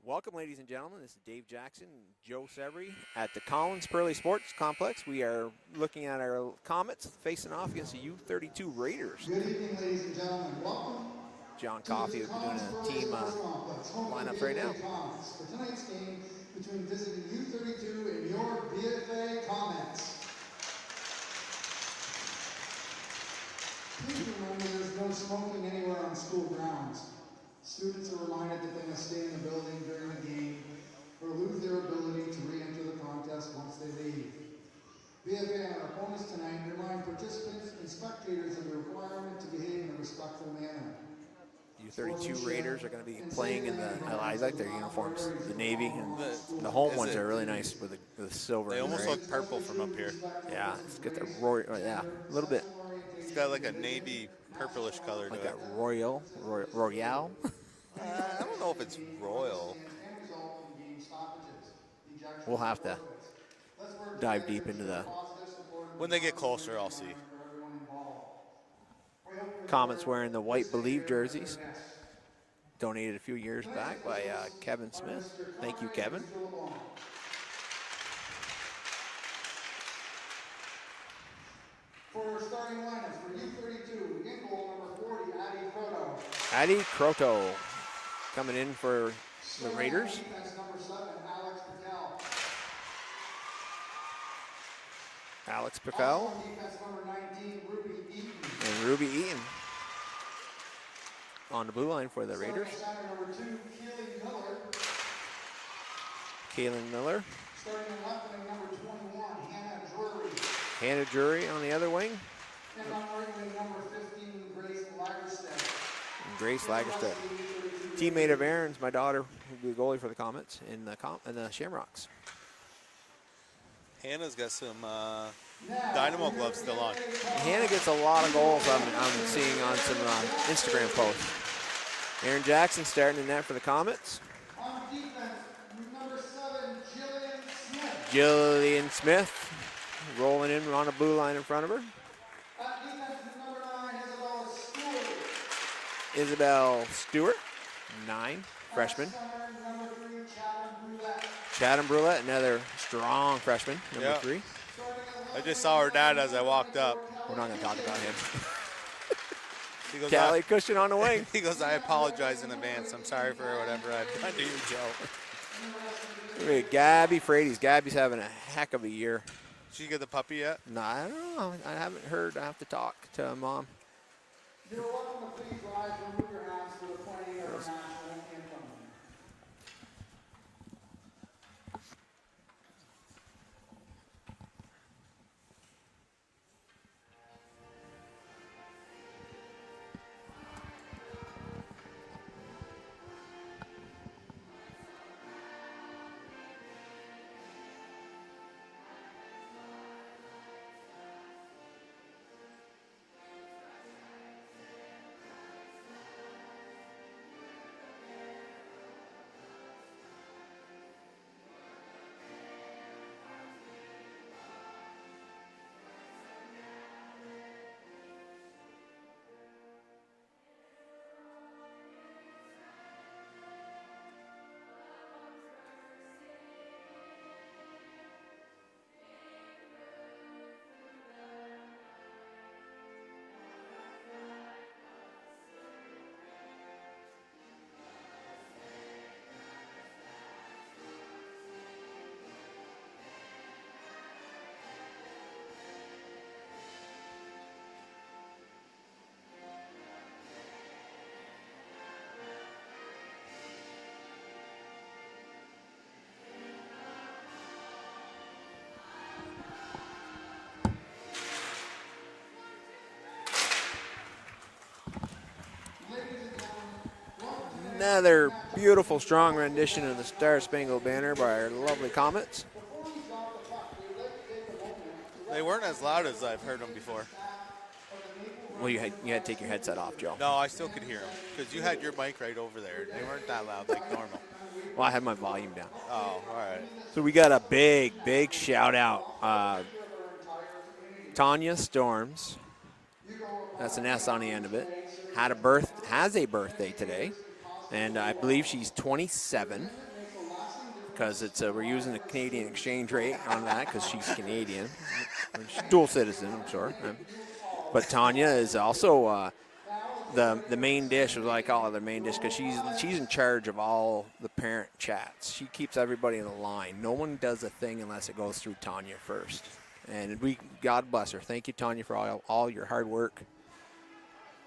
Welcome, ladies and gentlemen. This is Dave Jackson and Joe Severy at the Collins Pearly Sports Complex. We are looking at our Comets facing off against the U-32 Raiders. Good evening, ladies and gentlemen. Welcome. John Coffey will be doing a team lineups right now. For tonight's game between visiting U-32 and your BFA Comets. Please remember there's no smoking anywhere on school grounds. Students are reminded that they must stay in the building during the game or lose their ability to re-enter the contest once they leave. BFA and our opponents tonight remind participants and spectators of the requirement to behave in a respectful manner. U-32 Raiders are going to be playing in the, I like their uniforms, the navy, and the home ones are really nice with the silver. They almost look purple from up here. Yeah, it's got the yeah, a little bit. It's got like a navy purplish color like to it. Like a royale. I don't know if it's royal. We'll have to dive deep into the. When they get closer, I'll see. Comets wearing the white Believe jerseys. Donated a few years back by Kevin Smith. Thank you, Kevin. For our starting lineups for U-32, in goal number 40, Addy Croto coming in for the Raiders. Defense number 7, Alex Pical. Defense number 19, Ruby Eaton. And Ruby Eaton on the blue line for the Raiders. Starting number 2, Kaylin Miller. Starting in left wing number 21, Hannah Drury. Hannah Drury on the other wing. And on right wing number 15, Grace Lagerstedt. And Grace Lagerstedt. Teammate of Aaron's, my daughter, will be the goalie for the Comets in the Shamrocks. Hannah's got some Dynamo gloves still on. Hannah gets a lot of goals I'm seeing on some Instagram posts. Aaron Jackson starting in net for the Comets. On defense, number 7, Jillian Smith. Jillian Smith rolling in on the blue line in front of her. On defense, number 9, Isabel Stewart. Isabel Stewart, 9, freshman. Number 3, Chatham Brulette. Chatham Brulette, another strong freshman, number 3. I just saw her dad as I walked up. We're not going to talk about him. He goes, Callie Cushion on the wing. He goes, I apologize in advance. I'm sorry for whatever I've done to you, Joe. Look at Gabby Frady's. Gabby's having a heck of a year. Did you get the puppy yet? No, I don't know. I haven't heard. I have to talk to Mom. You're welcome to please rise and move your hands for the playing of our national anthem. Another beautiful, strong rendition of the Star Spangled Banner by our lovely Comets. They weren't as loud as I've heard them before. Well, you had to take your headset off, Joe. No, I still could hear them because you had your mic right over there. They weren't that loud like normal. Well, I had my volume down. Oh, all right. So we got a big shout out. Tanya Storms, that's an S on the end of it, has a birthday today, and I believe she's 27. because it's we're using the Canadian exchange rate on that because she's Canadian. She's dual citizen, I'm sure. But Tanya is also the main dish, is what I call her, the main dish, because she's in charge of all the parent chats. She keeps everybody in a line. No one does a thing unless it goes through Tanya first. And God bless her. Thank you, Tanya, for all your hard work.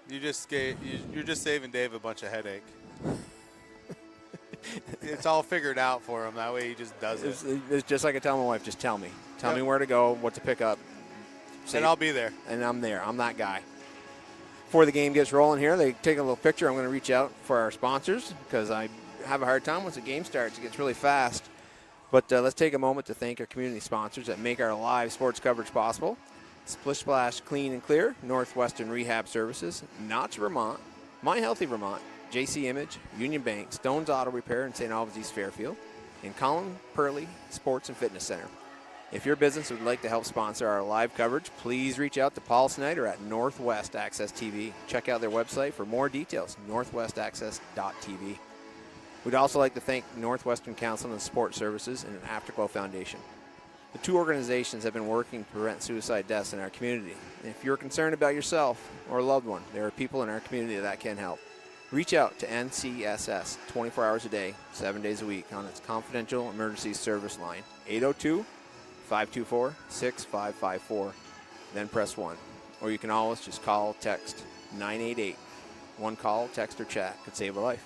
You're just saving Dave a bunch of headache. It's all figured out for him. That way he just does it. It's just like I tell my wife, just tell me. Tell me where to go, what to pick up. And I'll be there. And I'm there. I'm that guy. Before the game gets rolling here, they take a little picture. I'm going to reach out for our sponsors because I have a hard time once the game starts. It gets really fast. But let's take a moment to thank our community sponsors that make our live sports coverage possible. Splish Splash Clean and Clear, Northwestern Rehab Services, Notch Vermont, My Healthy Vermont, JC Image, Union Bank, Stone's Auto Repair in St. Albans East Fairfield, and Colin Purley Sports and Fitness Center. If your business would like to help sponsor our live coverage, please reach out to Paul Snyder at Northwest Access TV. Check out their website for more details, northwestaccess.tv. We'd also like to thank Northwestern Council and Support Services and Afterglow Foundation. The two organizations have been working to prevent suicide deaths in our community. And if you're concerned about yourself or a loved one, there are people in our community that can help. Reach out to NCSS 24 hours a day, 7 days a week on its confidential emergency service line, 802-524-6554. Then press 1. Or you can always just call, text 988. One call, text, or chat could save a life.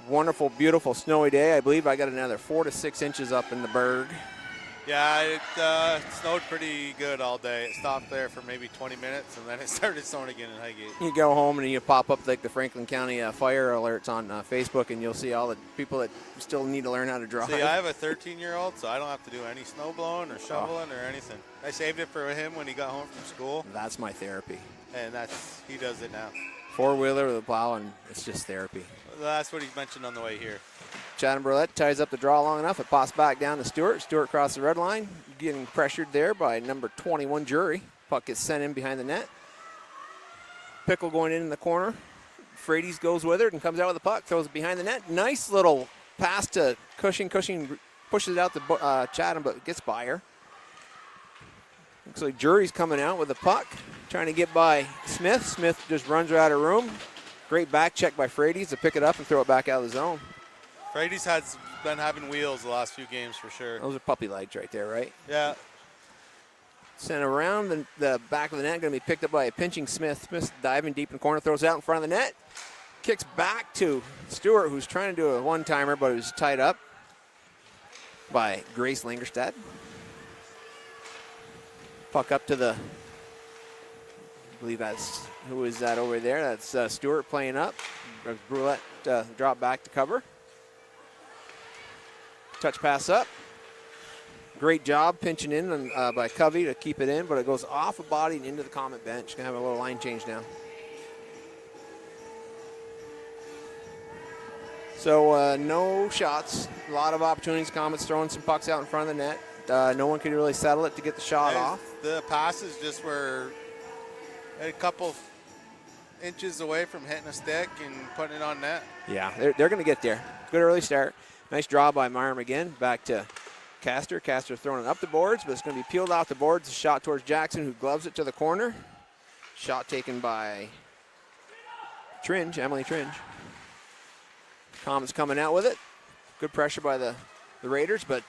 Wonderful, beautiful, snowy day. I believe I got another 4 to 6 inches up in the Berg. Yeah, it snowed pretty good all day. It stopped there for maybe 20 minutes, and then it started snowing again in Highgate. You go home and you pop up like the Franklin County fire alerts on Facebook, and you'll see all the people that still need to learn how to drive. See, I have a 13-year-old, so I don't have to do any snow blowing or shoveling or anything. I saved it for him when he got home from school. That's my therapy. And he does it now. Four-wheeler with a plow, and it's just therapy. That's what he mentioned on the way here. Chad Burlett ties up the draw long enough. It pops back down to Stewart. Stewart across the red line, getting pressured there by number 21, Jury. Puck gets sent in behind the net. Pickle going in the corner. Frades goes with it and comes out with the puck, throws it behind the net. Nice little pass to Cushing. Cushing pushes it out to Chatham, but gets by her. Looks like Jury's coming out with the puck, trying to get by Smith. Smith just runs her out of room. Great back check by Frades to pick it up and throw it back out of the zone. Frades has been having wheels the last few games for sure. Those are puppy legs right there, right? Yeah. Sent around the back of the net, going to be picked up by a pinching Smith. Smith diving deep in the corner, throws it out in front of the net. Kicks back to Stewart, who's trying to do a one-timer, but who's tied up by Grace Lingerstad. Puck up to I believe that's, who is that over there? That's Stewart playing up. Brulette drop back to cover. Touch pass up. Great job pinching in by Covey to keep it in, but it goes off a body and into the Comet bench. Going to have a little line change now. So no shots. A lot of opportunities. Comet's throwing some pucks out in front of the net. No one could really settle it to get the shot off. The passes just were a couple inches away from hitting a stick and putting it on net. Yeah, they're going to get there. Good early start. Nice draw by Marm again. Back to Castor. Castor throwing it up the boards, but it's going to be peeled off the boards. A shot towards Jackson, who gloves it to the corner. Shot taken by Tringe, Emily Tringe. Comet's coming out with it. Good pressure by the Raiders, but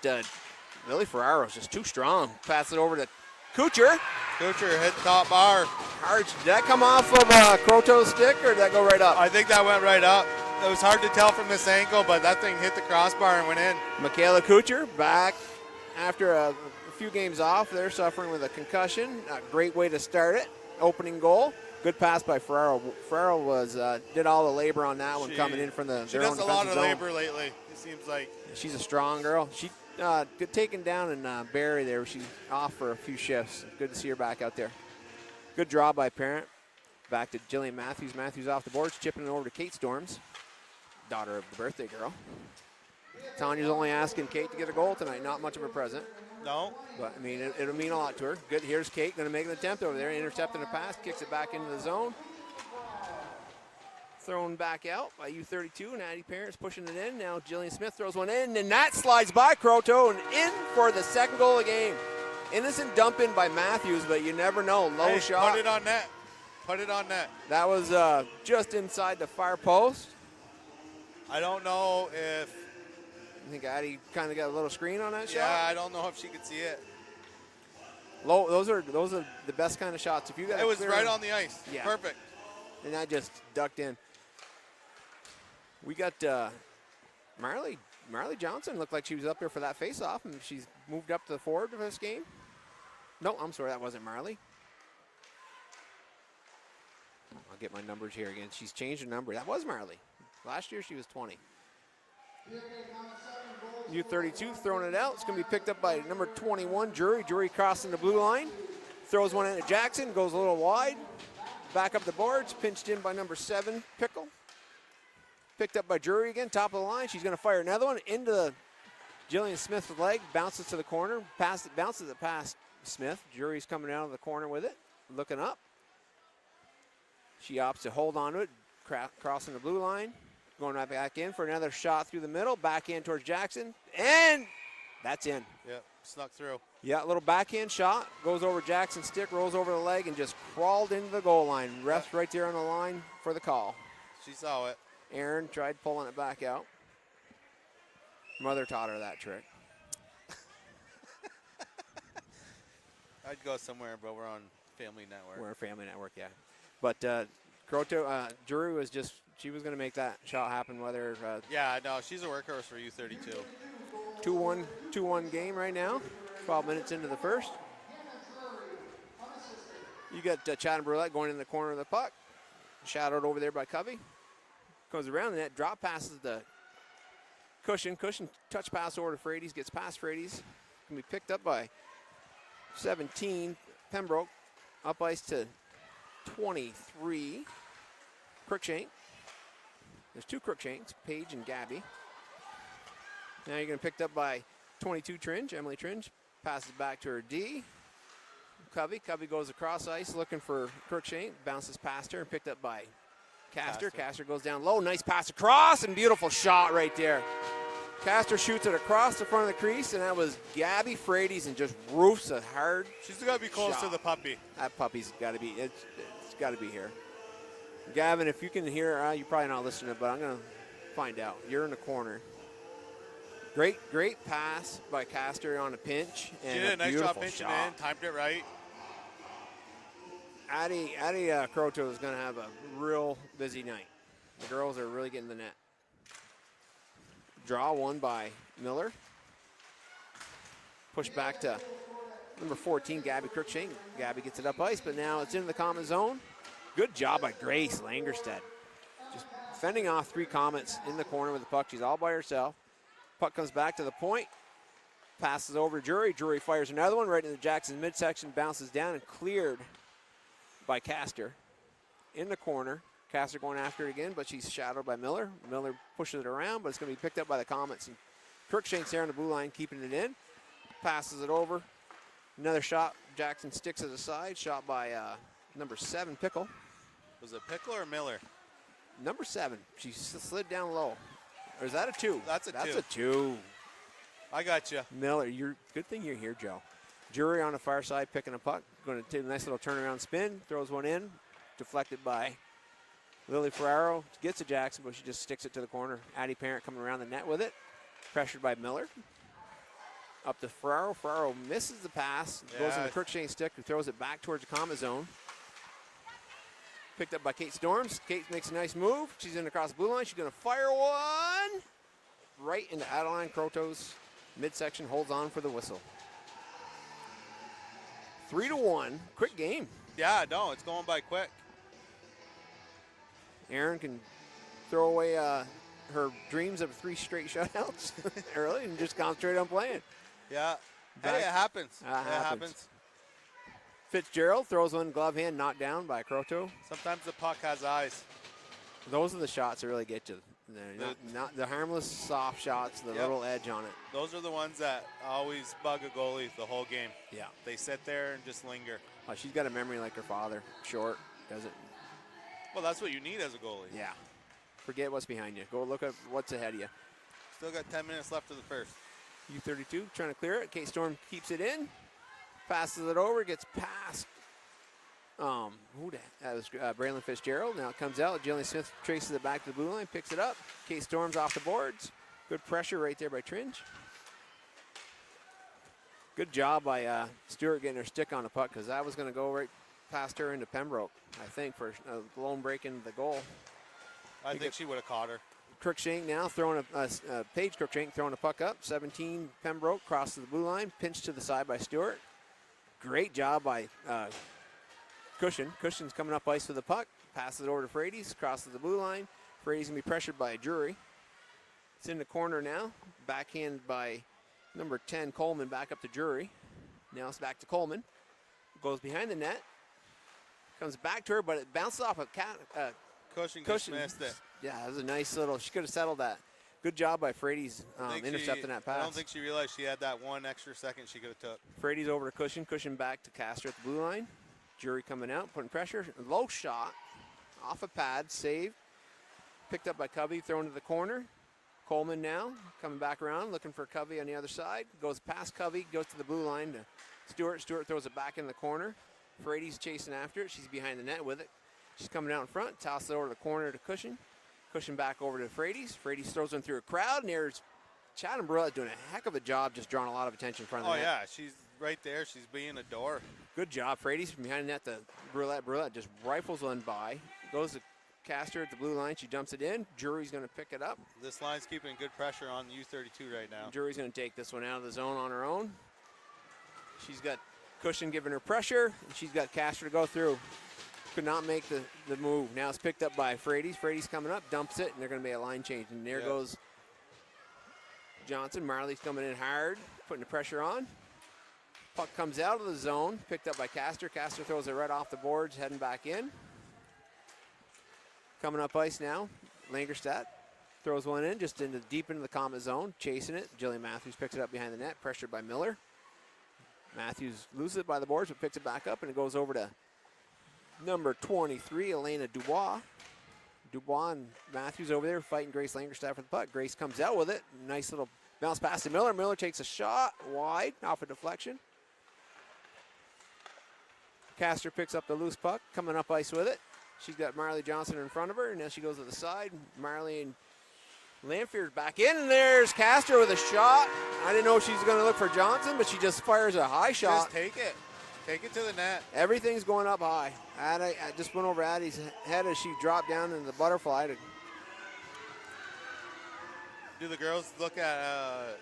Lily Ferraro's just too strong. Pass it over to Kucher. Kucher hit top bar. Hard. Did that come off of Croto's stick, or did that go right up? I think that went right up. It was hard to tell from this angle, but that thing hit the crossbar and went in. Michaela Kucher back after a few games off. They're suffering with a concussion. A great way to start it. Opening goal. Good pass by Ferraro. Ferraro was did all the labor on that one coming in from the She does a lot of labor lately, it seems like. She's a strong girl. She good taken down in Barry there. She's off for a few shifts. Good to see her back out there. Good draw by Parent. Back to Jillian Matthews. Matthews off the boards, chipping it over to Kate Storms, daughter of the birthday girl. Tanya's only asking Kate to get a goal tonight. Not much of a present. No. But, I mean, it'll mean a lot to her. Good. Here's Kate going to make an attempt over there. Intercepting a pass. Kicks it back into the zone. thrown back out by U-32, and Addie Parent's pushing it in. Now Jillian Smith throws one in, and that slides by Croto and in for the second goal of the game. Innocent dump in by Matthews, but you never know. Low shot. Put it on net. Put it on net. That was just inside the far post. I don't know if. I think Addie kind of got a little screen on that shot. Yeah, I don't know if she could see it. Low. Those are the best kind of shots. If you got It was right on the ice. Yeah. Perfect. And that just ducked in. We got Marley Johnson looked like she was up there for that face-off, and she's moved up to the forward for this game. No, I'm sorry, that wasn't Marley. I'll get my numbers here again. She's changed her number. That was Marley. Last year she was 20. U-32 throwing it out. It's going to be picked up by number 21, Jury. Jury crossing the blue line. Throws one in at Jackson. Goes a little wide. Back up the boards. Pinched in by number 7, Pickle. Picked up by Jury again. Top of the line. She's going to fire another one into the Jillian Smith's leg. Bounces to the corner. Bounces it past Smith. Jury's coming out of the corner with it. Looking up. She opts to hold on to it. Crossing the blue line. Going right back in for another shot through the middle. Back in towards Jackson. And that's in. Yep, snuck through. Yeah, a little backhand shot. Goes over Jackson's stick, rolls over the leg, and just crawled into the goal line. Ref's right there on the line for the call. She saw it. Aaron tried pulling it back out. Mother taught her that trick. I'd go somewhere, but we're on Family Network. We're a Family Network, yeah. But Croto, Drury was just, she was going to make that shot happen, whether Yeah, no, she's a workhorse for U-32. 2-1 game right now. 12 minutes into the first. You got Chad Brulette going in the corner of the puck. Shadowed over there by Covey. Goes around the net, drop passes the Cushion. Cushion touch pass over to Frades, gets past Frades. Can be picked up by 17, Pembroke. Up ice to 23, Crookshank. There's 2 Crookshanks, Paige and Gabby. Now you're going to picked up by 22, Tringe, Emily Tringe. Passes back to her D. Covey goes across ice looking for Crookshank. Bounces past her and picked up by Castor. Castor goes down low. Nice pass across and beautiful shot right there. Castor shoots it across the front of the crease, and that was Gabby Frades and just roofs a hard She's got to be close shot. to the puppy. That puppy's got to be, it's got to be here. Gavin, if you can hear, you're probably not listening, but I'm going to find out. You're in the corner. Great pass by Castor on a pinch. And She did a nice job pinching shot. in, timed it right. Addie Croto is going to have a real busy night. The girls are really getting the net. Draw one by Miller. Push back to number 14, Gabby Crookshank. Gabby gets it up ice, but now it's into the common zone. Good job by Grace Langerstedt. Just fending off 3 Comets in the corner with the puck. She's all by herself. Puck comes back to the point. Passes over to Jury. Jury fires another one right into Jackson's midsection. Bounces down and cleared by Castor. In the corner. Castor going after it again, but she's shadowed by Miller. Miller pushes it around, but it's going to be picked up by the Comets. And Crookshank's there on the blue line, keeping it in. Passes it over. Another shot. Jackson sticks it aside. Shot by number 7, Pickle. Was it Pickle or Miller? Number 7. She slid down low. Or is that a 2? That's a 2. That's a 2. I got you. Miller, good thing you're here, Joe. Jury on the far side picking a puck. Going to take a nice little turnaround spin. Throws one in. Deflected by Lily Ferraro. Gets to Jackson, but she just sticks it to the corner. Addie Parent coming around the net with it. Pressured by Miller. Up to Ferraro. Ferraro misses the pass. Goes in the Crookshank stick, who throws it back towards the common zone. Picked up by Kate Storms. Kate makes a nice move. She's in across the blue line. She's going to fire one right into Adeline Croto's midsection. Holds on for the whistle. 3-1. Quick game. Yeah, no, it's going by quick. Aaron can throw away her dreams of 3 straight shutouts early and just concentrate on playing. Yeah. Back. Hey, it happens. It happens. Fitzgerald throws one glove hand, knocked down by Croto. Sometimes the puck has eyes. Those are the shots that really get you. They're not the harmless, soft shots, the little edge on it. Those are the ones that always bug a goalie the whole game. Yeah. They sit there and just linger. She's got a memory like her father. Short, does it. Well, that's what you need as a goalie. Yeah. Forget what's behind you. Go look at what's ahead of you. Still got 10 minutes left of the first. U-32 trying to clear it. K-Storm keeps it in. Passes it over. Gets past. That was Braylon Fitzgerald. Now it comes out. Jillian Smith traces it back to the blue line. Picks it up. K-Storm's off the boards. Good pressure right there by Tringe. Good job by Stewart getting her stick on the puck because that was going to go right past her into Pembroke, I think, for a lone break into the goal. I think she would have caught her. Crookshank now throwing Paige Crookshank throwing a puck up. 17 Pembroke crosses the blue line. Pinched to the side by Stewart. Great job by Cushion. Cushion's coming up ice with the puck. Passes it over to Frades. Crosses the blue line. Frades going to be pressured by Drury. It's in the corner now. Backhand by number 10 Coleman back up to Drury. Now it's back to Coleman. Goes behind the net. Comes back to her, but it bounces off of Cushion just missed it. Yeah, that was a nice little, she could have settled that. Good job by Frades intercepting that pass. I don't think she realized she had that 1 extra second she could have took. Frades over to Cushion. Cushion back to Castor at the blue line. Drury coming out, putting pressure. Low shot. Off a pad, save. Picked up by Covey, thrown to the corner. Coleman now coming back around, looking for Covey on the other side. Goes past Covey, goes to the blue line to Stewart. Stewart throws it back in the corner. Frades chasing after it. She's behind the net with it. She's coming out in front. Tosses it over to the corner to Cushion. Cushion back over to Frades. Frades throws one through a crowd, and there's Chad Umbrella doing a heck of a job just drawing a lot of attention in front of the net. Oh, yeah. She's right there. She's being a door. Good job. Frades from behind the net to Brulette. Brulette just rifles one by. Goes to Castor at the blue line. She dumps it in. Drury's going to pick it up. This line's keeping good pressure on U-32 right now. Drury's going to take this one out of the zone on her own. She's got Cushion giving her pressure, and she's got Castor to go through. Could not make the move. Now it's picked up by Frades. Frades coming up, dumps it, and they're going to be a line change. And there goes Johnson. Marley's coming in hard, putting the pressure on. Puck comes out of the zone, picked up by Castor. Castor throws it right off the boards, heading back in. Coming up ice now, Langerstadt throws one in, just deep into the Comet zone, chasing it. Jillian Matthews picks it up behind the net, pressured by Miller. Matthews loses it by the boards, but picks it back up, and it goes over to number 23, Elena Dubois. Dubois and Matthews over there fighting Grace Langerstadt for the puck. Grace comes out with it. Nice little bounce pass to Miller. Miller takes a shot wide off a deflection. Castor picks up the loose puck, coming up ice with it. She's got Marley Johnson in front of her, and now she goes to the side. Marley and Lanfear's back in, and there's Castor with a shot. I didn't know she was going to look for Johnson, but she just fires a high shot. Just take it. Take it to the net. Everything's going up high. I just went over Addie's head as she dropped down in the butterfly. Do the girls look at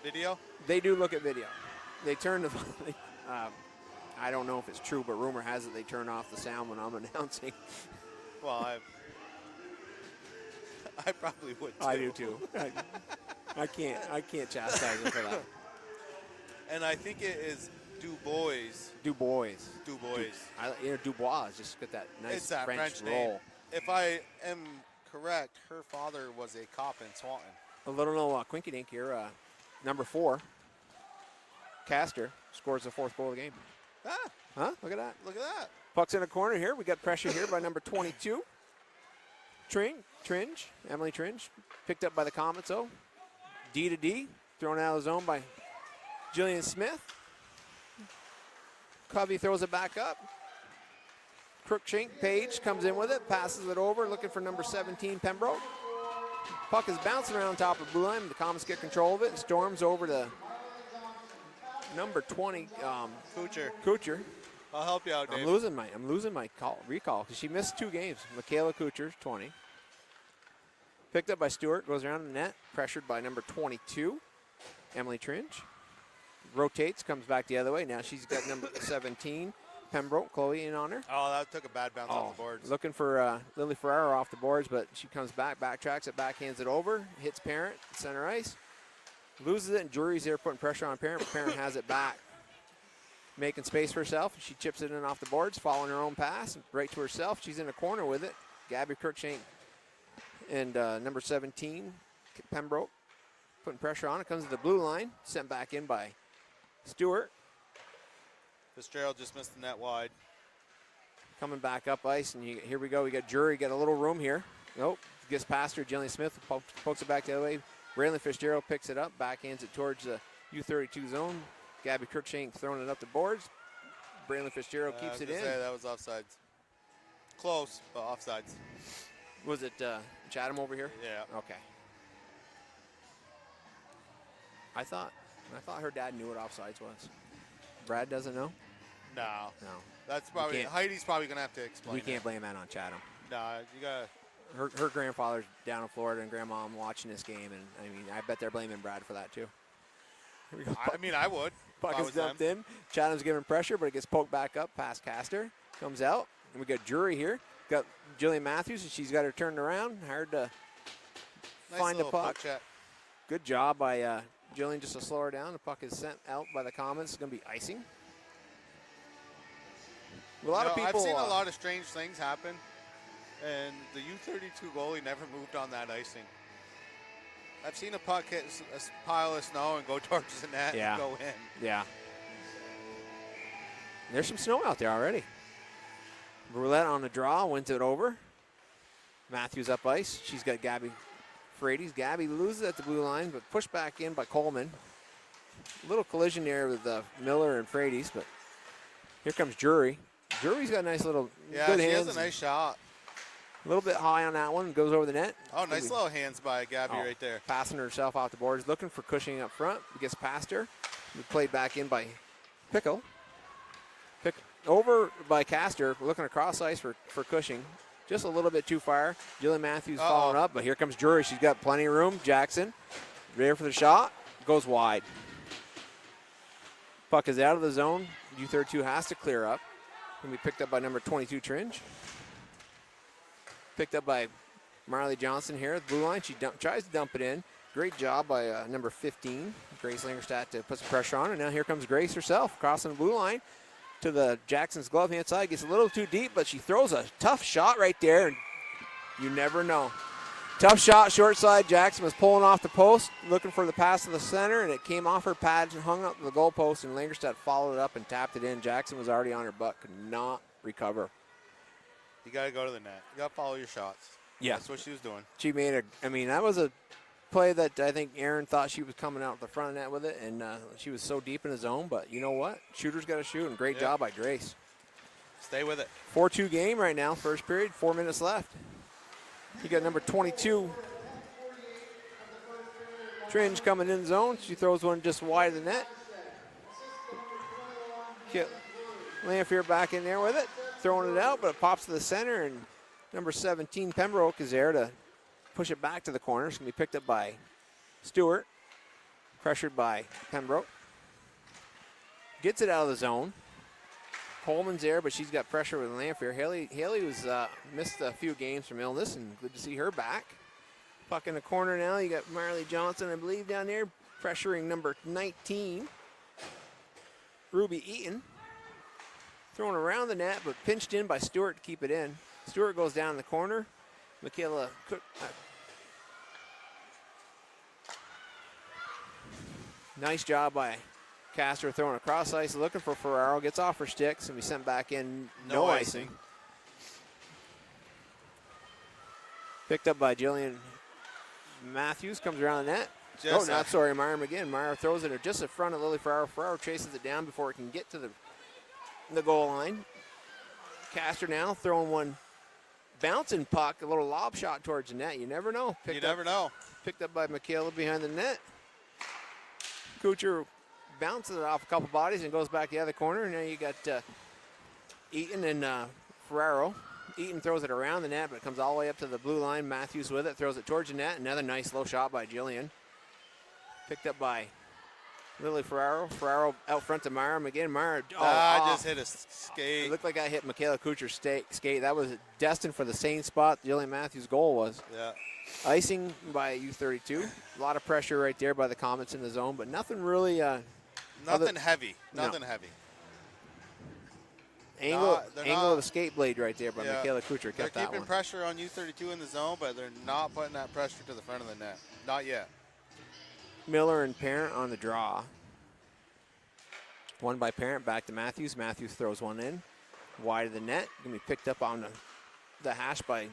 video? They do look at video. They turn the. I don't know if it's true, but rumor has it they turn off the sound when I'm announcing. Well, I probably would too. I do too. I can't chastise them for that. And I think it is Dubois. Dubois. Dubois just got that nice It's that French roll. name. If I am correct, her father was a cop in Swanton. A little quinky dink here. Number 4, Castor scores the 4th goal of the game. Huh? Look at that. Look at that. Puck's in a corner here. We got pressure here by number 22. Tringe, Emily Tringe, picked up by the Comets, though. D to D, thrown out of the zone by Jillian Smith. Covey throws it back up. Crookshank, Page comes in with it, passes it over, looking for number 17, Pembroke. Puck is bouncing around top of blue line. The Comets get control of it. Storms over to number 20, Kucher. I'll help you out, Dave. I'm losing my recall because she missed 2 games. Michaela Kucher, 20. Picked up by Stewart, goes around the net, pressured by number 22, Emily Tringe. Rotates, comes back the other way. Now she's got number 17, Pembroke, Chloe in on her. Oh, that took a bad bounce off the boards. Looking for Lily Ferraro off the boards, but she comes back, backtracks it, backhands it over, hits Parent, center ice. Loses it, and Drury's there putting pressure on Parent, but Parent has it back. Making space for herself. She chips it in off the boards, following her own pass, right to herself. She's in the corner with it. Gabby Crookshank and number 17, Pembroke, putting pressure on. It comes to the blue line, sent back in by Stewart. Fitzgerald just missed the net wide. coming back up ice, and here we go. We got Jury, got a little room here. Nope, gets past her. Jillian Smith pokes it back the other way. Braylon Fitzgerald picks it up, backhands it towards the U-32 zone. Gabby Cruikshank throwing it up the boards. Braylon Fitzgerald keeps it in. That was offsides. Close, but offsides. Was it Chatham over here? Yeah. Okay. I thought her dad knew what offsides was. Brad doesn't know? No. No. That's probably, Heidi's probably going to have to explain. We can't blame that on Chatham. No, you got to. Her grandfather's down in Florida and grandma watching this game, and I mean, I bet they're blaming Brad for that too. Here we go. I mean, I would. Puck is dumped in. Chatham's giving pressure, but it gets poked back up past Castor. Comes out, and we got Jury here. Got Jillian Matthews, and she's got her turned around. Hard to find the puck. Check. Good job by Jillian just to slow her down. The puck is sent out by the Comets. It's going to be icing. A lot of people. I've seen a lot of strange things happen. And the U-32 goalie never moved on that icing. I've seen a puck hit a pile of snow and go towards the net and go in. Yeah. There's some snow out there already. Roulette on the draw, wins it over. Matthews up ice. She's got Gabby Frades. Gabby loses at the blue line, but pushed back in by Coleman. A little collision there with Miller and Frades, but here comes Jury. Jury's got a nice little good hands. Yeah, she has a nice shot. A little bit high on that one, goes over the net. Oh, nice little hands by Gabby right there. Passing herself off the boards, looking for Cushing up front. Gets past her. Played back in by Pickle. Over by Castor, looking across ice for Cushing. Just a little bit too far. Jillian Matthews following up, but here comes Jury. She's got plenty of room. Jackson, there for the shot, goes wide. Puck is out of the zone. U-32 has to clear up. Going to be picked up by number 22, Tringe. Picked up by Marley Johnson here at the blue line. She tries to dump it in. Great job by number 15, Grace Lingerstadt, to put some pressure on. And now here comes Grace herself, crossing the blue line to the Jackson's glove hand side. Gets a little too deep, but she throws a tough shot right there. And you never know. Tough shot, short side. Jackson was pulling off the post, looking for the pass to the center, and it came off her pad and hung up the goal post, and Lingerstadt followed it up and tapped it in. Jackson was already on her butt, could not recover. You got to go to the net. You got to follow your shots. Yeah. That's what she was doing. She made that was a play that I think Aaron thought she was coming out the front of the net with it, and she was so deep in the zone, but you know what? Shooter's got to shoot, and great job by Grace. Stay with it. 4-2 game right now, first period, 4 minutes left. You got number 22, Tringe, coming in zone. She throws one just wide of the net. Lanfear back in there with it, throwing it out, but it pops to the center, and number 17, Pembroke, is there to push it back to the corner. It's going to be picked up by Stewart, pressured by Pembroke. Gets it out of the zone. Coleman's there, but she's got pressure with Lanfear. Haley was missed a few games from illness, and good to see her back. Puck in the corner now. You got Marley Johnson, I believe, down there, pressuring number 19, Ruby Eaton. Thrown around the net, but pinched in by Stewart to keep it in. Stewart goes down in the corner. Michaela Cook. Nice job by Castor throwing across ice, looking for Ferraro. Gets off her sticks and be sent back in. No icing. Picked up by Jillian Matthews. Comes around the net. Myra McGinn. Myra throws it just in front of Lily Ferraro. Ferraro chases it down before it can get to the goal line. Castor now throwing one bouncing puck, a little lob shot towards the net. You never know. Never know. Picked up by Michaela behind the net. Kucher bounces it off a couple bodies and goes back the other corner. And now you got Eaton and Ferraro. Eaton throws it around the net, but it comes all the way up to the blue line. Matthews with it, throws it towards the net. Another nice low shot by Jillian. Picked up by Lily Ferraro. Ferraro out front to Myra McGinn. Myra just hit a skate. It looked like I hit Michaela Kucher's skate. That was destined for the same spot Jillian Matthews' goal was. Yeah. Icing by U-32. A lot of pressure right there by the Comets in the zone, but nothing really. Nothing heavy. Nothing heavy. Angle of the skate blade right there by Michaela Kucher. Kept they're that keeping one. pressure on U-32 in the zone, but they're not putting that pressure to the front of the net. Not yet. Miller and Parent on the draw. One by Parent, back to Matthews. Matthews throws one in. wide of the net. Going to be picked up on the hash by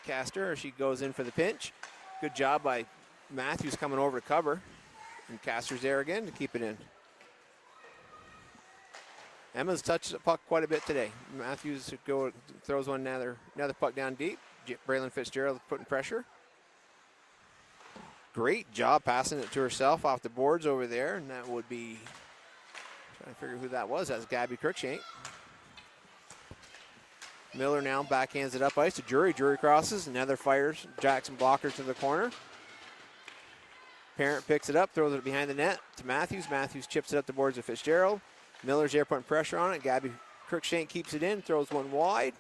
Castor. She goes in for the pinch. Good job by Matthews coming over to cover. And Castor's there again to keep it in. Emma's touched the puck quite a bit today. Matthews throws one another puck down deep. Braylon Fitzgerald putting pressure. Great job passing it to herself off the boards over there, and that would be, trying to figure who that was. That's Gabby Cruikshank. Miller now backhands it up ice to Drury. Drury crosses, another fires. Jackson blocker to the corner. Parent picks it up, throws it behind the net to Matthews. Matthews chips it up the boards of Fitzgerald. Miller's there putting pressure on it. Gabby Cruikshank keeps it in, throws one wide.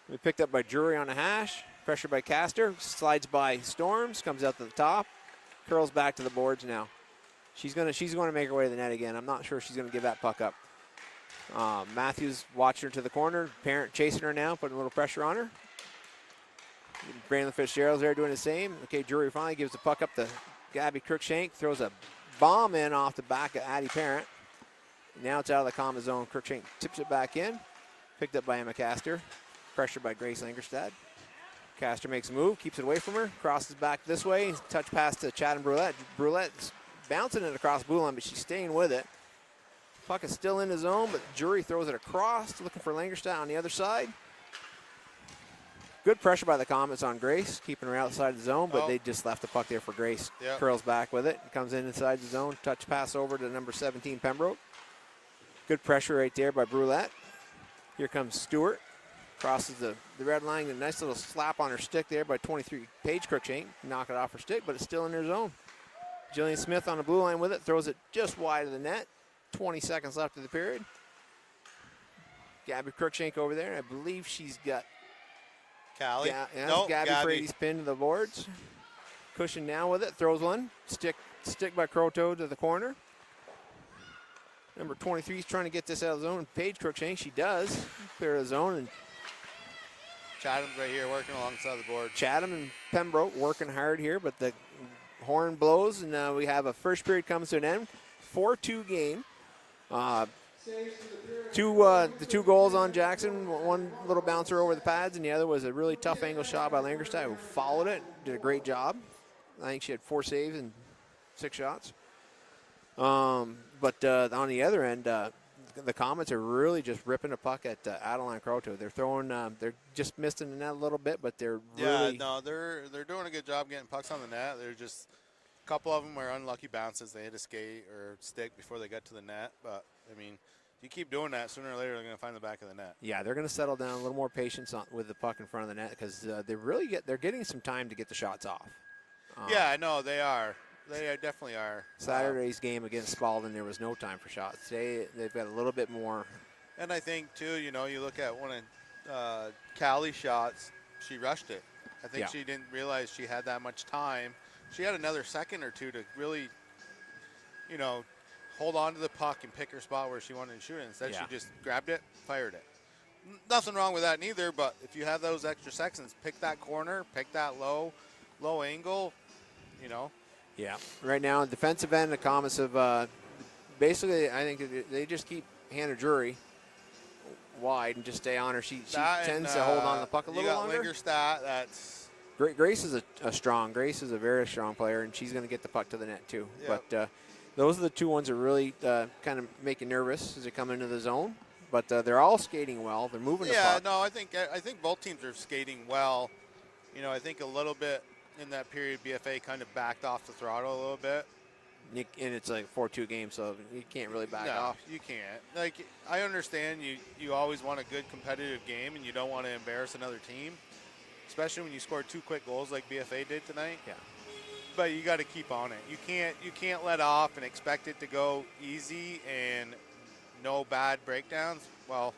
We picked up by Drury on the hash. Pressure by Castor. Slides by Storms. Comes out to the top. Curls back to the boards now. She's going to make her way to the net again. I'm not sure she's going to give that puck up. Matthews watching her to the corner. Parent chasing her now, putting a little pressure on her. Braylon Fitzgerald's there doing the same. Okay, Drury finally gives the puck up to Gabby Cruikshank. Throws a bomb in off the back of Addie Parent. Now it's out of the common zone. Cruikshank tips it back in. Picked up by Emma Castor. Pressure by Grace Langerstad. Castor makes a move, keeps it away from her, crosses back this way, touch pass to Chatham Brulette. Brulette's bouncing it across blue line, but she's staying with it. Puck is still in the zone, but Drury throws it across, looking for Langerstad on the other side. Good pressure by the Comets on Grace, keeping her outside the zone, but they just left the puck there for Grace. Yep. Curls back with it, comes in inside the zone, touch pass over to number 17, Pembroke. Good pressure right there by Brulette. Here comes Stewart. Crosses the red line. A nice little slap on her stick there by 23 Paige Cruikshank. Knock it off her stick, but it's still in her zone. Jillian Smith on the blue line with it. Throws it just wide of the net. 20 seconds left of the period. Gabby Cruikshank over there. I believe she's got Callie. Gabby Frady's pinned to the boards. Cushion now with it. Throws one. Stick by Croteau to the corner. Number 23 is trying to get this out of the zone. Paige Cruikshank, she does. Clear the zone. And Chatham's right here working alongside the board. Chatham and Pembroke working hard here, but the horn blows, and we have a first period comes to an end. 4-2 game. The two goals on Jackson, one little bouncer over the pads, and the other was a really tough angle shot by Langerstad, who followed it, did a great job. I think she had 4 saves and 6 shots. But on the other end, the Comets are really just ripping a puck at Adeline Croteau. They're throwing, they're just missing the net a little bit, but they're really. Yeah, no, they're doing a good job getting pucks on the net. They're just, a couple of them were unlucky bounces. They hit a skate or stick before they got to the net. But, I mean, if you keep doing that, sooner or later they're going to find the back of the net. Yeah, they're going to settle down a little more patience with the puck in front of the net because they're getting some time to get the shots off. Yeah, I know, they are. They definitely are. Saturday's game against Spalding, there was no time for shots. Today, they've got a little bit more. And I think, too, you look at one of Callie's shots, she rushed it. I think she didn't realize she had that much time. She had another second or two to really, hold on to the puck and pick her spot where she wanted to shoot it. Instead, she just grabbed it, fired it. Nothing wrong with that neither, but if you have those extra seconds, pick that corner, pick that low angle, Yeah, right now on defensive end, the Comets have basically, I think they just keep Hannah Drury wide and just stay on her. She tends to hold on to the puck a little longer. Lingerstad, that's Grace is Grace is a very strong player, and she's going to get the puck to the net too. Yep. But those are the two ones that really kind of make you nervous as they come into the zone. But they're all skating well. They're moving the puck. Yeah, no, I think both teams are skating well. I think a little bit. In that period, BFA kind of backed off the throttle a little bit. And it's like a 4-2 game, so you can't really back off. You can't. Like, I understand you always want a good competitive game and you don't want to embarrass another team, especially when you score 2 quick goals like BFA did tonight. Yeah. But you got to keep on it. You can't let off and expect it to go easy and no bad breakdowns. Well,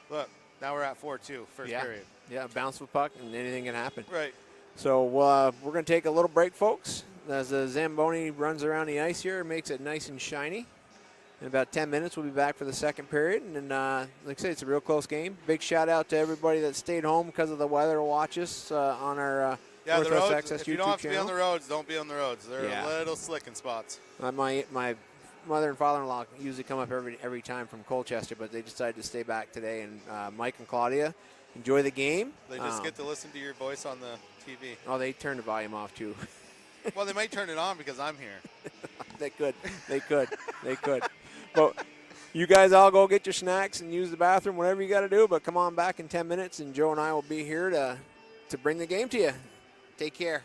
look, now we're at 4-2 first period. Yeah, bounce the puck and anything can happen. Right. So we're going to take a little break, folks, as the Zamboni runs around the ice here and makes it nice and shiny. In about 10 minutes, we'll be back for the second period. And like I say, it's a real close game. Big shout out to everybody that stayed home because of the weather to watch us on our Northwest Access YouTube channel. If you don't have to be on the roads, don't be on the roads. They're a little slick in spots. My mother and father-in-law usually come up every time from Colchester, but they decided to stay back today. And Mike and Claudia enjoy the game. They just get to listen to your voice on the TV. Oh, they turned the volume off too. Well, they might turn it on because I'm here. They could. But you guys all go get your snacks and use the bathroom, whatever you got to do. But come on back in 10 minutes, and Joe and I will be here to bring the game to you. Take care.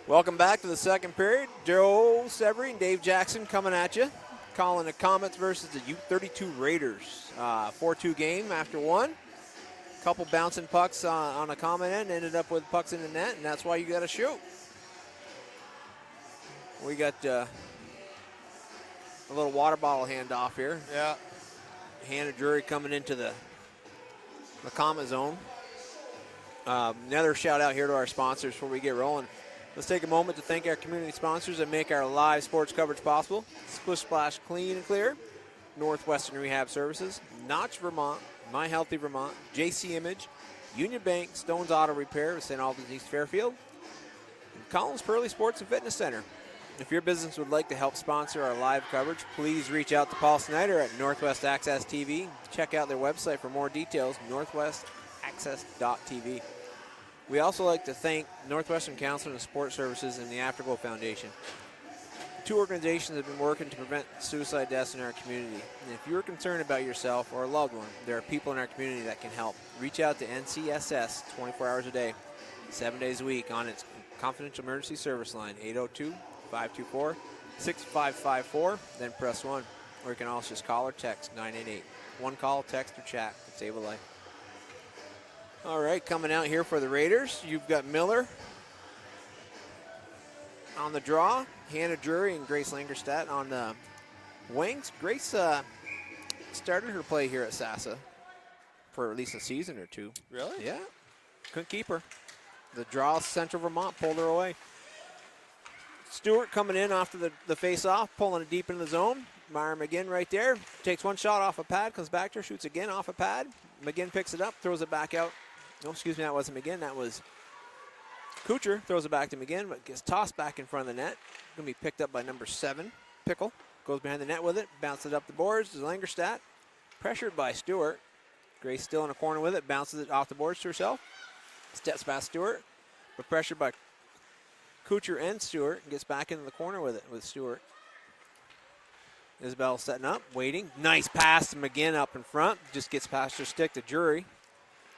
Welcome back to the second period. Joe Severy and Dave Jackson coming at you, calling the Comets versus the U-32 Raiders. 4-2 game after one. Couple bouncing pucks on a Comet end, ended up with pucks in the net, and that's why you got to shoot. We got a little water bottle handoff here. Yeah. Hannah Drury coming into the Comet zone. Another shout out here to our sponsors before we get rolling. Let's take a moment to thank our community sponsors that make our live sports coverage possible. Splish Splash Clean and Clear, Northwestern Rehab Services, Notch Vermont, My Healthy Vermont, JC Image, Union Bank, Stone's Auto Repair with St. Albans East Fairfield, and Collins Pearly Sports and Fitness Center. If your business would like to help sponsor our live coverage, please reach out to Paul Snyder at Northwest Access TV. Check out their website for more details, northwestaccess.tv. We also like to thank Northwestern Counseling and Support Services and the Afterglow Foundation. The two organizations have been working to prevent suicide deaths in our community. And if you're concerned about yourself or a loved one, there are people in our community that can help. Reach out to NCSS 24 hours a day, 7 days a week on its confidential emergency service line, 802-524-6554, then press 1. Or you can also just call or text 988. One call, text, or chat can save a life. All right, coming out here for the Raiders, you've got Miller on the draw, Hannah Drury and Grace Langerstadt on the wings. Grace started her play here at Sassa for at least a season or two. Really? Yeah, couldn't keep her. The draw, Central Vermont pulled her away. Stewart coming in after the face-off, pulling it deep into the zone. Myra McGinn right there, takes one shot off a pad, comes back to her, shoots again off a pad. McGinn picks it up, throws it back out. No, excuse me, that wasn't McGinn. That was Kucher. Throws it back to McGinn, but gets tossed back in front of the net. Going to be picked up by number 7, Pickle. Goes behind the net with it, bounces it up the boards to Langerstadt. Pressured by Stewart. Grace still in a corner with it, bounces it off the boards to herself. Steps past Stewart, but pressured by Kucher and Stewart, and gets back into the corner with it with Stewart. Isabel setting up, waiting. Nice pass to McGinn up in front. Just gets past her stick to Drury.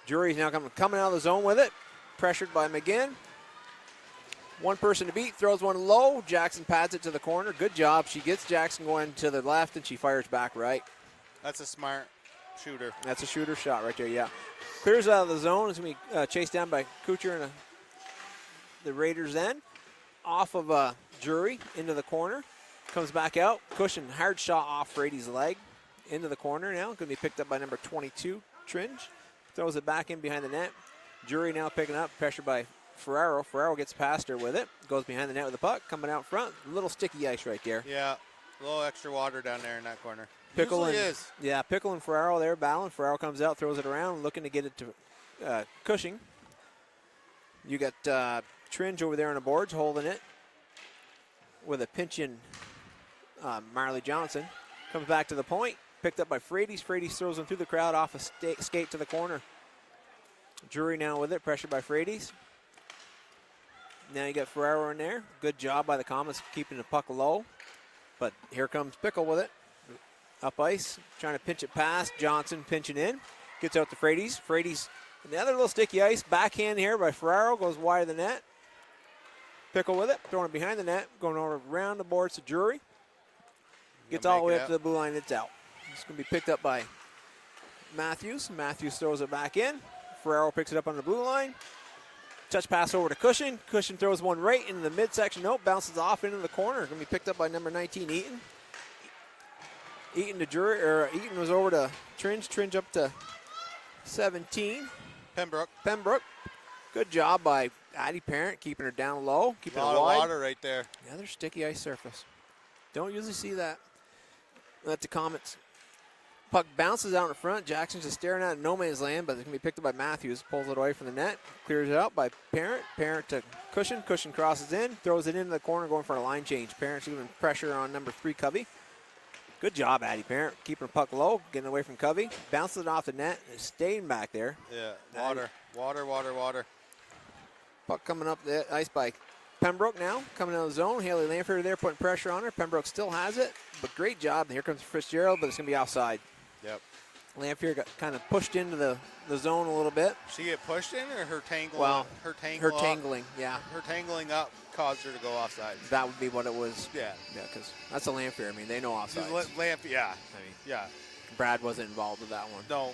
Drury's now coming out of the zone with it. Pressured by McGinn. One person to beat, throws one low. Jackson pads it to the corner. Good job. She gets Jackson going to the left, and she fires back right. That's a smart shooter. That's a shooter shot right there, yeah. Clears out of the zone. It's going to be chased down by Kucher and the Raiders end. Off of Drury into the corner. Comes back out. Cushion, hard shot off Brady's leg. Into the corner now. Going to be picked up by number 22, Tringe. Throws it back in behind the net. Drury now picking up, pressured by Ferraro. Ferraro gets past her with it. Goes behind the net with the puck. Coming out front. A little sticky ice right there. Yeah, a little extra water down there in that corner. Pickle Usually and, is. Yeah, Pickle and Ferraro there battling. Ferraro comes out, throws it around, looking to get it to Cushing. You got Tringe over there on the boards holding it with a pinch-in Marley Johnson. Comes back to the point. Picked up by Frades. Frades throws him through the crowd off a skate to the corner. Drury now with it, pressured by Frades. Now you got Ferraro in there. Good job by the Comets keeping the puck low. But here comes Pickle with it. Up ice, trying to pinch it past. Johnson pinching in. Gets out to Frades. Frades, another little sticky ice. Backhand here by Ferraro, goes wide of the net. Pickle with it, throwing it behind the net, going over around the boards to Drury. Gets all the way up to the blue line, it's out. It's going to be picked up by Matthews. Matthews throws it back in. Ferraro picks it up on the blue line. Touch pass over to Cushing. Cushing throws one right into the midsection. Nope, bounces off into the corner. Going to be picked up by number 19, Eaton. Eaton to Drury, or Eaton was over to Tringe. Tringe up to 17. Pembroke. Good job by Addie Parent, keeping her down low, keeping her wide. A lot of water right there. Another sticky ice surface. Don't usually see that. Let the Comets. Puck bounces out in front. Jackson's just staring at no man's land, but it's going to be picked up by Matthews. Pulls it away from the net. Clears it out by Parent. Parent to Cushion. Cushion crosses in. Throws it into the corner, going for a line change. Parent's giving pressure on number 3, Covey. Good job, Addie Parent. Keeping the puck low, getting away from Covey. Bounces it off the net and staying back there. Yeah, water. Puck coming up the ice by Pembroke now, coming out of the zone. Haley Lanford there putting pressure on her. Pembroke still has it, but great job. Here comes Fitzgerald, but it's going to be outside. Yep. Lamphere got kind of pushed into the zone a little bit. She get pushed in, or her tangling? Well, her tangling, yeah. Her tangling up caused her to go offside. That would be what it was. Yeah. Yeah, because that's a Lamphere. I mean, they know offside. Yeah. I mean, yeah. Brad wasn't involved with that one. No.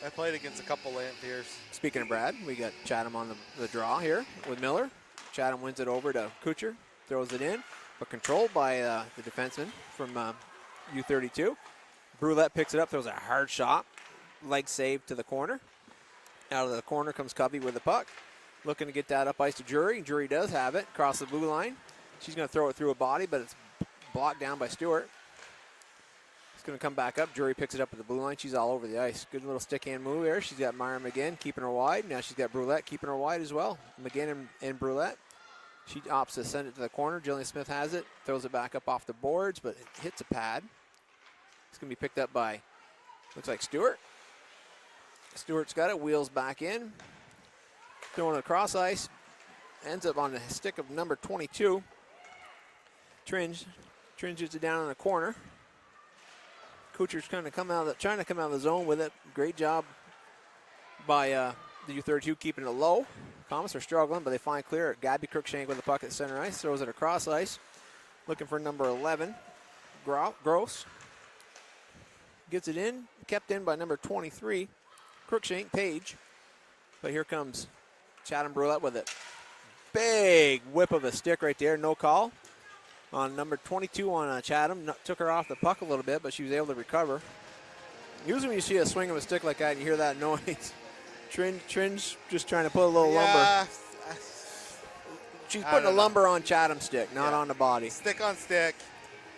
I played against a couple Lampheres. Speaking of Brad, we got Chatham on the draw here with Miller. Chatham wins it over to Kuchar, throws it in, but controlled by the defenseman from U-32. Brulette picks it up, throws a hard shot, leg save to the corner. Out of the corner comes Covey with the puck, looking to get that up ice to Jury. Jury does have it, across the blue line. She's going to throw it through a body, but it's blocked down by Stewart. It's going to come back up. Jury picks it up at the blue line. She's all over the ice. Good little stick hand move there. She's got Myra McGinn keeping her wide. Now she's got Brulette keeping her wide as well. McGinn and Brulette. She opts to send it to the corner. Jillian Smith has it. Throws it back up off the boards, but it hits a pad. It's going to be picked up by, looks like Stewart. Stewart's got it. Wheels back in. Throwing it across ice. Ends up on the stick of number 22. Tringe gets it down in the corner. Kuchar's trying to come out of the zone with it. Great job by the U-32 keeping it low. Comets are struggling, but they find clear. Gabby Cruikshank with the puck at center ice. Throws it across ice. Looking for number 11. Gross. Gets it in. Kept in by number 23. Cruikshank, Page. But here comes Chatham Brulette with it. Big whip of a stick right there. No call. On number 22 on Chatham. Took her off the puck a little bit, but she was able to recover. Usually when you see a swing of a stick like that and you hear that noise, Tringe just trying to put a little lumber. She's putting a lumber on Chatham's stick, not on the body. Stick on stick.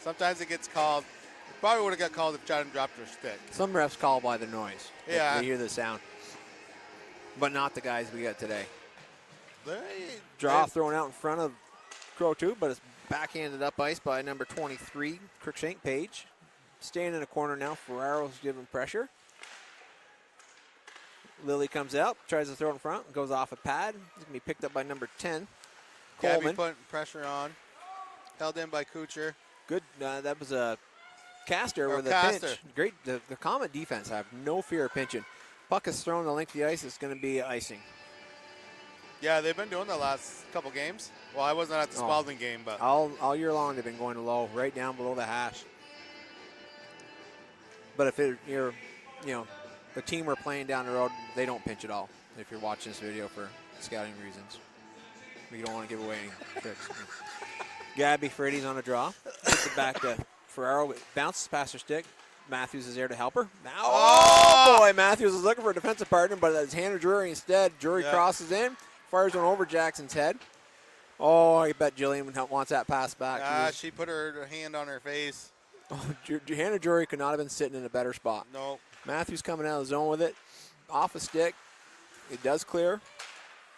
Sometimes it gets called. It probably would have got called if Chatham dropped her stick. Some refs call by the noise. Yeah. They hear the sound. But not the guys we got today. Draw thrown out in front of Crow 2, but it's backhanded up ice by number 23, Cruikshank, Page. Staying in the corner now. Ferraro's giving pressure. Lily comes out, tries to throw it in front, goes off a pad. It's going to be picked up by number 10, Coleman. Gabby putting pressure on. Held in by Kuchar. Good. That was a caster with a pinch. Great. The Comet defense have no fear of pinching. Puck is thrown the length of the ice. It's going to be icing. Yeah, they've been doing the last couple games. Well, I wasn't at the Spalding game, but all year long they've been going low, right down below the hash. But if you're, the team we're playing down the road, they don't pinch at all. If you're watching this video for scouting reasons, we don't want to give away any tricks. Gabby Frady's on a draw. Gets it back to Ferraro. Bounces past her stick. Matthews is there to help her. Now, oh boy, Matthews is looking for a defensive partner, but it's Hannah Drury instead. Drury crosses in, fires one over Jackson's head. Oh, I bet Jillian wants that pass back. She put her hand on her face. Oh, Hannah Drury could not have been sitting in a better spot. No. Matthews coming out of the zone with it. Off a stick. It does clear.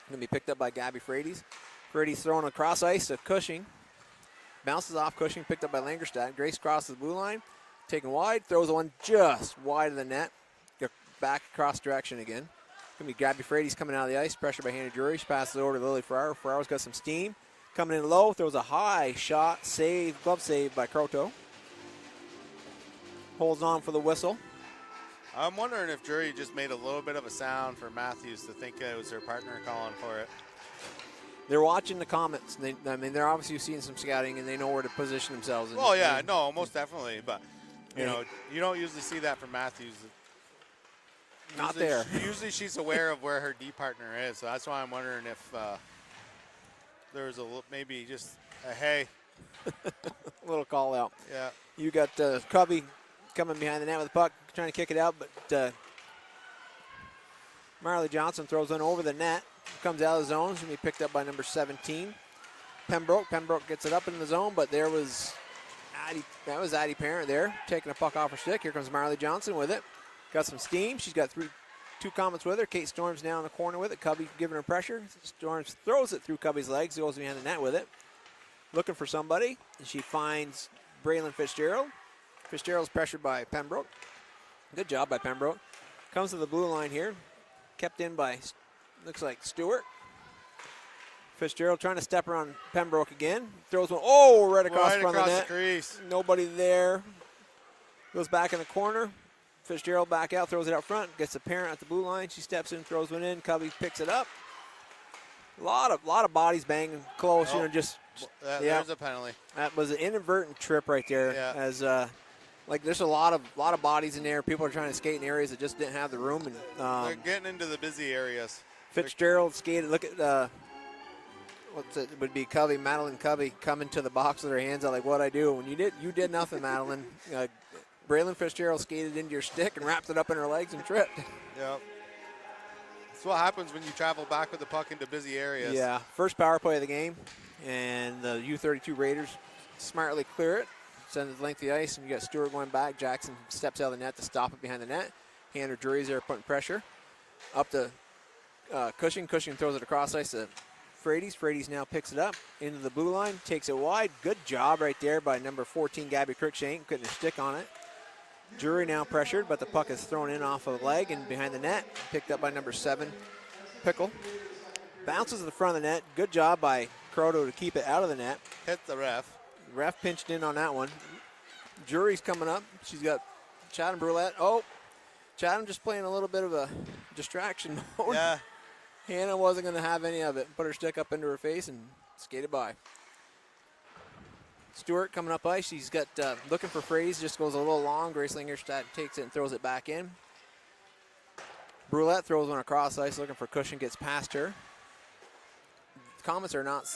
Going to be picked up by Gabby Frady's. Frady's throwing across ice to Cushing. Bounces off Cushing, picked up by Langerstadt. Grace crosses the blue line. Taken wide, throws one just wide of the net. Back across direction again. Going to be Gabby Frady's coming out of the ice. Pressure by Hannah Drury. She passes it over to Lily Ferraro. Ferraro's got some steam. Coming in low, throws a high shot. Glove save by Croteau. Holds on for the whistle. I'm wondering if Drury just made a little bit of a sound for Matthews to think it was her partner calling for it. They're watching the Comets. They're obviously seeing some scouting, and they know where to position themselves. Most definitely. But, you don't usually see that from Matthews. Not there. Usually she's aware of where her D partner is. So that's why I'm wondering if there's maybe just a hey. A little call out. Yeah. You got Covey coming behind the net with the puck, trying to kick it out, but Marley Johnson throws one over the net. Comes out of the zone. It's going to be picked up by number 17, Pembroke. Pembroke gets it up in the zone, but that was Addie Parent there, taking a puck off her stick. Here comes Marley Johnson with it. Got some steam. She's got two Comets with her. Kate Storms now in the corner with it. Covey giving her pressure. Storms throws it through Covey's legs, goes behind the net with it. Looking for somebody, and she finds Braylon Fitzgerald. Fitzgerald's pressured by Pembroke. Good job by Pembroke. Comes to the blue line here. Kept in by, looks like Stewart. Fitzgerald trying to step around Pembroke again. Throws one, right across the front of the net. The crease. Nobody there. Goes back in the corner. Fitzgerald back out, throws it out front, gets the parent at the blue line. She steps in, throws one in. Covey picks it up. A lot of bodies banging close. Oh, just there's a penalty. That was an inadvertent trip right there. Yeah. As like there's a lot of bodies in there. People are trying to skate in areas that just didn't have the room. And They're getting into the busy areas. Fitzgerald skated. Look at what's it would be Covey, Madeline Covey coming to the box with her hands out like, what I do. When you did nothing, Madeline. Braylon Fitzgerald skated into your stick and wrapped it up in her legs and tripped. Yep. That's what happens when you travel back with the puck into busy areas. Yeah, first power play of the game, and the U-32 Raiders smartly clear it, send it length of the ice, and you got Stewart going back. Jackson steps out of the net to stop it behind the net. Hander Drury's there putting pressure. Up to Cushing. Cushing throws it across ice to Frady's. Frady's now picks it up into the blue line, takes it wide. Good job right there by number 14, Gabby Cruikshank, putting a stick on it. Drury now pressured, but the puck is thrown in off of the leg and behind the net. Picked up by number 7, Pickle. Bounces to the front of the net. Good job by Croto to keep it out of the net. Hit the ref. Ref pinched in on that one. Drury's coming up. She's got Chatham Brulette. Oh, Chatham just playing a little bit of a distraction mode. Yeah. Hannah wasn't going to have any of it. Put her stick up into her face and skated by. Stewart coming up ice. She's got looking for Fraze. Just goes a little long. Grace Lingerstadt takes it and throws it back in. Brulette throws one across ice looking for Cushing. Gets past her. The Comets are not.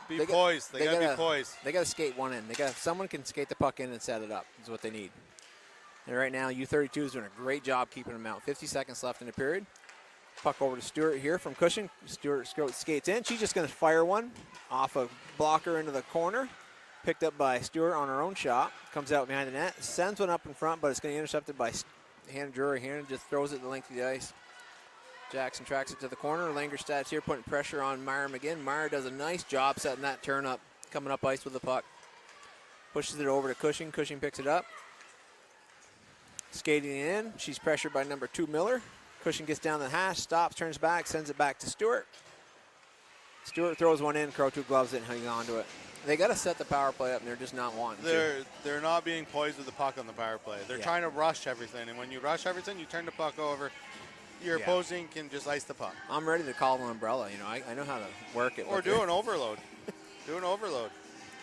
Be poised. They got to be poised. They got to skate one in. Someone can skate the puck in and set it up. Is what they need. And right now, U-32 is doing a great job keeping them out. 50 seconds left in the period. Puck over to Stewart here from Cushing. Stewart skates in. She's just going to fire one off a blocker into the corner. Picked up by Stewart on her own shot. Comes out behind the net. Sends one up in front, but it's going to be intercepted by Hannah Drury. Hannah just throws it the length of the ice. Jackson tracks it to the corner. Langerstadt's here putting pressure on Meyer McGinn. Meyer does a nice job setting that turn up. Coming up ice with the puck. Pushes it over to Cushing. Cushing picks it up. Skating in. She's pressured by number 2, Miller. Cushing gets down the hash, stops, turns back, sends it back to Stewart. Stewart throws one in. Crow 2 gloves it and hangs on to it. They got to set the power play up, and they're just not wanting to. They're not being poised with the puck on the power play. They're trying to rush everything, and when you rush everything, you turn the puck over. Your opposing can just ice the puck. I'm ready to call an umbrella. I know how to work it. Or do an overload. Do an overload.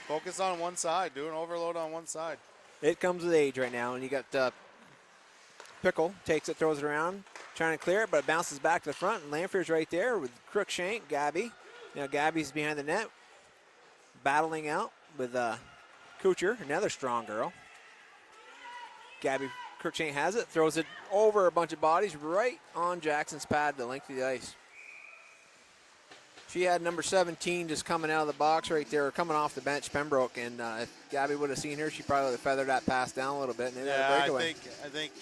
Focus on one side. Do an overload on one side. It comes with age right now, and you got Pickle takes it, throws it around, trying to clear it, but it bounces back to the front. And Lanfear's right there with Cruikshank, Gabby. Now Gabby's behind the net, battling out with Kucher, another strong girl. Gabby Cruikshank has it, throws it over a bunch of bodies right on Jackson's pad, the length of the ice. She had number 17 just coming out of the box right there, coming off the bench, Pembroke, and if Gabby would have seen her, she probably would have feathered that pass down a little bit. And I think.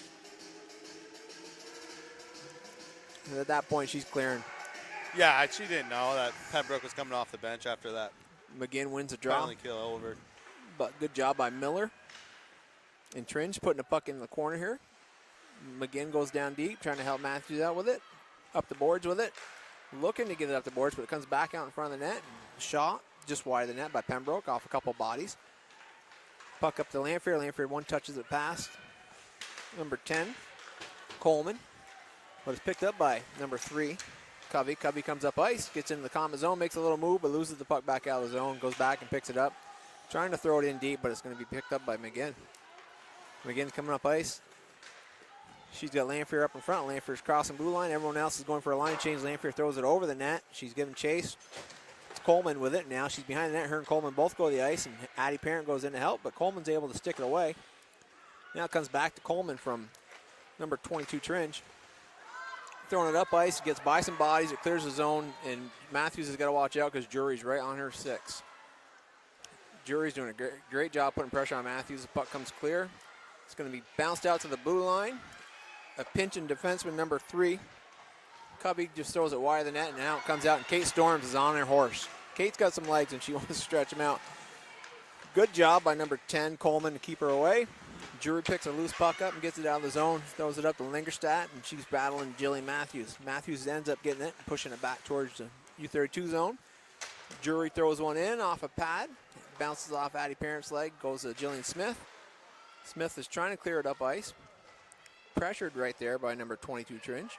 And at that point, she's clearing. Yeah, she didn't know that Pembroke was coming off the bench after that. McGinn wins a draw. Finally kill over. But good job by Miller. And Tringe putting the puck in the corner here. McGinn goes down deep, trying to help Matthews out with it. Up the boards with it. Looking to get it up the boards, but it comes back out in front of the net. Shot just wide of the net by Pembroke off a couple bodies. Puck up to Lanfear. Lanfear one touches it past number 10, Coleman. But it's picked up by number 3, Covey. Covey comes up ice, gets into the Comet zone, makes a little move, but loses the puck back out of the zone, goes back and picks it up. Trying to throw it in deep, but it's going to be picked up by McGinn. McGinn coming up ice. She's got Lanfear up in front. Lanfear's crossing blue line. Everyone else is going for a line change. Lanfear throws it over the net. She's giving chase. It's Coleman with it. Now she's behind the net. Her and Coleman both go to the ice, and Addie Parent goes in to help, but Coleman's able to stick it away. Now it comes back to Coleman from number 22, Tringe. Throwing it up ice, gets by some bodies, it clears the zone, and Matthews has got to watch out because Jury's right on her 6. Jury's doing a great job putting pressure on Matthews. The puck comes clear. It's going to be bounced out to the blue line. A pinching defenseman, number 3. Covey just throws it wide of the net, and now it comes out, and Kate Storms is on her horse. Kate's got some legs, and she wants to stretch them out. Good job by number 10, Coleman, to keep her away. Drury picks a loose puck up and gets it out of the zone, throws it up to Lingerstadt, and she's battling Jillian Matthews. Matthews ends up getting it and pushing it back towards the U-32 zone. Drury throws one in off a pad, bounces off Addie Parent's leg, goes to Jillian Smith. Smith is trying to clear it up ice. Pressured right there by number 22, Tringe.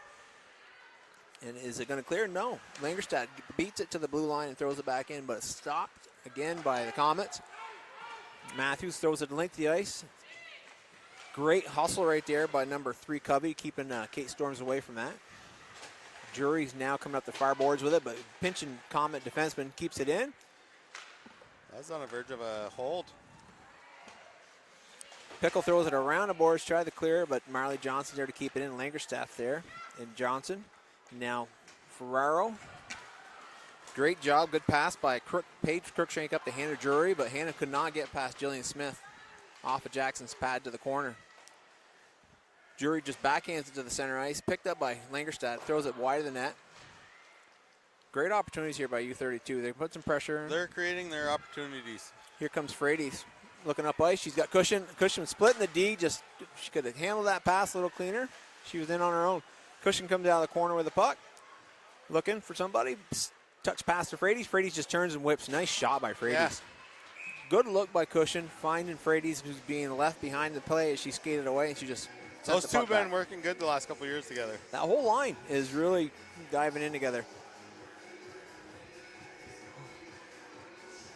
And is it going to clear? No. Langerstad beats it to the blue line and throws it back in, but it's stopped again by the Comets. Matthews throws it length of the ice. Great hustle right there by number 3, Covey, keeping Kate Storms away from that. Jury's now coming up the far boards with it, but pinching Comet defenseman keeps it in. That's on the verge of a hold. Pickle throws it around the boards, try to clear, but Marley Johnson's there to keep it in. Langerstaff there, and Johnson. Now Ferraro. Great job, good pass by Paige Crookshank up to Hannah Drury, but Hannah could not get past Jillian Smith off of Jackson's pad to the corner. Drury just backhands it to the center ice, picked up by Langerstad, throws it wide of the net. Great opportunities here by U-32. They put some pressure. They're creating their opportunities. Here comes Frades looking up ice. She's got Cushion. Cushion splitting the D. Just she could have handled that pass a little cleaner. She was in on her own. Cushion comes out of the corner with the puck, looking for somebody. Touch pass to Frades. Frades just turns and whips. Nice shot by Frades. Yeah. Good look by Cushion, finding Frades, who's being left behind the play as she skated away, and she just those two have been working good the last couple of years together. That whole line is really diving in together.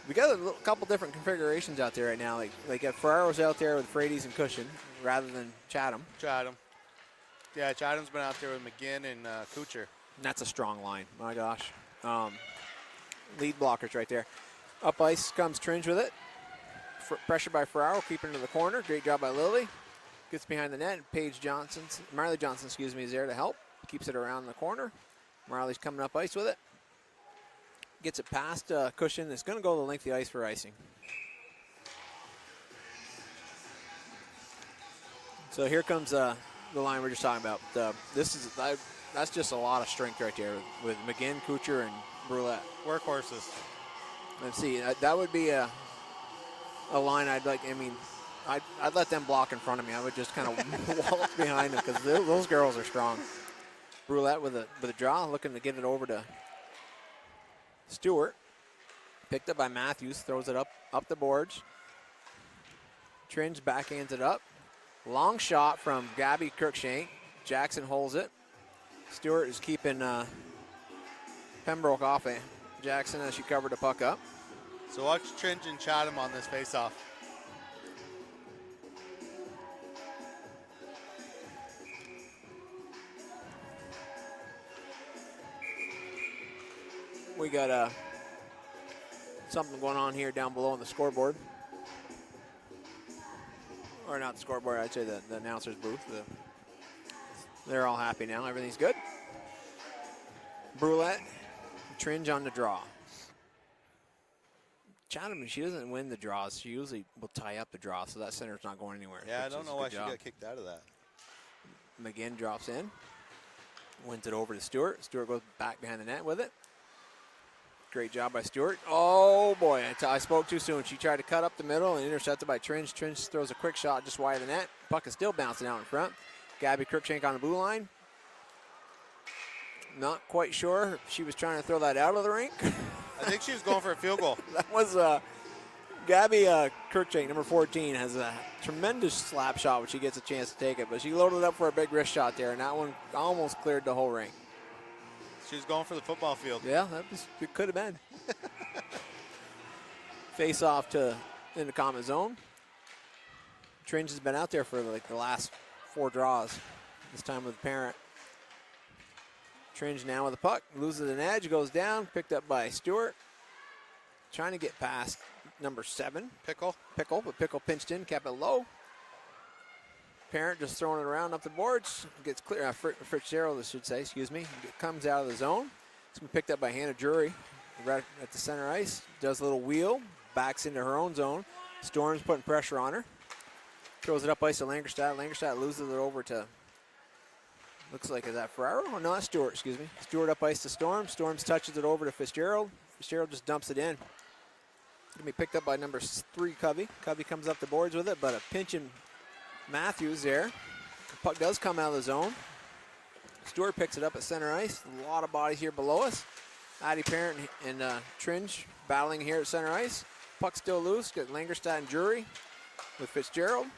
We got a couple different configurations out there right now. Like Ferraro's out there with Frades and Cushion rather than Chatham. Yeah, Chatham's been out there with McGinn and Kuchar. And that's a strong line. My gosh. Lead blockers right there. Up ice comes Tringe with it. Pressure by Ferraro, keeping it to the corner. Great job by Lily. Gets behind the net. Marley Johnson, is there to help. Keeps it around the corner. Marley's coming up ice with it. Gets it past Cushion. It's going to go the length of the ice for icing. So here comes the line we're just talking about. That's just a lot of strength right there with McGinn, Kuchar, and Brulette. Workhorses. Let's see. That would be a line I'd like. I mean, I'd let them block in front of me. I would just kind of walk behind them because those girls are strong. Brulette with a draw, looking to get it over to Stewart. Picked up by Matthews, throws it up the boards. Tringe backhands it up. Long shot from Gabby Kirkshank. Jackson holds it. Stewart is keeping Pembroke off it. Jackson as she covered the puck up. So watch Tringe and Chatham on this faceoff. We got something going on here down below on the scoreboard. Or not the scoreboard, I'd say the announcer's booth. They're all happy now. Everything's good. Brulette, Tringe on the draw. Chatham, she doesn't win the draws. She usually will tie up the draw, so that center's not going anywhere. Yeah, I don't know why she got kicked out of that. McGinn drops in. Wins it over to Stewart. Stewart goes back behind the net with it. Great job by Stewart. Oh, boy, I spoke too soon. She tried to cut up the middle and intercepted by Tringe. Tringe throws a quick shot just wide of the net. Puck is still bouncing out in front. Gabby Kirkshank on the blue line. Not quite sure if she was trying to throw that out of the rink. I think she was going for a field goal. That was Gabby Kirkshank, number 14, has a tremendous slap shot when she gets a chance to take it. But she loaded up for a big wrist shot there, and that one almost cleared the whole rink. She was going for the football field. Yeah, it could have been. Face off in the Comet zone. Tringe has been out there for like the last 4 draws. This time with the parent. Tringe now with the puck. Loses an edge, goes down. Picked up by Stewart. Trying to get past number 7. Pickle, but Pickle pinched in, kept it low. Parent just throwing it around up the boards. Gets clear. Fitzgerald, I should say, excuse me. Comes out of the zone. It's been picked up by Hannah Drury right at the center ice. Does a little wheel. Backs into her own zone. Storm's putting pressure on her. Throws it up ice to Langerstad. Langerstad loses it over to, looks like, is that Ferraro? Oh, no, that's Stewart, excuse me. Stewart up ice to Storm. Storms touches it over to Fitzgerald. Fitzgerald just dumps it in. Going to be picked up by number 3, Covey. Covey comes up the boards with it, but a pinching Matthews there. The puck does come out of the zone. Stewart picks it up at center ice. A lot of bodies here below us. Addie Parent and Tringe battling here at center ice. Puck still loose. Got Langerstad and Drury with Fitzgerald.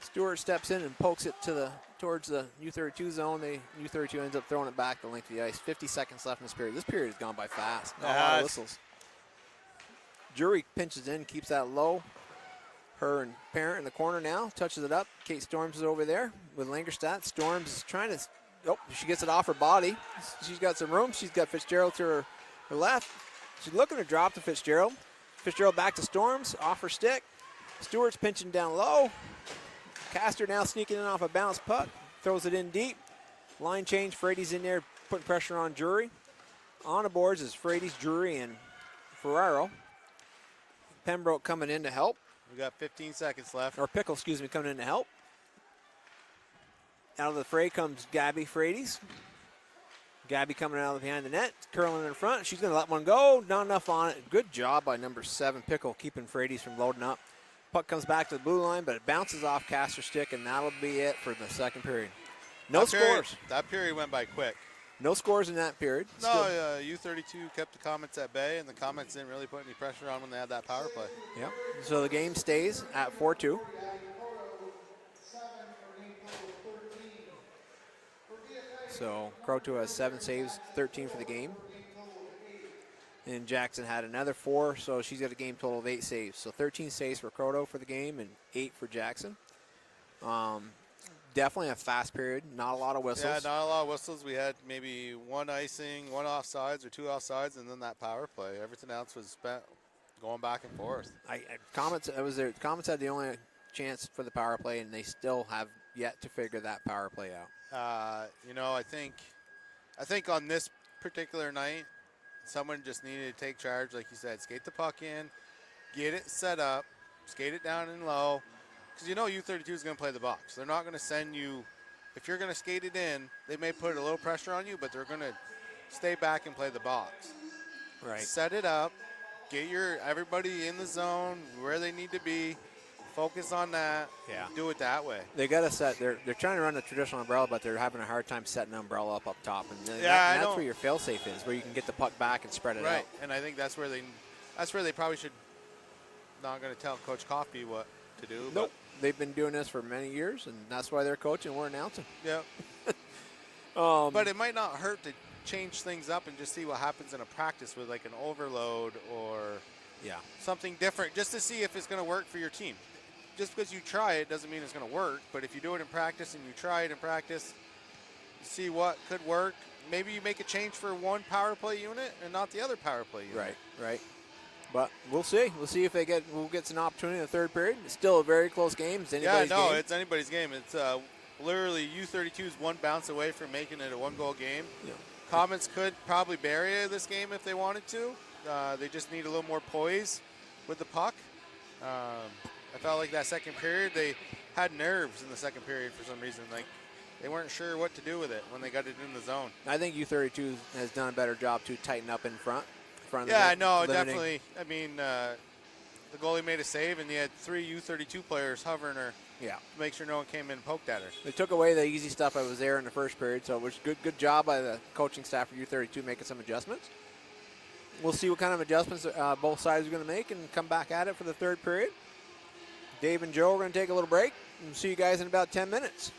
Stewart steps in and pokes it towards the U-32 zone. The U-32 ends up throwing it back the length of the ice. 50 seconds left in this period. This period has gone by fast. Not a lot of whistles. Jury pinches in, keeps that low. Her and Parent in the corner now, touches it up. Kate Storms is over there with Langerstadt. Storms is trying to, she gets it off her body. She's got some room. She's got Fitzgerald to her left. She's looking to drop to Fitzgerald. Fitzgerald back to Storms, off her stick. Stewart's pinching down low. Castor now sneaking in off a bounce puck. Throws it in deep. Line change, Frady's in there putting pressure on Jury. On the boards is Frady's, Jury, and Ferraro. Pembroke coming in to help. We got 15 seconds left. Or Pickle, excuse me, coming in to help. Out of the fray comes Gabby Frady's. Gabby coming out of behind the net, curling in front. She's going to let one go. Not enough on it. Good job by number 7, Pickle, keeping Frady's from loading up. Puck comes back to the blue line, but it bounces off Castor's stick, and that'll be it for the second period. No scores. That period went by quick. No scores in that period. No, U-32 kept the Comets at bay, and the Comets didn't really put any pressure on when they had that power play. Yep. So the game stays at 4-2. So Croto has 7 saves, 13 for the game. And Jackson had another 4, so she's got a game total of 8 saves. So 13 saves for Croto for the game and 8 for Jackson. Definitely a fast period, not a lot of whistles. Yeah, not a lot of whistles. We had maybe 1 icing, 1 offsides or 2 offsides, and then that power play. Everything else was spent going back and forth. Comets had the only chance for the power play, and they still have yet to figure that power play out. I think on this particular night, someone just needed to take charge, like you said, skate the puck in, get it set up, skate it down and low. Because U-32 is going to play the box. They're not going to send you, if you're going to skate it in, they may put a little pressure on you, but they're going to stay back and play the box. Right. Set it up, get everybody in the zone where they need to be, focus on that, do it that way. They got to set, they're trying to run the traditional umbrella, but they're having a hard time setting the umbrella up top. And that's where your fail-safe is, where you can get the puck back and spread it out. Right, and I think that's where they probably should, not going to tell Coach Coffey what to do. Nope. They've been doing this for many years, and that's why they're coaching. We're announcing. Yeah. But it might not hurt to change things up and just see what happens in a practice with like an overload or something different, just to see if it's going to work for your team. Just because you try it doesn't mean it's going to work. But if you do it in practice and you try it in practice, you see what could work. Maybe you make a change for one power play unit and not the other power play unit. Right. But we'll see. We'll see if we'll get an opportunity in the third period. It's still a very close game. It's anybody's game. It's anybody's game. It's literally U-32 is 1 bounce away from making it a 1-goal game. Yeah. Comets could probably bury this game if they wanted to. They just need a little more poise with the puck. I felt like that second period, they had nerves in the second period for some reason. Like they weren't sure what to do with it when they got it in the zone. I think U-32 has done a better job to tighten up in front. Definitely. I mean, the goalie made a save, and you had 3 U-32 players hovering her to make sure no one came in and poked at her. They took away the easy stuff that was there in the first period, so it was good job by the coaching staff for U-32 making some adjustments. We'll see what kind of adjustments both sides are going to make and come back at it for the third period. Dave and Joe are going to take a little break, and see you guys in about 10 minutes.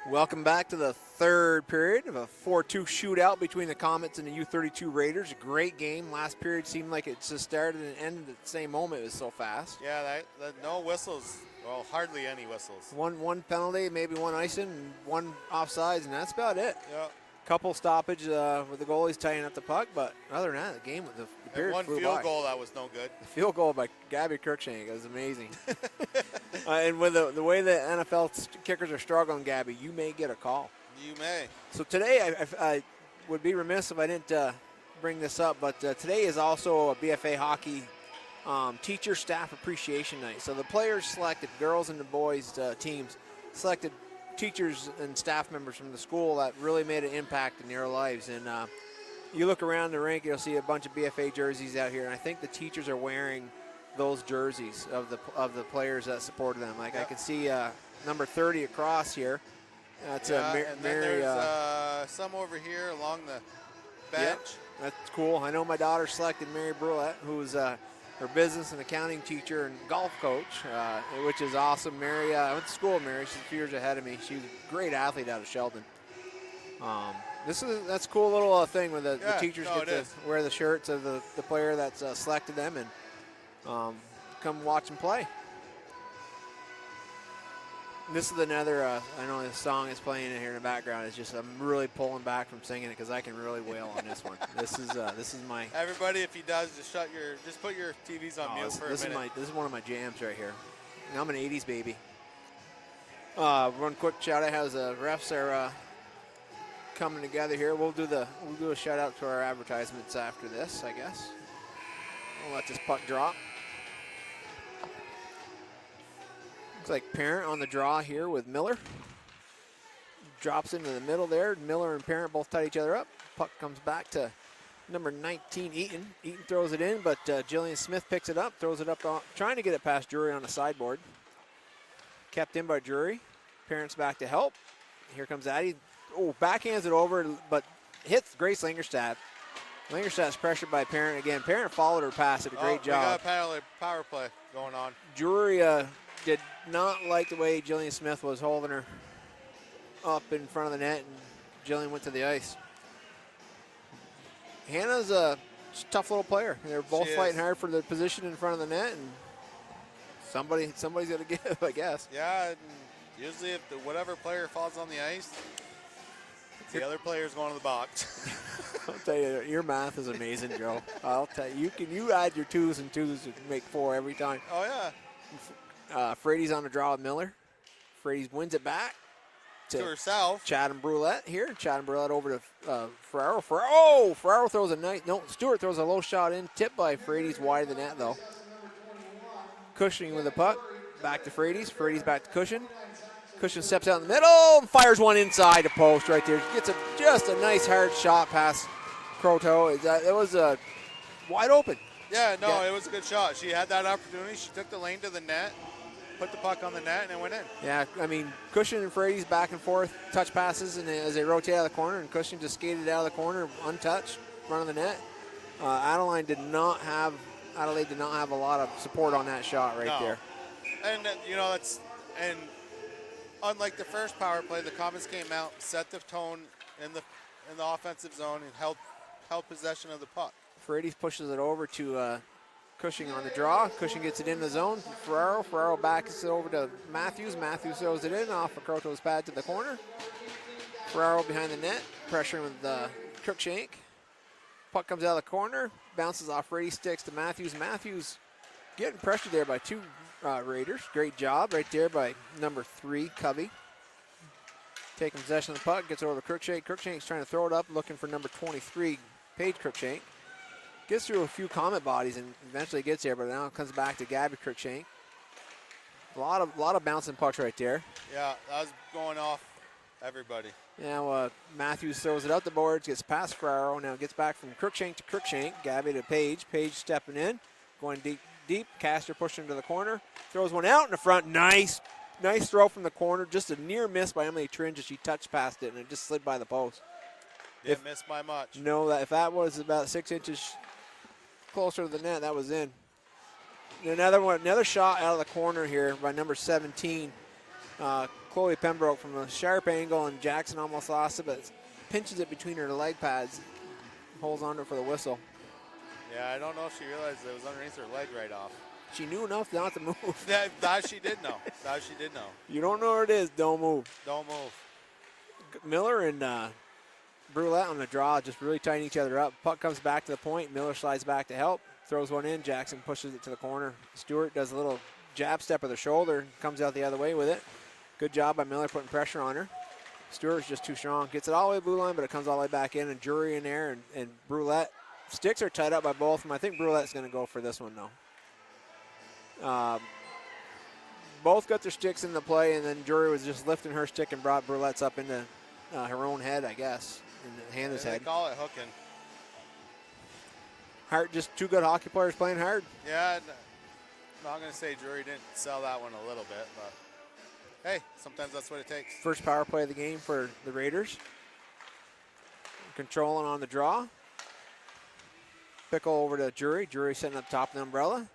Welcome back to the third period of a 4-2 shootout between the Comets and the U-32 Raiders. A great game. Last period seemed like it just started and ended at the same moment. It was so fast. Yeah, no whistles. Well, hardly any whistles. One penalty, maybe one icing, and one offsides, and that's about it. Yeah. Couple stoppage with the goalies tying up the puck, but other than that, the game, the period one flew field by. goal that was no good. The field goal by Gabby Cruikshank was amazing. And with the way the NFL kickers are struggling, Gabby, you may get a call. You may. So today, I would be remiss if I didn't bring this up, but today is also a BFA hockey teacher staff appreciation night. So the players selected, girls and the boys teams, selected teachers and staff members from the school that really made an impact in their lives. And you look around the rink, you'll see a bunch of BFA jerseys out here, and I think the teachers are wearing those jerseys of the players that supported them. Like, I can see number 30 across here. That's and then there's some over here along the bench. Yep, that's cool. I know my daughter selected Mary Brulette, who's her business and accounting teacher and golf coach, which is awesome. Mary, I went to school with Mary. She's a few years ahead of me. She's a great athlete out of Sheldon. That's a cool little thing where the teachers get to wear the shirts of the player that's selected them and come watch them play. This is another, I know this song is playing in here in the background. It's just, I'm really pulling back from singing it because I can really wail on this one. This is my. Everybody, if he does, just put your TVs on mute for a minute. This is one of my jams right here. I'm an 80s baby. One quick shout out as the refs are coming together here. We'll do a shout out to our advertisements after this, I guess. We'll let this puck drop. Looks like Parent on the draw here with Miller. Drops into the middle there. Miller and Parent both tie each other up. Puck comes back to number 19, Eaton. Eaton throws it in, but Jillian Smith picks it up, throws it up, trying to get it past Drury on the sideboard. Kept in by Drury. Parent's back to help. Here comes Addie. Oh, backhands it over, but hits Grace Lingerstad. Lingerstad's pressured by Parent again. Parent followed her pass, did a great job. We got a power play going on. Drury did not like the way Jillian Smith was holding her up in front of the net, and Jillian went to the ice. Hannah's a tough little player. They're both fighting hard for the position in front of the net, and somebody's got to give, I guess. Yeah, and usually if whatever player falls on the ice, the other player's going to the box. I'll tell you, your math is amazing, Joe. I'll tell you, you add your 2s and 2s to make 4 every time. Oh, yeah. Frady's on the draw with Miller. Frady wins it back to herself. Chatham Brulette here. Chatham Brulette over to Ferraro. Ferraro throws a nice. No, Stewart throws a low shot in. Tipped by Frady's wide of the net, though. Cushing with the puck. Back to Frady's. Frady's back to Cushion. Cushion steps out in the middle and fires one inside the post right there. Gets just a nice hard shot past Croteau. It was wide open. Yeah, no, it was a good shot. She had that opportunity. She took the lane to the net, put the puck on the net, and it went in. Yeah, I mean, Cushion and Frady's back and forth, touch passes, and as they rotate out of the corner, and Cushion just skated out of the corner, untouched, front of the net. Adelaide did not have a lot of support on that shot right there. And and unlike the first power play, the Comets came out, set the tone in the offensive zone, and held possession of the puck. Frady's pushes it over to Cushing on the draw. Cushing gets it in the zone. Ferraro backs it over to Matthews. Matthews throws it in off of Croteau's pad to the corner. Ferraro behind the net, pressuring with Cruikshank. Puck comes out of the corner, bounces off Frady's sticks to Matthews. Matthews getting pressured there by 2 Raiders. Great job right there by number 3, Covey. Taking possession of the puck, gets over to Cruikshank. Cruikshank's trying to throw it up, looking for number 23, Paige Cruikshank. Gets through a few Comet bodies and eventually gets there, but now it comes back to Gabby Cruikshank. A lot of bouncing pucks right there. Yeah, that was going off everybody. Now Matthews throws it out the boards, gets past Ferraro, now gets back from Cruikshank to Cruikshank. Gabby to Paige. Paige stepping in, going deep. Castor pushing to the corner, throws one out in the front. Nice throw from the corner. Just a near miss by Emily Tringe as she touched past it and it just slid by the post. Didn't miss by much. No, if that was about 6 inches closer to the net, that was in. Another shot out of the corner here by number 17, Chloe Pembroke from a sharp angle, and Jackson almost lost it, but pinches it between her leg pads, holds on to it for the whistle. Yeah, I don't know if she realized it was underneath her leg right off. She knew enough not to move. That she did know. That she did know. You don't know where it is, don't move. Don't move. Miller and Brulette on the draw just really tighten each other up. Puck comes back to the point. Miller slides back to help. Throws one in. Jackson pushes it to the corner. Stewart does a little jab step of the shoulder. Comes out the other way with it. Good job by Miller putting pressure on her. Stewart's just too strong. Gets it all the way to the blue line, but it comes all the way back in. And Drury in there and Brulette. Sticks are tied up by both of them. I think Brulette's going to go for this one, though. Both got their sticks in the play, and then Drury was just lifting her stick and brought Brulette's up into her own head, I guess, in Hannah's head. They call it hooking. Hart, just two good hockey players playing hard. Yeah, I'm not going to say Drury didn't sell that one a little bit, but hey, sometimes that's what it takes. First power play of the game for the Raiders. Controlling on the draw. Pickle over to Drury. Drury sitting up top of the umbrella.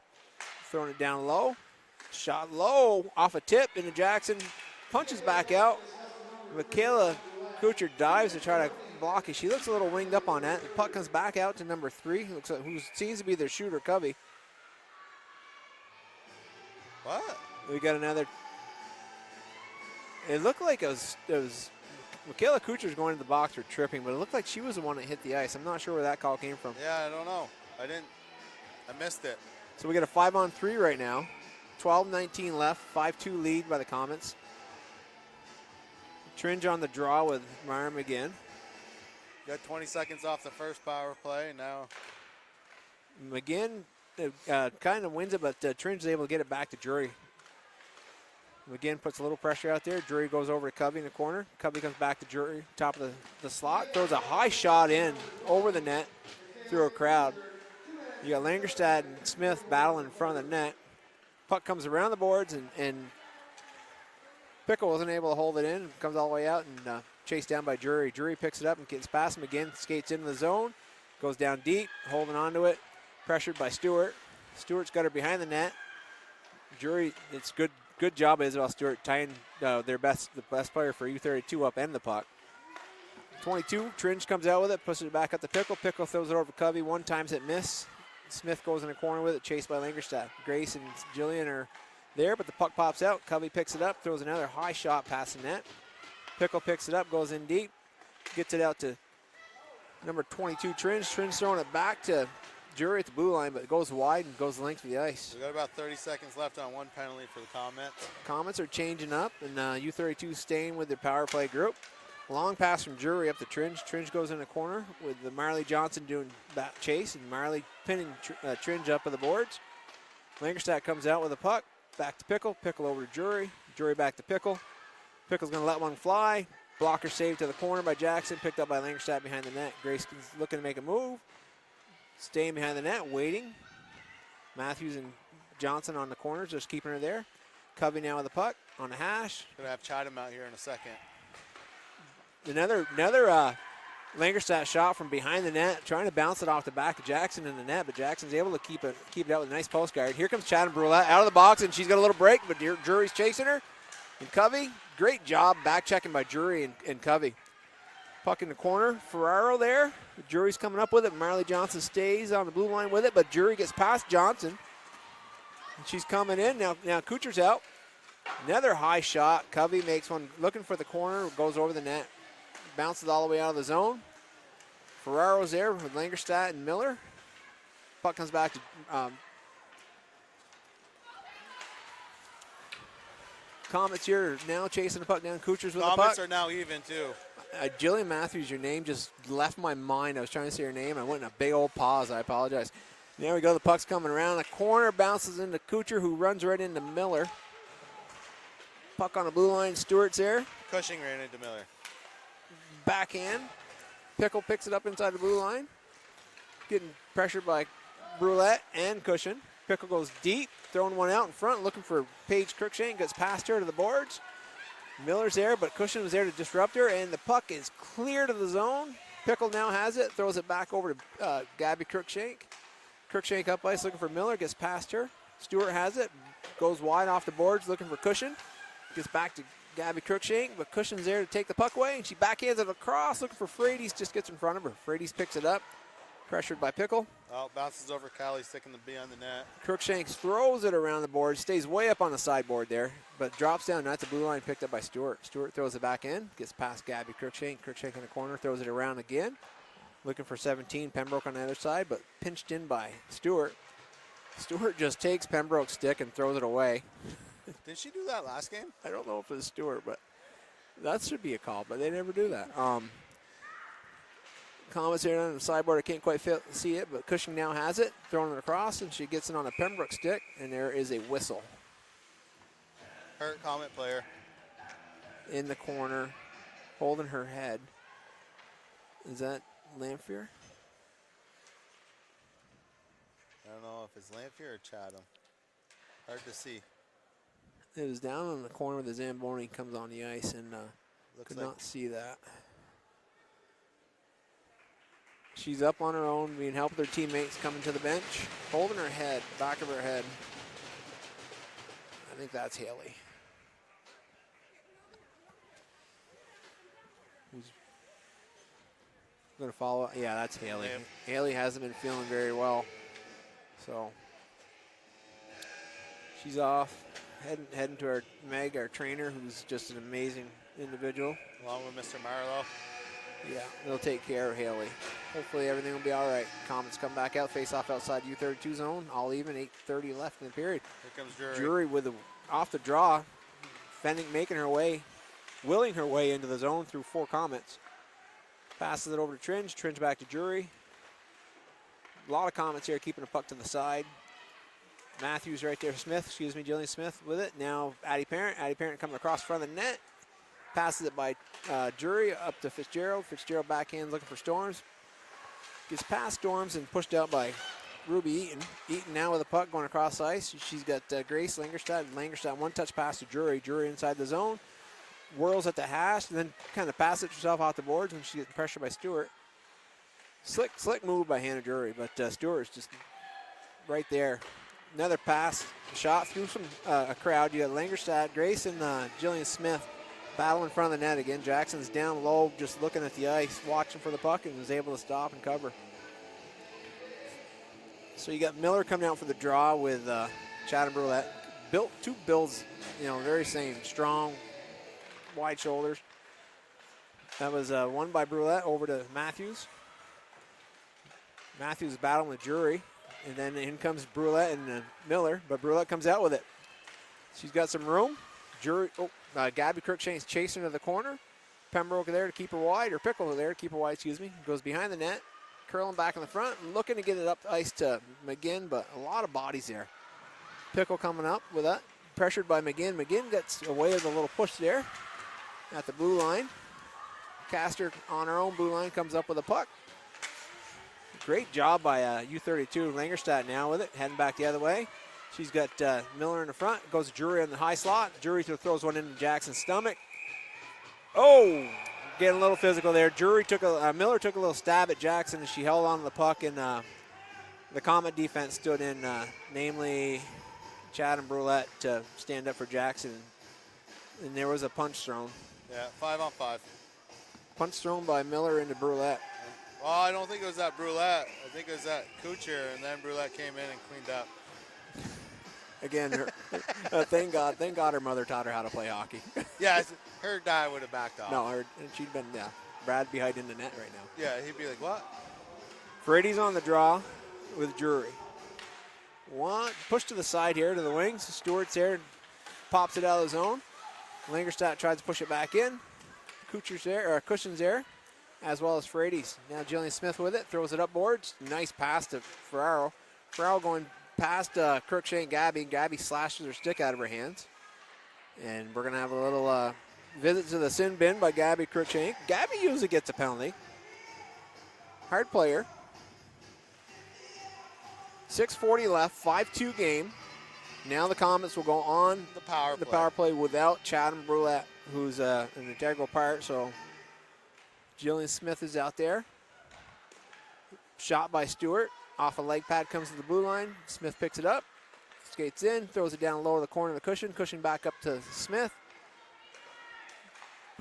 Throwing it down low. Shot low off a tip into Jackson. Punches back out. Michaela Kuchar dives to try to block it. She looks a little winged up on that. The puck comes back out to number 3, who seems to be their shooter, Covey. What? We got another. It looked like it was Michaela Kuchar's going to the box for tripping, but it looked like she was the one that hit the ice. I'm not sure where that call came from. Yeah, I don't know. I missed it. So we got a 5-on-3 right now. 12-19 left, 5-2 lead by the Comets. Tringe on the draw with Myra McGinn. Got 20 seconds off the first power play. Now McGinn kind of wins it, but Tringe is able to get it back to Drury. McGinn puts a little pressure out there. Drury goes over to Covey in the corner. Covey comes back to Drury, top of the slot. Throws a high shot in over the net through a crowd. You got Langerstad and Smith battling in front of the net. Puck comes around the boards, and Pickle wasn't able to hold it in. Comes all the way out and chased down by Drury. Drury picks it up and gets past him again. Skates into the zone. Goes down deep, holding on to it. Pressured by Stewart. Stewart's got her behind the net. Drury, it's good job, Isabel Stewart, tying the best player for U-32 up and the puck. 22, Tringe comes out with it, pushes it back up to Pickle. Pickle throws it over Covey. One time's hit miss. Smith goes in the corner with it, chased by Langerstad. Grace and Jillian are there, but the puck pops out. Covey picks it up, throws another high shot past the net. Pickle picks it up, goes in deep, gets it out to number 22, Tringe. Tringe throwing it back to Drury at the blue line, but it goes wide and goes the length of the ice. We got about 30 seconds left on one penalty for the Comets. Comets are changing up, and U-32 staying with their power play group. Long pass from Drury up to Tringe. Tringe goes in the corner with the Marley Johnson doing back chase, and Marley pinning Tringe up at the boards. Langerstad comes out with a puck. Back to Pickle. Pickle over to Drury. Drury back to Pickle. Pickle's going to let one fly. Blocker saved to the corner by Jackson. Picked up by Langerstad behind the net. Grace is looking to make a move. Staying behind the net, waiting. Matthews and Johnson on the corners, just keeping her there. Covey now with the puck on the hash. Going to have Chatham out here in a second. Another Langerstad shot from behind the net, trying to bounce it off the back of Jackson in the net, but Jackson's able to keep it out with a nice post guard. Here comes Chatham Brulette out of the box, and she's got a little break, but Drury's chasing her. And Covey, great job back checking by Drury and Covey. Puck in the corner, Ferraro there. Drury's coming up with it. Marley Johnson stays on the blue line with it, but Drury gets past Johnson. And she's coming in. Now Kuchar's out. Another high shot. Covey makes one, looking for the corner, goes over the net. Bounces all the way out of the zone. Ferraro's there with Langerstad and Miller. Puck comes back to Comets here now chasing the puck down. Kuchar's with the puck. Comets are now even too. Jillian Matthews, your name just left my mind. I was trying to say your name. I went in a big old pause. I apologize. There we go. The puck's coming around. The corner bounces into Kuchar, who runs right into Miller. Puck on the blue line. Stewart's there. Cushing ran into Miller. Backhand. Pickle picks it up inside the blue line. Getting pressured by Brulette and Cushion. Pickle goes deep, throwing one out in front, looking for Paige Cruikshank. Gets past her to the boards. Miller's there, but Cushion was there to disrupt her, and the puck is clear to the zone. Pickle now has it, throws it back over to Gabby Cruikshank. Cruikshank up ice looking for Miller, gets past her. Stewart has it, goes wide off the boards looking for Cushion. Gets back to Gabby Cruikshank, but Cushion's there to take the puck away, and she backhands it across, looking for Frades, just gets in front of her. Frades picks it up, pressured by Pickle. Oh, bounces over Callie, sticking the B on the net. Cruikshank throws it around the board, stays way up on the sideboard there, but drops down, not the blue line, picked up by Stewart. Stewart throws it back in, gets past Gabby Cruikshank. Cruikshank in the corner, throws it around again. Looking for 17, Pembroke on the other side, but pinched in by Stewart. Stewart just takes Pembroke's stick and throws it away. Did she do that last game? I don't know if it was Stewart, but that should be a call, but they never do that. Comets here on the sideboard, I can't quite see it, but Cushing now has it, throwing it across, and she gets it on a Pembroke stick, and there is a whistle. Hurt Comet player. In the corner, holding her head. Is that Lamphere? I don't know if it's Lamphere or Chatham. Hard to see. It was down in the corner where the Zamboni comes on the ice, and could not see that. She's up on her own, being helped with her teammates coming to the bench, holding her head, back of her head. I think that's Haley. Who's going to follow? Yeah, that's Haley. Yep. Haley hasn't been feeling very well, so she's off, heading to our Meg, our trainer, who's just an amazing individual. Along with Mr. Marlowe. Yeah, they'll take care of Haley. Hopefully everything will be all right. Comets come back out, face off outside U-32 zone, all even, 8:30 left in the period. Here comes Drury. Drury with off the draw, making her way, willing her way into the zone through 4 Comets. Passes it over to Tringe, Tringe back to Drury. A lot of Comets here keeping a puck to the side. Matthews right there, Jillian Smith with it. Now Addie Parent coming across front of the net. Passes it by Drury up to Fitzgerald. Fitzgerald backhands looking for Storms. Gets past Storms and pushed out by Ruby Eaton. Eaton now with the puck going across ice. She's got Grace Langerstadt. Langerstadt one-touch pass to Drury. Drury inside the zone. Whirls at the hash and then kind of passes herself off the boards when she gets pressured by Stewart. Slick move by Hannah Drury, but Stewart's just right there. Another pass, shot through a crowd. You got Langerstadt, Grace, and Jillian Smith battle in front of the net again. Jackson's down low, just looking at the ice, watching for the puck, and was able to stop and cover. So you got Miller coming out for the draw with Chatham Brulette. Two builds, very same, strong, wide shoulders. That was won by Brulette over to Matthews. Matthews battling with Drury, and then in comes Brulette and Miller, but Brulette comes out with it. She's got some room. Gabby Cruikshank's chasing to the corner. Pembroke there to keep her wide, or Pickle there to keep her wide, Goes behind the net, curling back in the front, looking to get it up the ice to McGinn, but a lot of bodies there. Pickle coming up with that, pressured by McGinn. McGinn gets away with a little push there at the blue line. Caster on her own blue line comes up with a puck. Great job by U-32. Langerstadt now with it, heading back the other way. She's got Miller in the front. Goes to Drury in the high slot. Drury throws one into Jackson's stomach. Oh, getting a little physical there. Miller took a little stab at Jackson, and she held on to the puck, and the Comet defense stood in, namely Chatham Brulette, to stand up for Jackson. And there was a punch thrown. Yeah, 5-on-5. Punch thrown by Miller into Brulette. Well, I don't think it was that Brulette. I think it was that Kucher, and then Brulette came in and cleaned up. Again, thank God her mother taught her how to play hockey. Yeah, her dad would have backed off. No, she'd been, Brad be hiding in the net right now. Yeah, he'd be like, what? Brady's on the draw with Drury. Push to the side here to the wings. Stewart's there, pops it out of the zone. Langerstadt tries to push it back in. Cushion's there, as well as Frady's. Now Jillian Smith with it, throws it up boards. Nice pass to Ferraro. Ferraro going past Cruikshank Gabby. Gabby slashes her stick out of her hands. And we're going to have a little visit to the sin bin by Gabby Cruikshank. Gabby usually gets a penalty. Hard player. 6:40 left, 5-2 game. Now the Comets will go on the power play without Chatham Brulette, who's an integral part. So Jillian Smith is out there. Shot by Stewart. Off a leg pad, comes to the blue line. Smith picks it up, skates in, throws it down low to the corner of the Cushion. Cushion back up to Smith.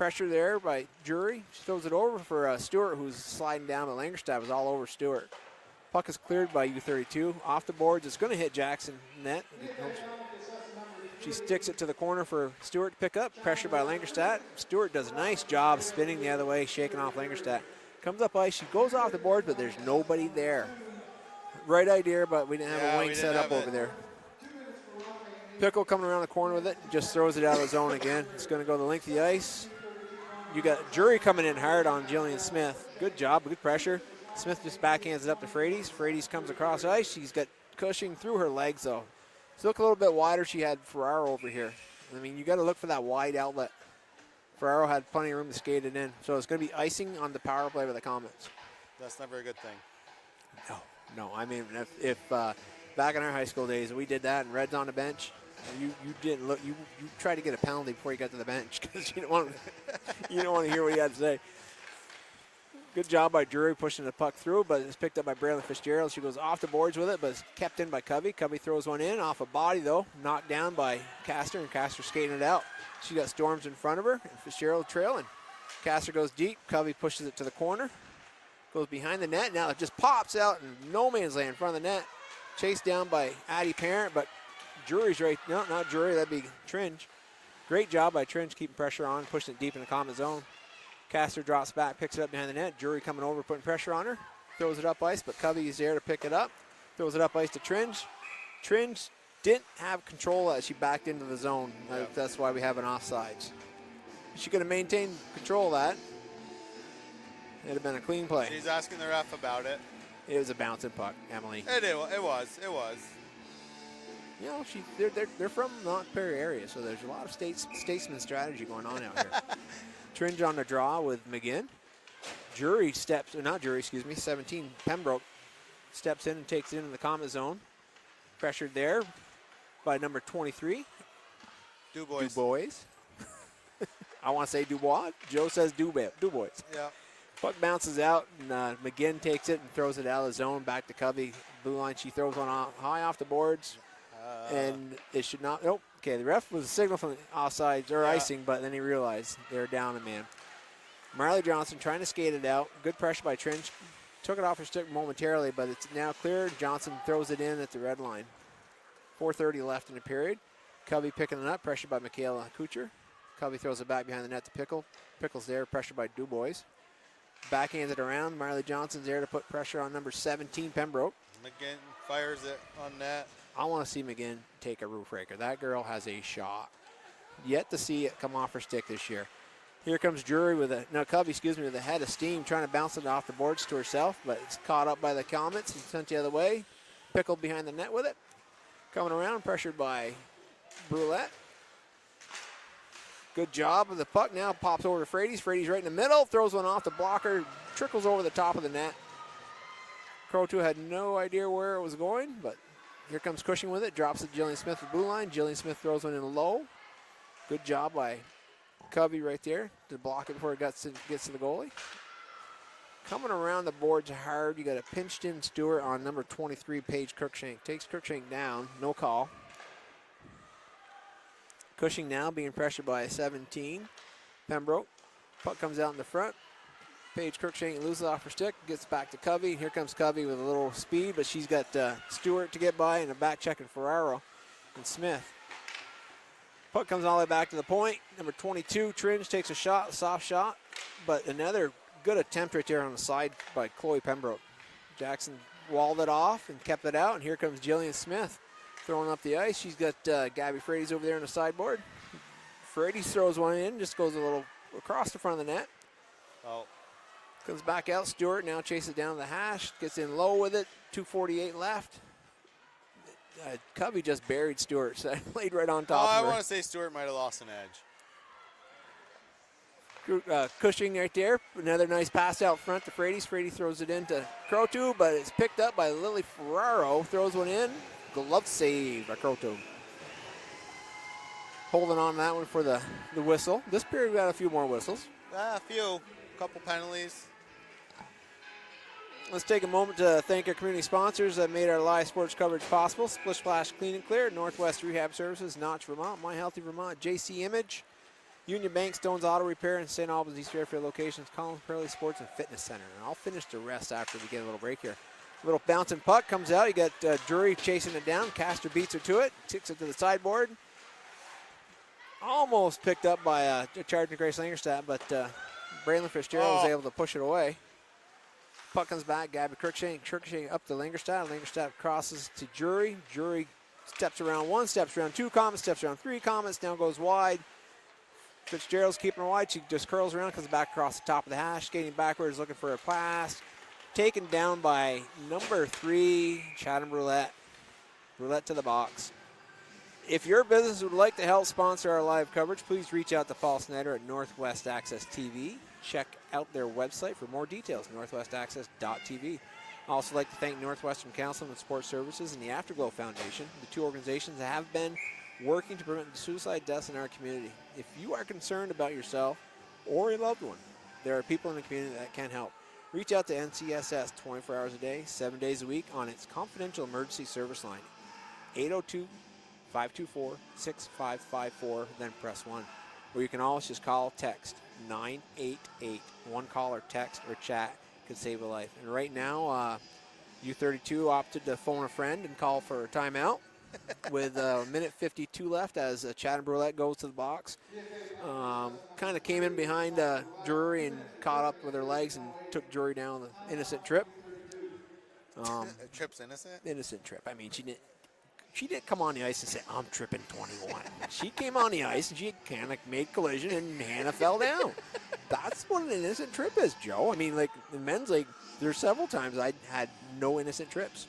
Pressure there by Jury. She throws it over for Stewart, who's sliding down. But Langerstadt was all over Stewart. Puck is cleared by U-32. Off the boards. It's going to hit Jackson net. She sticks it to the corner for Stewart to pick up. Pressure by Langerstadt. Stewart does a nice job spinning the other way, shaking off Langerstadt. Comes up ice. She goes off the board, but there's nobody there. Right idea, but we didn't have a wing set up over there. Pickle coming around the corner with it. Just throws it out of the zone again. It's going to go the length of the ice. You got Jury coming in hard on Jillian Smith. Good job, good pressure. Smith just backhands it up to Frades. Frades comes across ice. She's got Cushing through her legs, though. So look a little bit wider. She had Ferraro over here. I mean, you got to look for that wide outlet. Ferraro had plenty of room to skate it in. So it's going to be icing on the power play with the Comets. That's never a good thing. No. I mean, if back in our high school days, we did that and Red's on the bench, you didn't look. You tried to get a penalty before you got to the bench because you don't want to hear what he had to say. Good job by Drury pushing the puck through, but it's picked up by Braylon Fitzgerald. She goes off the boards with it, but it's kept in by Covey. Covey throws one in off a body, though. Knocked down by Castor, and Castor skating it out. She got Storms in front of her, and Fitzgerald trailing. Castor goes deep. Covey pushes it to the corner. Goes behind the net. Now it just pops out in no man's land in front of the net. Chased down by Addie Parent, but Drury's right. No, not Drury. That'd be Tringe. Great job by Tringe keeping pressure on, pushing it deep in the common zone. Castor drops back, picks it up behind the net. Drury coming over, putting pressure on her. Throws it up ice, but Covey is there to pick it up. Throws it up ice to Tringe. Tringe didn't have control as she backed into the zone. Yep. That's why we have an offsides. She could have maintained control of that. It'd have been a clean play. She's asking the ref about it. It was a bouncing puck, Emily. It was. You know, they're from Montpelier area, so there's a lot of statesman strategy going on out here. Tringe on the draw with McGinn. 17, Pembroke steps in and takes it into the common zone. Pressured there by number 23. Dubois. I want to say Dubois. Joe says Dubois. Yeah. Puck bounces out, and McGinn takes it and throws it out of the zone back to Covey. Blue line, she throws one high off the boards, and it should not. Nope. Okay, the ref was a signal from the offsides or icing, but then he realized they were down a man. Marley Johnson trying to skate it out. Good pressure by Tringe. Took it off her stick momentarily, but it's now clear. Johnson throws it in at the red line. 4:30 left in the period. Covey picking it up, pressured by Michaela Kucher. Covey throws it back behind the net to Pickle. Pickle's there, pressured by Dubois. Backhands it around. Marley Johnson's there to put pressure on number 17, Pembroke. McGinn fires it on net. I want to see McGinn take a roof raker. That girl has a shot. Yet to see it come off her stick this year. Here comes Covey, with a head of steam, trying to bounce it off the boards to herself, but it's caught up by the Comets and sent the other way. Pickle behind the net with it. Coming around, pressured by Brulette. Good job with the puck now. Pops over to Frades. Frades right in the middle. Throws one off the blocker. Trickles over the top of the net. Crow2 had no idea where it was going, but here comes Cushing with it. Drops it to Jillian Smith at the blue line. Jillian Smith throws one in low. Good job by Covey right there to block it before it gets to the goalie. Coming around the boards hard. You got a pinched in Stewart on number 23, Paige Cruikshank. Takes Cruikshank down. No call. Cushing now being pressured by a 17, Pembroke. Puck comes out in the front. Paige Cruikshank loses off her stick, gets back to Covey. Here comes Covey with a little speed, but she's got Stewart to get by and a back checking Ferraro and Smith. Puck comes all the way back to the point. Number 22, Tringe takes a shot, a soft shot, but another good attempt right there on the side by Chloe Pembroke. Jackson walled it off and kept it out, and here comes Jillian Smith. Throwing up the ice. She's got Gabby Frades over there on the sideboard. Frades throws one in, just goes a little across the front of the net. Oh. Comes back out. Stewart now chases down the hash. Gets in low with it. 2:48 left. Covey just buried Stewart. So laid right on top of her. I want to say Stewart might have lost an edge. Cushing right there. Another nice pass out front to Frades. Frades throws it into Crow2, but it's picked up by Lily Ferraro. Throws one in. Glove save by Crow2. Holding on that one for the whistle. This period we got a few more whistles. A couple penalties. Let's take a moment to thank our community sponsors that made our live sports coverage possible. Splish Splash Clean and Clear, Northwest Rehab Services, Notch, Vermont, My Healthy Vermont, JC Image, Union Bank, Stone's Auto Repair, and St. Albans East Fairfield locations, Collins Pearly Sports and Fitness Center. And I'll finish the rest after we get a little break here. Little bouncing puck comes out. You got Drury chasing it down. Castor beats her to it, kicks it to the sideboard. Almost picked up by Charging Grace Langerstadt, but Braylon Fitzgerald was able to push it away. Puck comes back. Gabby Kirkshay up to Langerstadt. Langerstadt crosses to Drury. Drury steps around one, steps around two Comets, steps around three Comets. Now goes wide. Fitzgerald's keeping her wide. She just curls around, comes back across the top of the hash, skating backwards, looking for a pass. Taken down by number 3, Chatham Roulette. Roulette to the box. If your business would like to help sponsor our live coverage, please reach out to Paul Snyder at Northwest Access TV. Check out their website for more details, northwestaccess.tv. I'd also like to thank Northwestern Counseling and Sports Services and the Afterglow Foundation. The two organizations have been working to prevent suicide deaths in our community. If you are concerned about yourself or a loved one, there are people in the community that can help. Reach out to NCSS 24 hours a day, 7 days a week on its confidential emergency service line, 802-524-6554, then press 1. Or you can always just call or text 988. One call or text or chat could save a life. And right now, U-32 opted to phone a friend and call for a timeout with a minute 52 left as Chatham Roulette goes to the box. Kind of came in behind Drury and caught up with her legs and took Drury down the innocent trip. Trip's innocent? Innocent trip. I mean, she didn't come on the ice and say, I'm tripping 21. She came on the ice and she kind of made collision and Hannah fell down. That's what an innocent trip is, Joe. I mean, like in men's league, there's several times I had no innocent trips.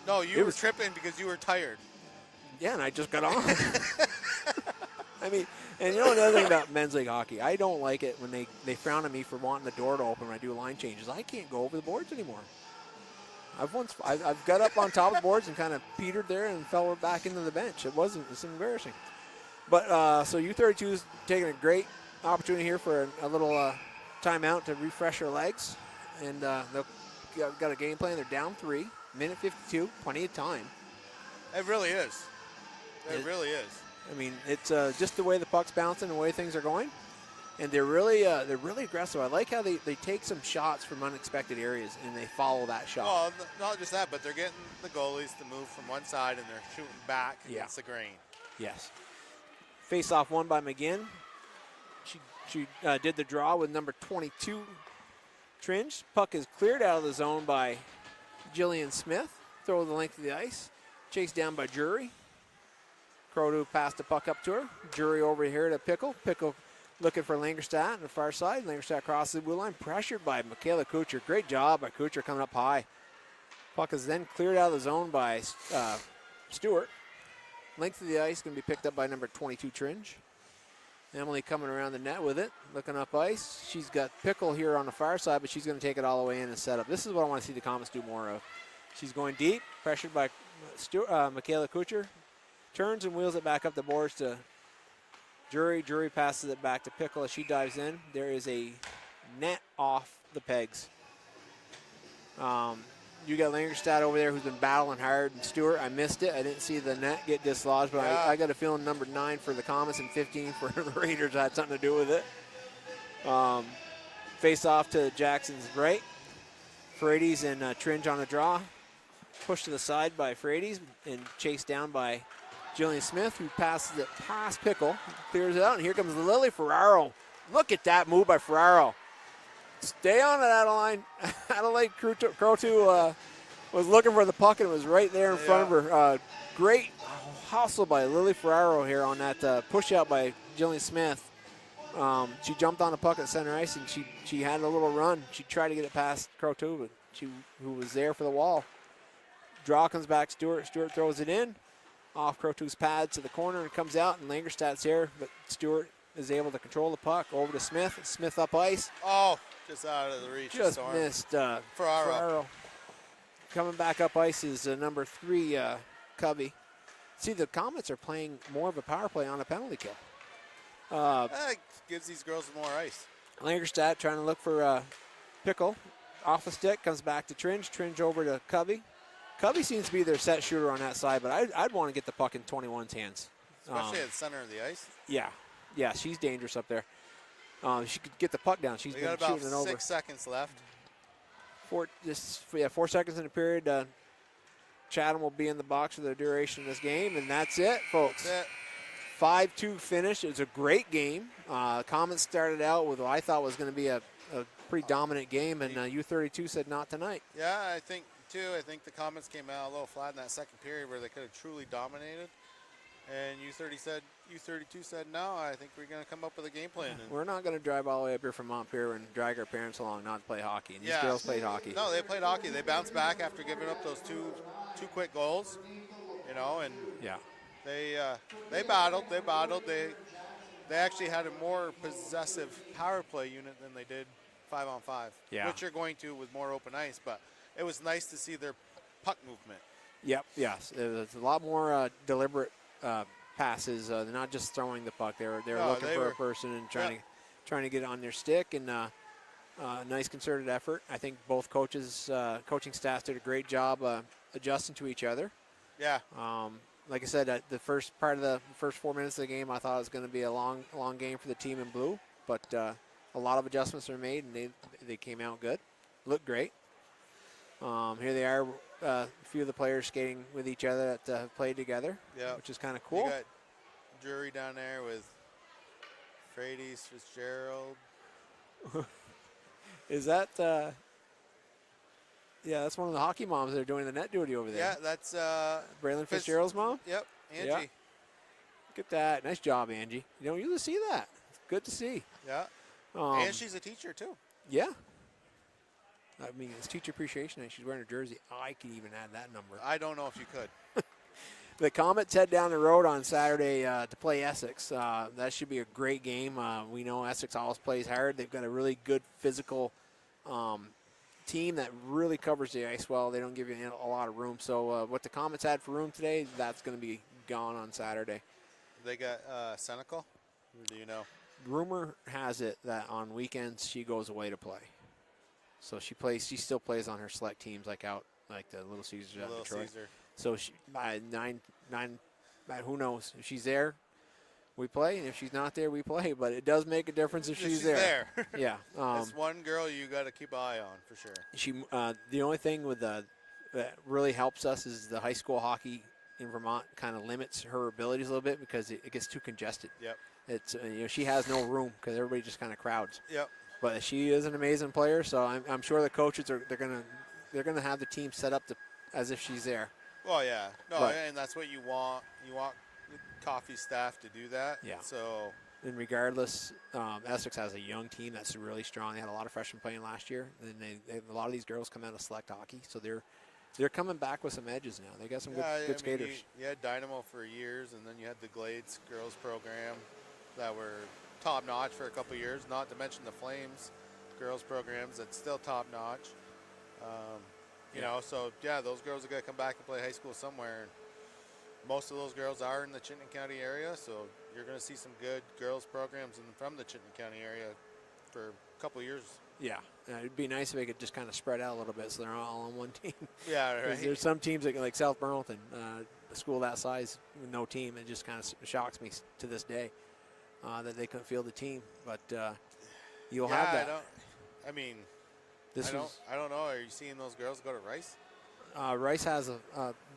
No, you were tripping because you were tired. Yeah, and I just got on. I mean, and you know another thing about men's league hockey, I don't like it when they frown at me for wanting the door to open when I do line changes. I can't go over the boards anymore. I've got up on top of the boards and kind of petered there and fell back into the bench. It's embarrassing. But so U-32 is taking a great opportunity here for a little timeout to refresh their legs. And they've got a game plan. They're down 3, minute 52, plenty of time. It really is. It really is. I mean, it's just the way the puck's bouncing and the way things are going. And they're really aggressive. I like how they take some shots from unexpected areas and they follow that shot. Well, not just that, but they're getting the goalies to move from one side and they're shooting back against the grain. Yes. Face-off won by McGinn. She did the draw with number 22, Tringe. Puck is cleared out of the zone by Jillian Smith. Throw the length of the ice. Chased down by Drury. Crow passed the puck up to her. Drury over here to Pickle. Pickle looking for Langerstadt on the far side. Langerstadt crosses the blue line, pressured by Michaela Kuchar. Great job by Kuchar coming up high. Puck is then cleared out of the zone by Stewart. Length of the ice going to be picked up by number 22, Tringe. Emily coming around the net with it, looking up ice. She's got Pickle here on the far side, but she's going to take it all the way in and set up. This is what I want to see the Comets do more of. She's going deep, pressured by Michaela Kuchar. Turns and wheels it back up the boards to Drury. Drury passes it back to Pickle as she dives in. There is a net off the pegs. You got Langerstadt over there who's been battling hard. And Stewart, I missed it. I didn't see the net get dislodged, but I got a feeling number 9 for the Comets and 15 for the Raiders had something to do with it. Face off to Jackson's right. Frades and Tringe on the draw. Pushed to the side by Frades and chased down by Jillian Smith, who passes it past Pickle, clears it out, and here comes Lily Ferraro. Look at that move by Ferraro. Stay on it, Adeline. Adelaide Crow was looking for the puck, and it was right there in front of her. Great hustle by Lily Ferraro here on that push out by Jillian Smith. She jumped on the puck at center ice, and she had a little run. She tried to get it past Crow, but who was there for the wall. Draw comes back, Stewart. Stewart throws it in. Off Crow-2's pad to the corner and comes out, and Langerstadt's here, but Stewart is able to control the puck. Over to Smith. Smith up ice. Oh, just out of the reach. Just missed Ferraro. Coming back up ice is number 3, Covey. See, the Comets are playing more of a power play on a penalty kill. That gives these girls more ice. Langerstadt trying to look for Pickle. Off the stick, comes back to Tringe. Tringe over to Covey. Covey seems to be their set shooter on that side, but I'd want to get the puck in 21's hands. Especially at the center of the ice? Yeah. Yeah, she's dangerous up there. She could get the puck down. She's We been got about shooting it over. 6 seconds left. 4 seconds in the period. Chatham will be in the box for the duration of this game, and that's it, folks. That's it. 5-2 finish. It was a great game. Comets started out with what I thought was going to be a pretty dominant game, and U-32 said not tonight. Yeah, I think the Comets came out a little flat in that second period where they could have truly dominated. And U-32 said, no, I think we're going to come up with a game plan. And We're not going to drive all the way up here from Montpelier and drag our parents along not to play hockey. And these girls played hockey. No, they played hockey. They bounced back after giving up those two quick goals, and Yeah. they battled. They actually had a more possessive power play unit than they did 5-on-5, which you're going to with more open ice. But it was nice to see their puck movement. Yep. Yes. It was a lot more deliberate passes. They're not just throwing the puck. They were looking for a person and trying to get it on their stick. And nice concerted effort. I think both coaching staffs did a great job adjusting to each other. Yeah. Like I said, the first 4 minutes of the game, I thought it was going to be a long game for the team in blue. But a lot of adjustments were made, and they came out good. Looked great. Here they are, a few of the players skating with each other that have played together, which is kind of cool. You got Drury down there with Frady's Fitzgerald. Is that that's one of the hockey moms that are doing the net duty over there. Yeah, that's Braylon Fitzgerald's mom? Yep, Angie. Yeah. Look at that. Nice job, Angie. You don't usually see that. It's good to see. Yeah. And she's a teacher, too. Yeah. I mean, it's Teacher Appreciation Night. She's wearing a jersey. I could even add that number. I don't know if you could. The Comets head down the road on Saturday to play Essex. That should be a great game. We know Essex always plays hard. They've got a really good physical team that really covers the ice well. They don't give you a lot of room. So what the Comets had for room today, that's going to be gone on Saturday. They got Senecal? Or do you know? Rumor has it that on weekends she goes away to play. So she still plays on her select teams like the Little Caesars out in Detroit. Caesar. So she, by who knows? If she's there, we play, and if she's not there, we play. But it does make a difference if she's there. Yeah. That's one girl you got to keep an eye on for sure. She the only thing that really helps us is the high school hockey in Vermont kind of limits her abilities a little bit because it gets too congested. Yep. It's she has no room because everybody just kind of crowds. Yep. But she is an amazing player, so I'm sure the coaches they're gonna have the team set up as if she's there. Well, yeah, no, and that's what you want. You want the coffee staff to do that. Yeah. So. And regardless, Essex has a young team that's really strong. They had a lot of freshmen playing last year, and a lot of these girls come out of select hockey, so they're coming back with some edges now. They got some good skaters. You had Dynamo for years, and then you had the Glades girls program that were top notch for a couple of years. Not to mention the Flames girls programs that's still top notch. You know, so those girls are going to come back and play high school somewhere. Most of those girls are in the Chittenden County area, so you're going to see some good girls programs from the Chittenden County area for a couple of years. Yeah, it'd be nice if they could just kind of spread out a little bit so they're all on one team. Yeah, right. There's some teams like South Burlington, a school that size with no team. It just kind of shocks me to this day that they couldn't field the team. But you'll have that. I don't know. Are you seeing those girls go to Rice? Rice has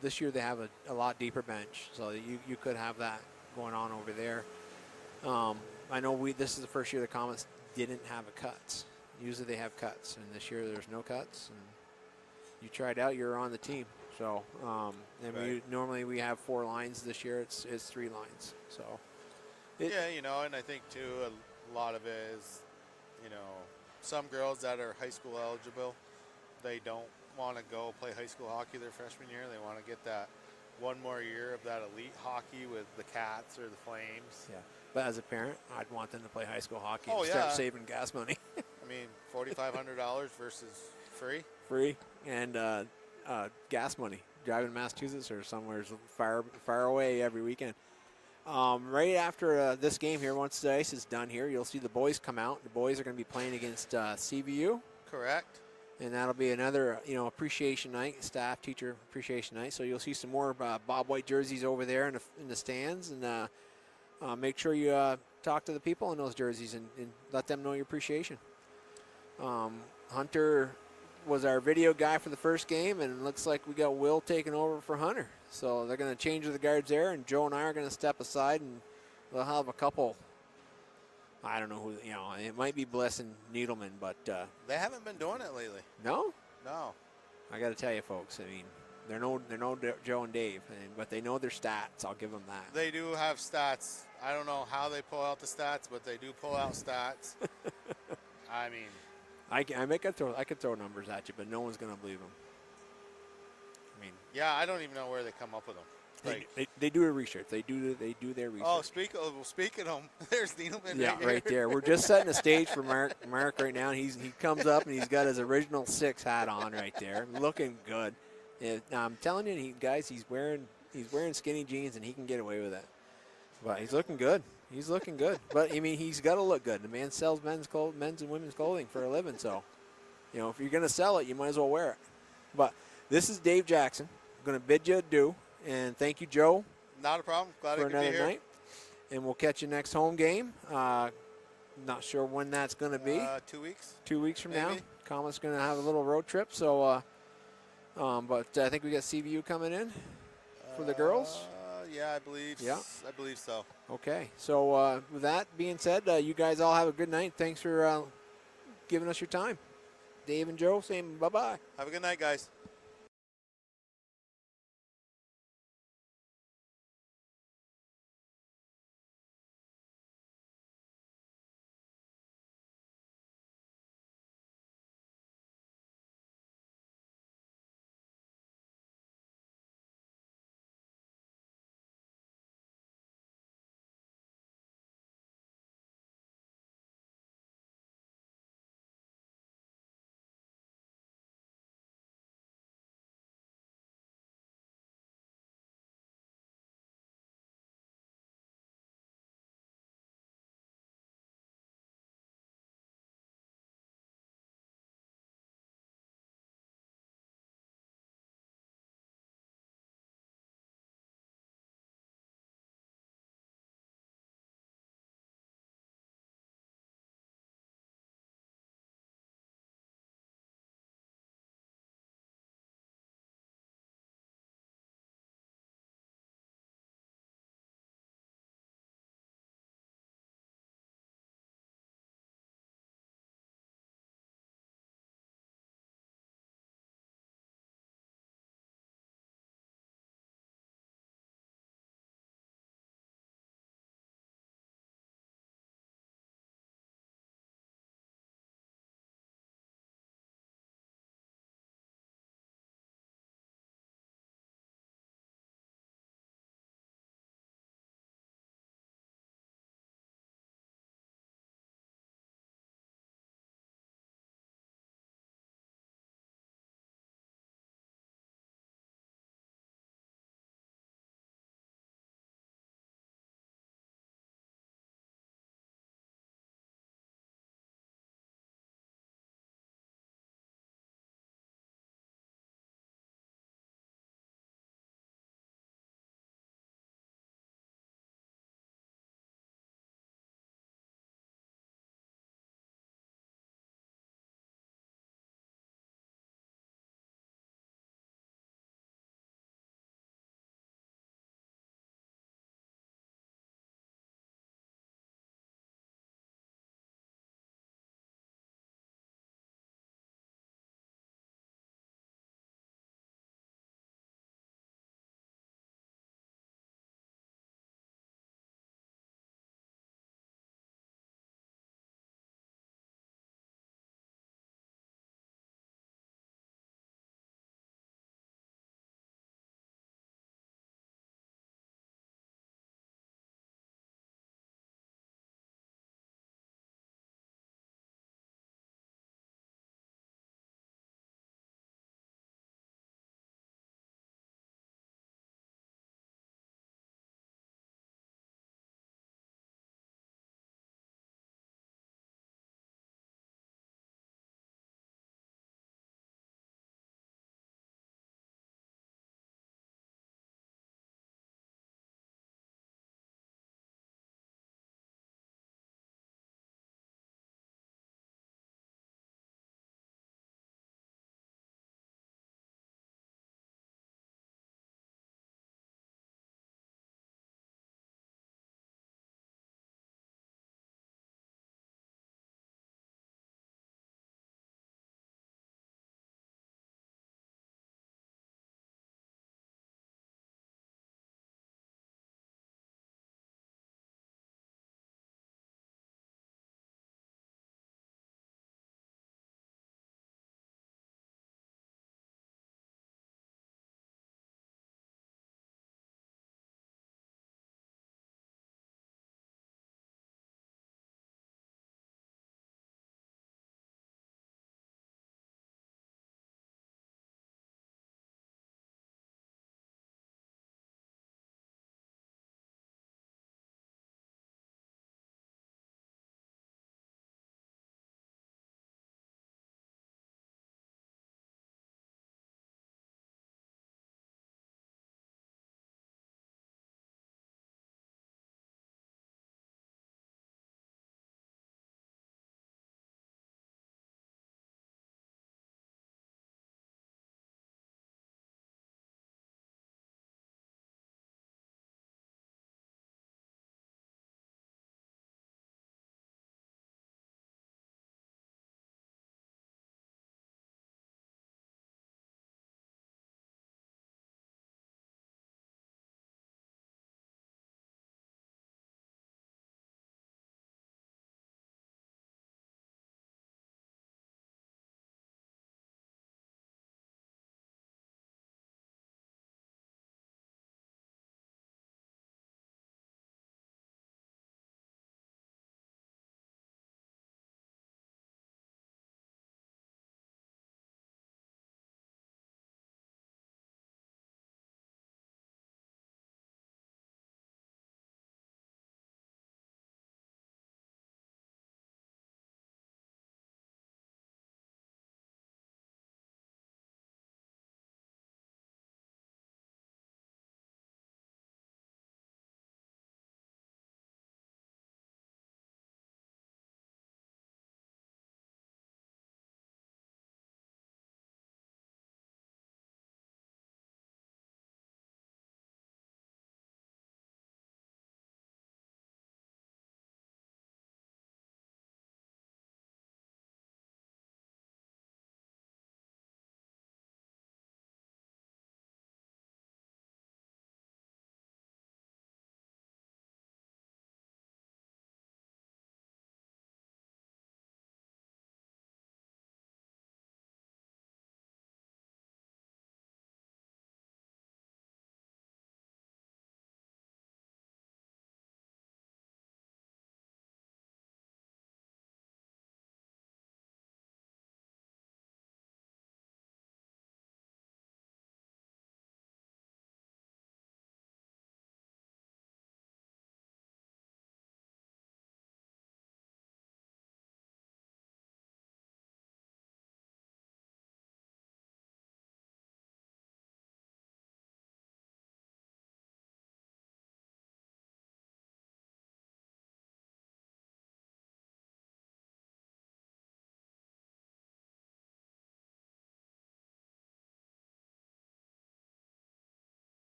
this year they have a lot deeper bench, so you could have that going on over there. I know this is the first year the Comets didn't have a cuts. Usually they have cuts, and this year there's no cuts. And you tried out, you're on the team. So normally we have 4 lines. This year it's 3 lines. So and I think too a lot of it is, some girls that are high school eligible, they don't want to go play high school hockey their freshman year. They want to get that one more year of that elite hockey with the Cats or the Flames. Yeah, but as a parent, I'd want them to play high school hockey and start saving gas money. I mean, $4,500 versus free. Free and gas money. Driving to Massachusetts or somewhere far away every weekend. Right after this game here, once the ice is done here, you'll see the boys come out. The boys are going to be playing against CVU. Correct. And that'll be another, appreciation night, staff teacher appreciation night. So you'll see some more Bobwhite jerseys over there in the stands, and make sure you talk to the people in those jerseys and let them know your appreciation. Hunter was our video guy for the first game, and it looks like we got Will taking over for Hunter. So they're going to change the guards there, and Joe and I are going to step aside, and we'll have a couple. I don't know who, it might be Bliss and Needleman, but they haven't been doing it lately. No? No. I got to tell you, folks, I mean, they're no Joe and Dave, but they know their stats. I'll give them that. They do have stats. I don't know how they pull out the stats, but they do pull out stats. I mean, I could throw numbers at you, but no one's going to believe them. I mean, yeah, I don't even know where they come up with them. Like, they do their research. They do their research. Oh, speak of them, there's Needleman. Yeah, right there. We're just setting the stage for Mark right now. And he comes up and he's got his original 6 hat on right there, looking good. And I'm telling you, guys, he's wearing skinny jeans and he can get away with it. But he's looking good. He's looking good. But I mean, he's got to look good. The man sells men's and women's clothing for a living. So, if you're gonna sell it, you might as well wear it. But this is Dave Jackson. I'm gonna bid you adieu. And thank you, Joe. Not a problem. Glad for I could another be here. night. And we'll catch you next home game. Not sure when that's going to be. 2 weeks. 2 weeks from now. Maybe. Comet's going to have a little road trip. So, but I think we got CVU coming in for the girls. Yeah, I believe. Yeah. I believe so. Okay. So with that being said, you guys all have a good night. Thanks for giving us your time. Dave and Joe saying bye-bye. Have a good night, guys.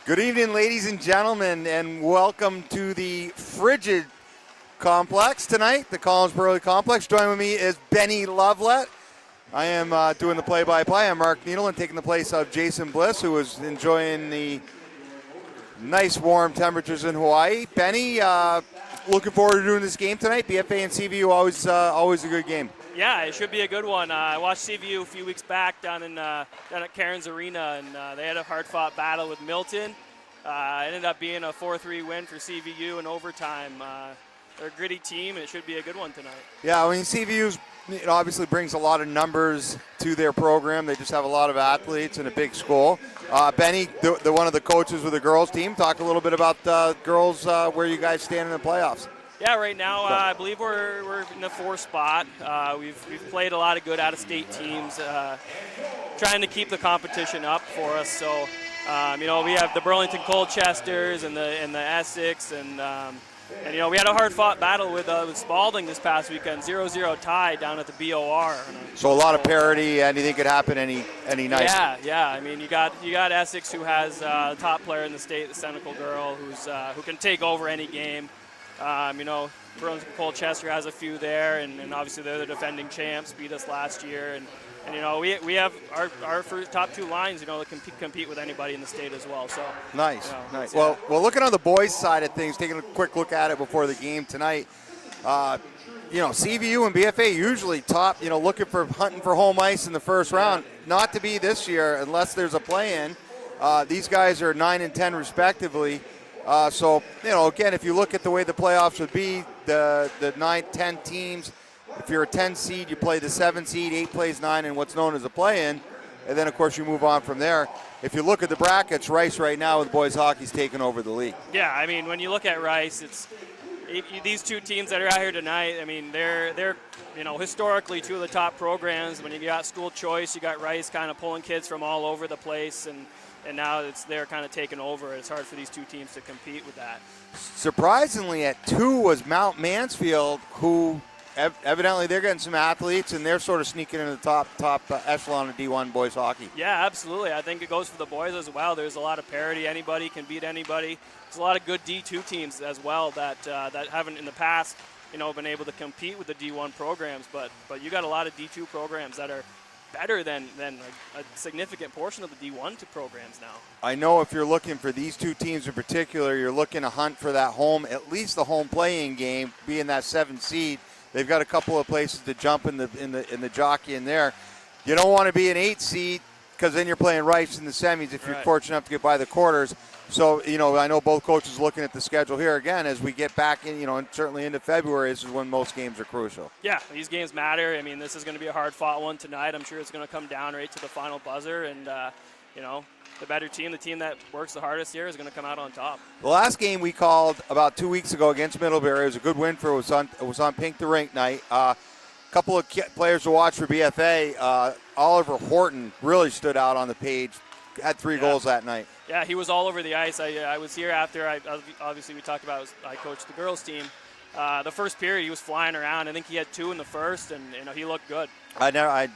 Good evening, ladies and gentlemen, and welcome to the frigid complex tonight, the Collinsboro Complex. Joining with me is Benny Lovelett. I am doing the play-by-play. I'm Mark Needleman, taking the place of Jason Bliss, who is enjoying the nice warm temperatures in Hawaii. Benny, looking forward to doing this game tonight. BFA and CVU, always a good game. Yeah, it should be a good one. I watched CVU a few weeks back down at Cairns Arena, and they had a hard-fought battle with Milton. It ended up being a 4-3 win for CVU in overtime. They're a gritty team, and it should be a good one tonight. Yeah, I mean, CVU obviously brings a lot of numbers to their program. They just have a lot of athletes and a big school. Benny, the one of the coaches with the girls team, talk a little bit about girls, where you guys stand in the playoffs. Yeah, right now I believe we're in the 4th spot. We've played a lot of good out-of-state teams, trying to keep the competition up for us. So, we have the Burlington Colchesters and the Essex, and we had a hard-fought battle with Spalding this past weekend, 0-0 tie down at the BOR. So a lot of parity. Anything could happen any night. Yeah. I mean, you got Essex, who has the top player in the state, the Senecal girl, who can take over any game. Burlington Colchester has a few there, and obviously they're the defending champs, beat us last year, and we have our first top 2 lines, that can compete with anybody in the state as well. So nice. Well, looking on the boys' side of things, taking a quick look at it before the game tonight. CVU and BFA usually top, looking for hunting for home ice in the first round. Not to be this year unless there's a play-in. These guys are 9 and 10 respectively. Again, if you look at the way the playoffs would be, the 9, 10 teams, if you're a 10 seed, you play the 7 seed, 8 plays 9, and what's known as a play-in, and then, of course, you move on from there. If you look at the brackets, Rice right now with boys hockey's taking over the league. Yeah, I mean, when you look at Rice, these 2 teams that are out here tonight, I mean, they're historically 2 of the top programs. When you got school choice, you got Rice kind of pulling kids from all over the place, and now they're kind of taking over. It's hard for these 2 teams to compete with that. Surprisingly, at 2 was Mount Mansfield, who evidently they're getting some athletes, and they're sort of sneaking into the top echelon of D1 boys hockey. Yeah, absolutely. I think it goes for the boys as well. There's a lot of parity. Anybody can beat anybody. There's a lot of good D2 teams as well that haven't in the past, been able to compete with the D1 programs. But you got a lot of D2 programs that are better than a significant portion of the D1 programs now. I know if you're looking for these 2 teams in particular, you're looking to hunt for that home, at least the home playing game, being that 7 seed. They've got a couple of places to jump in the jockey in there. You don't want to be an 8 seed because then you're playing Rice in the semis if you're fortunate enough to get by the quarters. So, I know both coaches are looking at the schedule here again as we get back in, and certainly into February. This is when most games are crucial. Yeah, these games matter. I mean, this is going to be a hard-fought one tonight. I'm sure it's going to come down right to the final buzzer, and, the better team, the team that works the hardest here, is going to come out on top. The last game we called about 2 weeks ago against Middlebury, it was a good win for it was on Pink the Rink night. A couple of players to watch for BFA. Oliver Horton really stood out on the page, had 3 goals that night. Yeah, he was all over the ice. I was here after. Obviously we talked about I coached the girls team. The first period he was flying around. I think he had 2 in the first, and he looked good.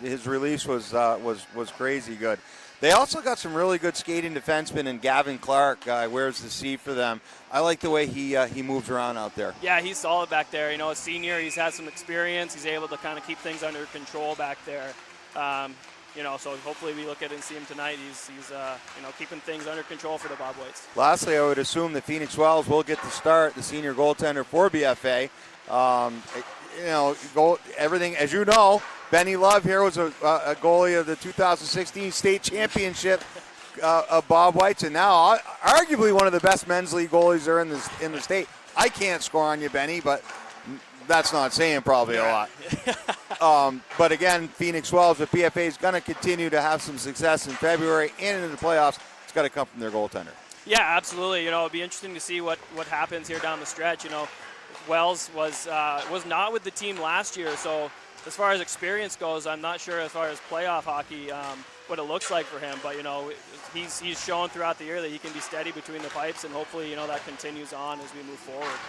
His release was crazy good. They also got some really good skating defensemen, and Gavin Clark wears the C for them. I like the way he moves around out there. Yeah, he's solid back there. A senior, he's had some experience. He's able to kind of keep things under control back there. So hopefully we look at it and see him tonight. He's keeping things under control for the Bobwhites. Lastly, I would assume that Phoenix Wells will get to start, the senior goaltender for BFA. Everything, as you know, Benny Love here was a goalie of the 2016 state championship of Bobwhites, and now arguably one of the best men's league goalies there in the state. I can't score on you, Benny, but that's not saying probably a lot. But again, Phoenix Wells with BFA is going to continue to have some success in February and into the playoffs. It's got to come from their goaltender. Yeah, absolutely. It'll be interesting to see what happens here down the stretch. Wells was not with the team last year, so as far as experience goes, I'm not sure as far as playoff hockey what it looks like for him. But he's shown throughout the year that he can be steady between the pipes, and hopefully that continues on as we move forward.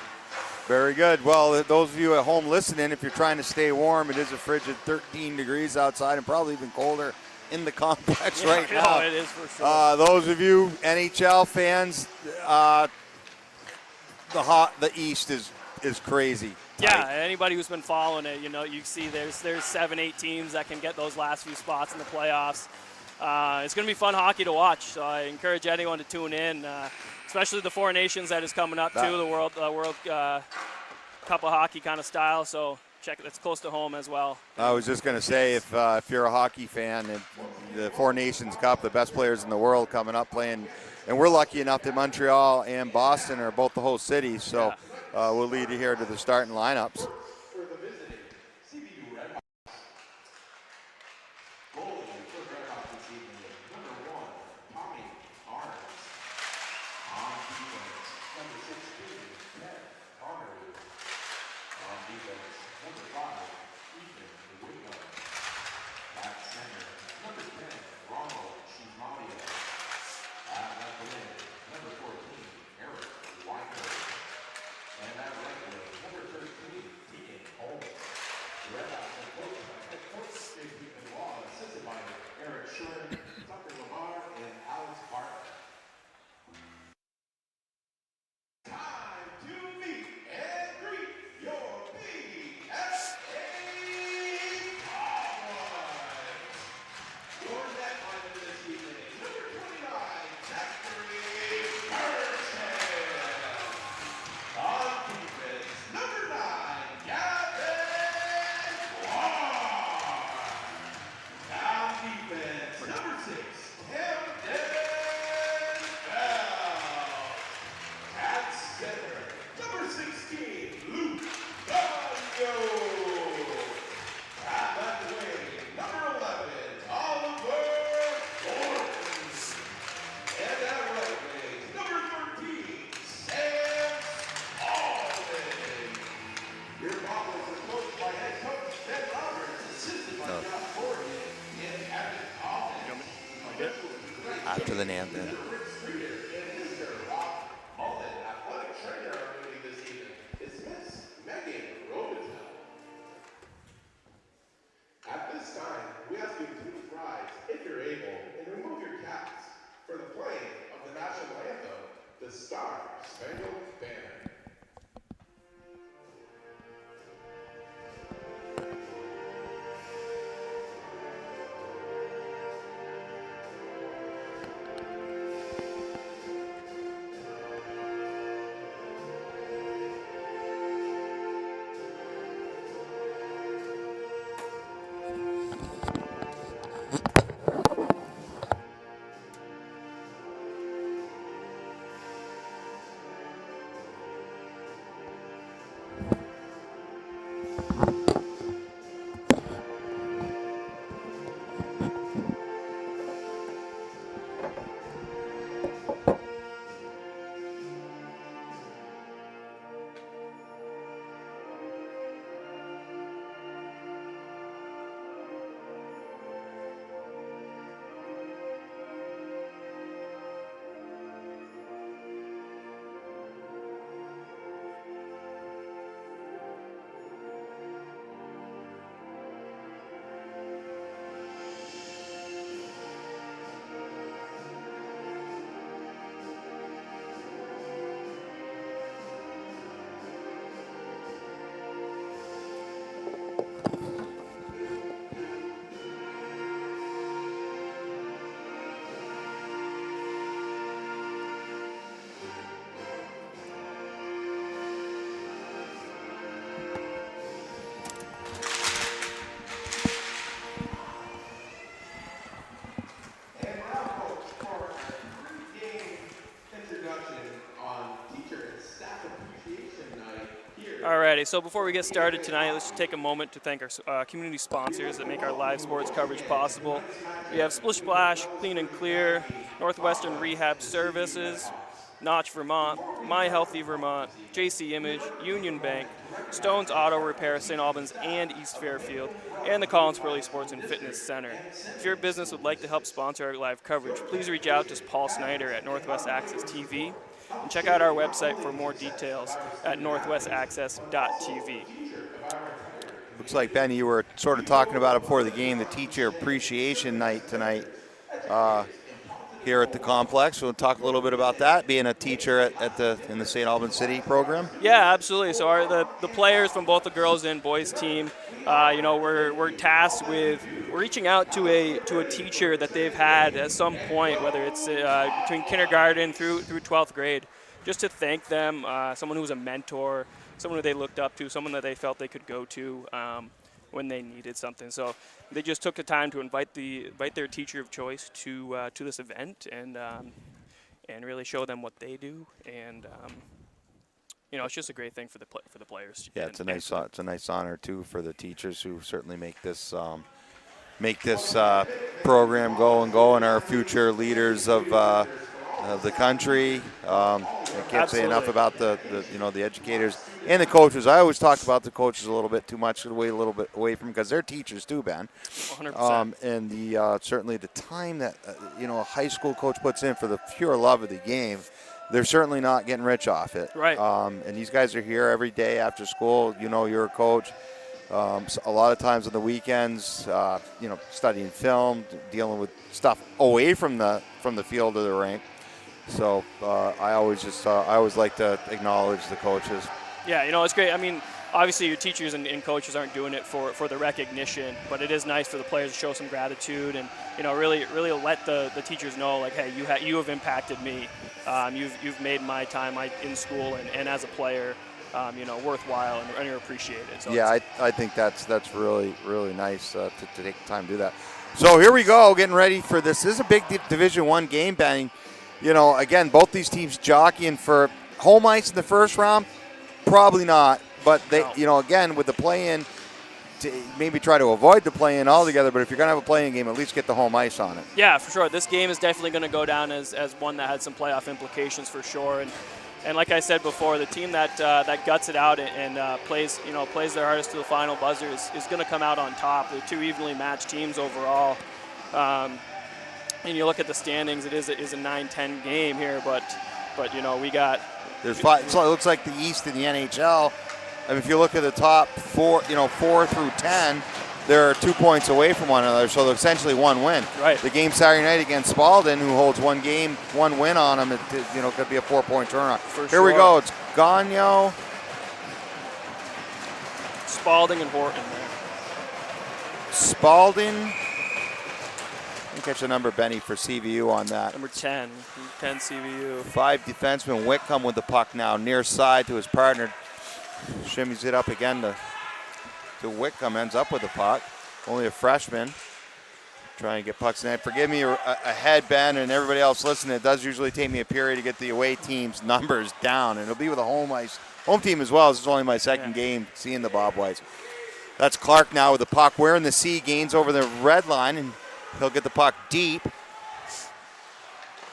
Very good. Well, those of you at home listening, if you're trying to stay warm, it is a frigid 13 degrees outside and probably even colder in the complex right now. No, it is for sure. Those of you NHL fans, the East is crazy. Yeah, tight. anybody who's been following it, you see there's 7-8 teams that can get those last few spots in the playoffs. It's going to be fun hockey to watch, so I encourage anyone to tune in, especially the Four Nations that is coming up too, the World Cup of Hockey kind of style. So check it; it's close to home as well. I was just going to say, if you're a hockey fan, the Four Nations Cup, the best players in the world coming up playing, and we're lucky enough that Montreal and Boston are both the host cities, so we'll lead you here to the starting lineups. For the visiting CVU Red Hawks. Goalie for Red Hawks this evening is number 1, Tommy Arns. On defense, number 16, Ted Connery. On defense, number 5, Ethan DeWingo. At center, number 10, Ronald Shizmadia. At left wing, number 14, Eric Weinberg. And at right wing, number 13, Tegan Holmes. The Red Hawks are coached by head coach J.P. Law, assisted by Eric Sherman, Tucker Lamar, and Alex Barton. Time to meet and greet your BFA Comet. Your net line this evening, number 29, Zachary Burton. On defense, number 9, Gavin Clark. Down defense, number 6, Camden Bell. At center, number 16, Luke Gagnon. At left wing, number 11, Oliver Gordon. And at right wing, number 13, Sam Alden. Your Bobbles are coached by head coach Ben Roberts, assisted by John Corrigan and Kevin Collins. After the name, then. Rick Streeter and Mr. Rob Mullen, athletic trainer on duty this evening, is Miss Megan Robitel. At this time, we ask you to please rise, if you're able, and remove your caps for the playing of the national anthem, the Star Spangled Banner. Alrighty, so before we get started tonight, let's just take a moment to thank our community sponsors that make our live sports coverage possible. We have Splish Splash, Clean and Clear, Northwestern Rehab Services, Notch Vermont, My Healthy Vermont, JC Image, Union Bank, Stone's Auto Repair, St. Albans and East Fairfield, and the Collins Pearly Sports and Fitness Center. If your business would like to help sponsor our live coverage, please reach out to Paul Snyder at Northwest Access TV. And check out our website for more details at northwestaccess.tv. Looks like, Ben, you were sort of talking about it before the game, the teacher appreciation night tonight here at the complex. We'll talk a little bit about that, being a teacher in the St. Albans City program. Yeah, absolutely. So the players from both the girls and boys team, we're tasked with reaching out to a teacher that they've had at some point, whether it's between kindergarten through 12th grade, just to thank them, someone who was a mentor, someone who they looked up to, someone that they felt they could go to when they needed something. So they just took the time to invite their teacher of choice to this event and really show them what they do. And it's just a great thing for the players. Yeah, it's a nice honor too for the teachers who certainly make this program go and are future leaders of the country. I can't say enough about the educators and the coaches. I always talk about the coaches a little bit too much, a little bit away from, because they're teachers too, Ben. 100%. And the certainly the time that a high school coach puts in for the pure love of the game, they're certainly not getting rich off it. Right. And these guys are here every day after school. You're a coach. So a lot of times on the weekends, studying film, dealing with stuff away from the field of the rink. So I always like to acknowledge the coaches. Yeah, it's great. I mean, obviously your teachers and coaches aren't doing it for the recognition, but it is nice for the players to show some gratitude and really let the teachers know, like, hey, you have impacted me. You've made my time in school and as a player worthwhile and you're appreciated. So yeah, I think that's really, really nice to take the time to do that. So here we go, getting ready for this. This is a big Division I game, Ben. Again, both these teams jockeying for home ice in the first round. Probably not, but they, again, with the play-in, to maybe try to avoid the play-in altogether. But if you're going to have a play-in game, at least get the home ice on it. Yeah, for sure. This game is definitely going to go down as one that had some playoff implications for sure. And like I said before, the team that guts it out and plays their hardest to the final buzzer is going to come out on top. They're two evenly matched teams overall. And you look at the standings, it is a 9-10 game here, but we got. There's five. So it looks like the East in the NHL. I mean, if you look at the top 4 through 10, they're 2 points away from one another, so they're essentially one win. Right. The game Saturday night against Spalding, who holds one win on them, it could be a 4-point turnaround. Here we go. It's Gagnon, Spalding, and Horton there. Spalding. Catch the number, Benny, for CVU on that. Number 10 CVU. 5 defenseman. Whitcomb with the puck now, near side to his partner. Shimmies it up again to Whitcomb, ends up with the puck. Only a freshman. Trying to get pucks in. Forgive me ahead, Ben, and everybody else listening. It does usually take me a period to get the away team's numbers down, and it'll be with a home team as well. This is only my second game seeing the Bobwhites. That's Clark now with the puck. Wearing the C, gains over the red line, and he'll get the puck deep.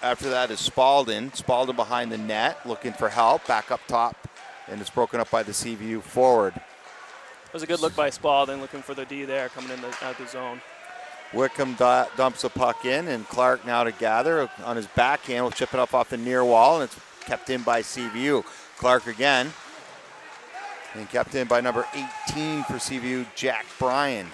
After that is Spalding. Spalding behind the net, looking for help. Back up top, and it's broken up by the CVU forward. It was a good look by Spalding, looking for the D there, coming in out of the zone. Wickham dumps the puck in, and Clark now to gather on his backhand. Will chip it up off the near wall, and it's kept in by CVU. Clark again, and kept in by number 18 for CVU, Jack Bryan.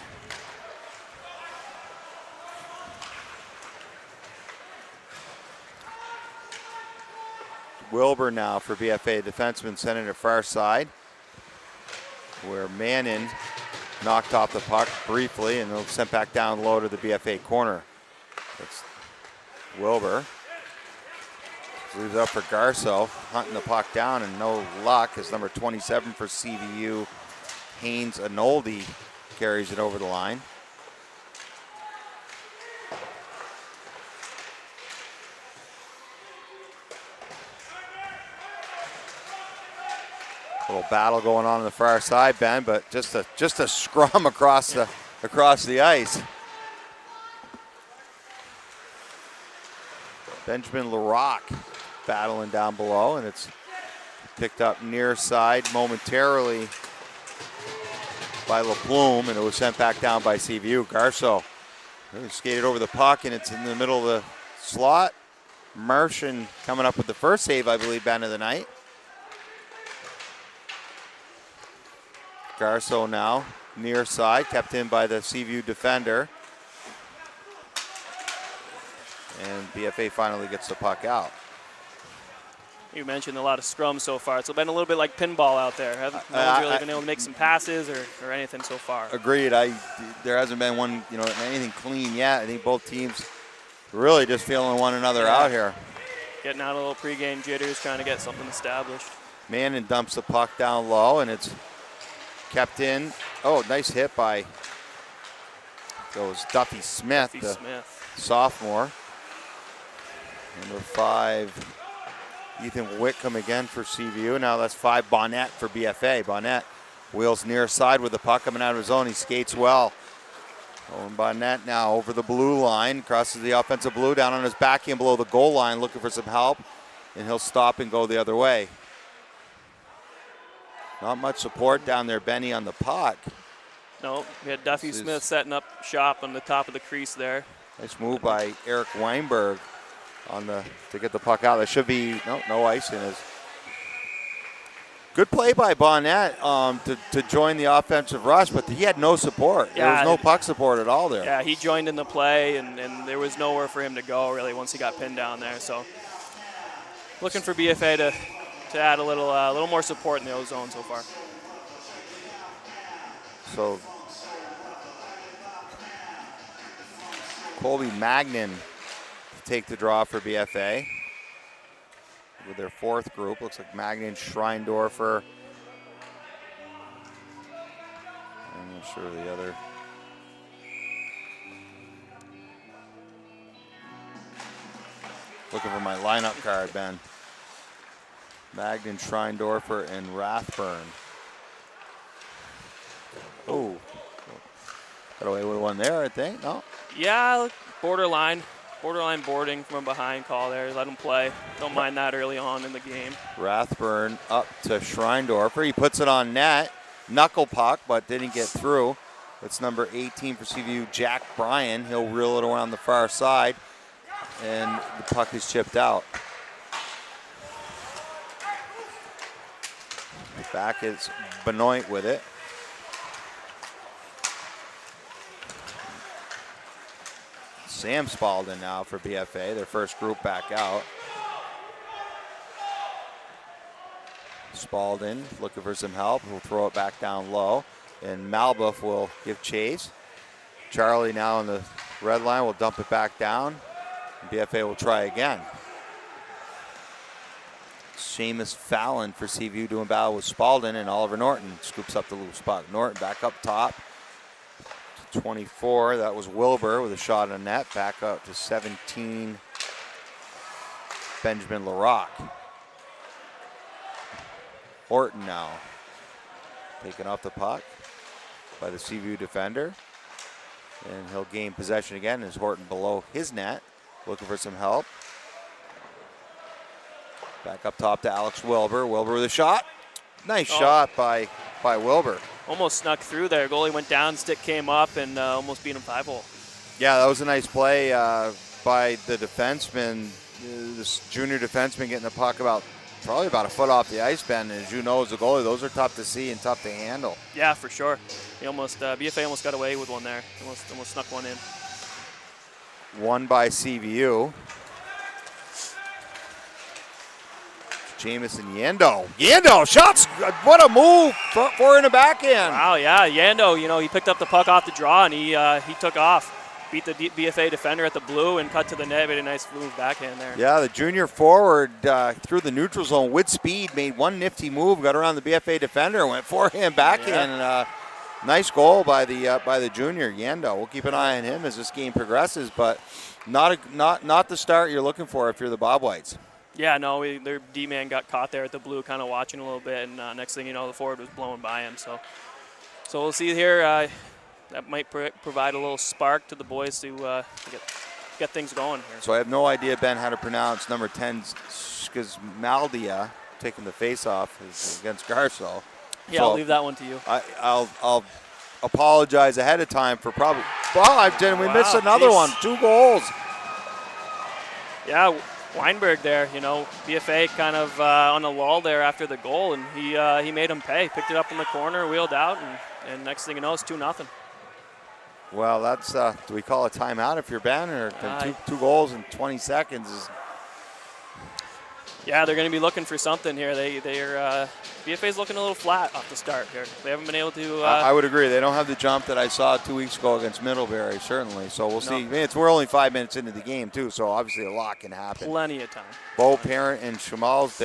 Wilbur now for BFA defenseman, sent it far side, where Manning knocked off the puck briefly, and it'll sent back down low to the BFA corner. That's Wilbur. Leaves it up for Garceau, hunting the puck down, and no luck as number 27 for CVU, Haynes Anoldi, carries it over the line. Little battle going on the far side, Ben, but just a scrum across the ice. Benjamin Larocque battling down below, and it's picked up near side momentarily by LaPlume, and it was sent back down by CVU. Garceau really skated over the puck, and it's in the middle of the slot. Martian coming up with the first save, I believe, Ben, of the night. Garceau now near side, kept in by the CVU defender. And BFA finally gets the puck out. You mentioned a lot of scrums so far. It's been a little bit like pinball out there. No one's really been able to make some passes or anything so far. Agreed. There hasn't been one, anything clean yet. I think both teams really just feeling one another out here. Getting out a little pregame jitters, trying to get something established. Mannon dumps the puck down low, and it's kept in. Oh, nice hit by Duffy Smith, sophomore. Number 5. Ethan Whitcomb again for CVU. Now that's 5 Bonnet for BFA. Bonnet wheels near side with the puck coming out of his zone. He skates well. Owen Bonnet now over the blue line. Crosses the offensive blue down on his backhand below the goal line looking for some help. And he'll stop and go the other way. Not much support down there, Benny, on the puck. No, we had Duffy Smith setting up shop on the top of the crease there. Nice move by Eric Weinberg to get the puck out. There should be no ice in his. Good play by Bonnet to join the offensive rush, but he had no support. Yeah, there was no puck support at all there. Yeah, he joined in the play, and there was nowhere for him to go really once he got pinned down there. So looking for BFA to add a little more support in the O zone so far. So Colby Magnan take the draw for BFA with their 4th group. Looks like Magnan, Schreindorfer. I'm not sure the other. Looking for my lineup card, Ben. Magnan, Schreindorfer, and Rathburn. Oh, got away with one there, I think. No. Yeah, borderline boarding from behind call there. Let him play. Don't mind that early on in the game. Rathburn up to Schreindorfer. He puts it on net. Knuckle puck, but didn't get through. It's number 18 for CVU, Jack Bryan. He'll reel it around the far side, and the puck is chipped out. Back is Benoit with it. Sam Spalding now for BFA, their first group back out. Spalding looking for some help. He'll throw it back down low, and Malbuff will give chase. Charlie now on the red line will dump it back down. BFA will try again. Seamus Fallon for CVU doing battle with Spalding, and Oliver Norton scoops up the loose puck. Norton back up top. 24, that was Wilbur with a shot on net. Back up to 17, Benjamin Larocque. Horton now taken off the puck by the CVU defender. And he'll gain possession again as Horton below his net, looking for some help. Back up top to Alex Wilbur. Wilbur with a shot. Nice shot by Wilbur. Almost snuck through there. Goalie went down, stick came up, and almost beat him 5-0. Yeah, that was a nice play by the defenseman. This junior defenseman getting the puck probably about a foot off the ice, Ben. And as you know, as a goalie, those are tough to see and tough to handle. Yeah, for sure. He BFA almost got away with one there. Almost snuck one in. Won by CVU. Jamison Yando. Yando, shots! What a move! Four in the backhand. Wow, yeah, Yando, he picked up the puck off the draw, and he took off. Beat the BFA defender at the blue and cut to the net. Made a nice move backhand there. Yeah, the junior forward through the neutral zone with speed, made one nifty move, got around the BFA defender, went forehand backhand. Yeah. And, nice goal by the junior Yando. We'll keep an eye on him as this game progresses, but not the start you're looking for if you're the Bobwhites. Yeah, no, their D-man got caught there at the blue, kind of watching a little bit, and next thing you know, the forward was blowing by him. So we'll see here. That might provide a little spark to the boys to get things going here. So I have no idea, Ben, how to pronounce number 10, because Maldia taking the face-off against Garso. Yeah, so I'll leave that one to you. I'll apologize ahead of time for probably. Well, we missed another one. 2 goals. Yeah. Weinberg there, BFA kind of on a lull there after the goal, and he made him pay. Picked it up in the corner, wheeled out, and next thing you know, it's 2-0. Well, that's, do we call a timeout if you're Banner? Two goals in 20 seconds is. Yeah, they're going to be looking for something here. They're BFA's looking a little flat off the start here. They haven't been able to. I would agree. They don't have the jump that I saw 2 weeks ago against Middlebury, certainly. So we'll see. I mean, we're only 5 minutes into the game, too, so obviously a lot can happen. Plenty of time. Bo Parent and Shamal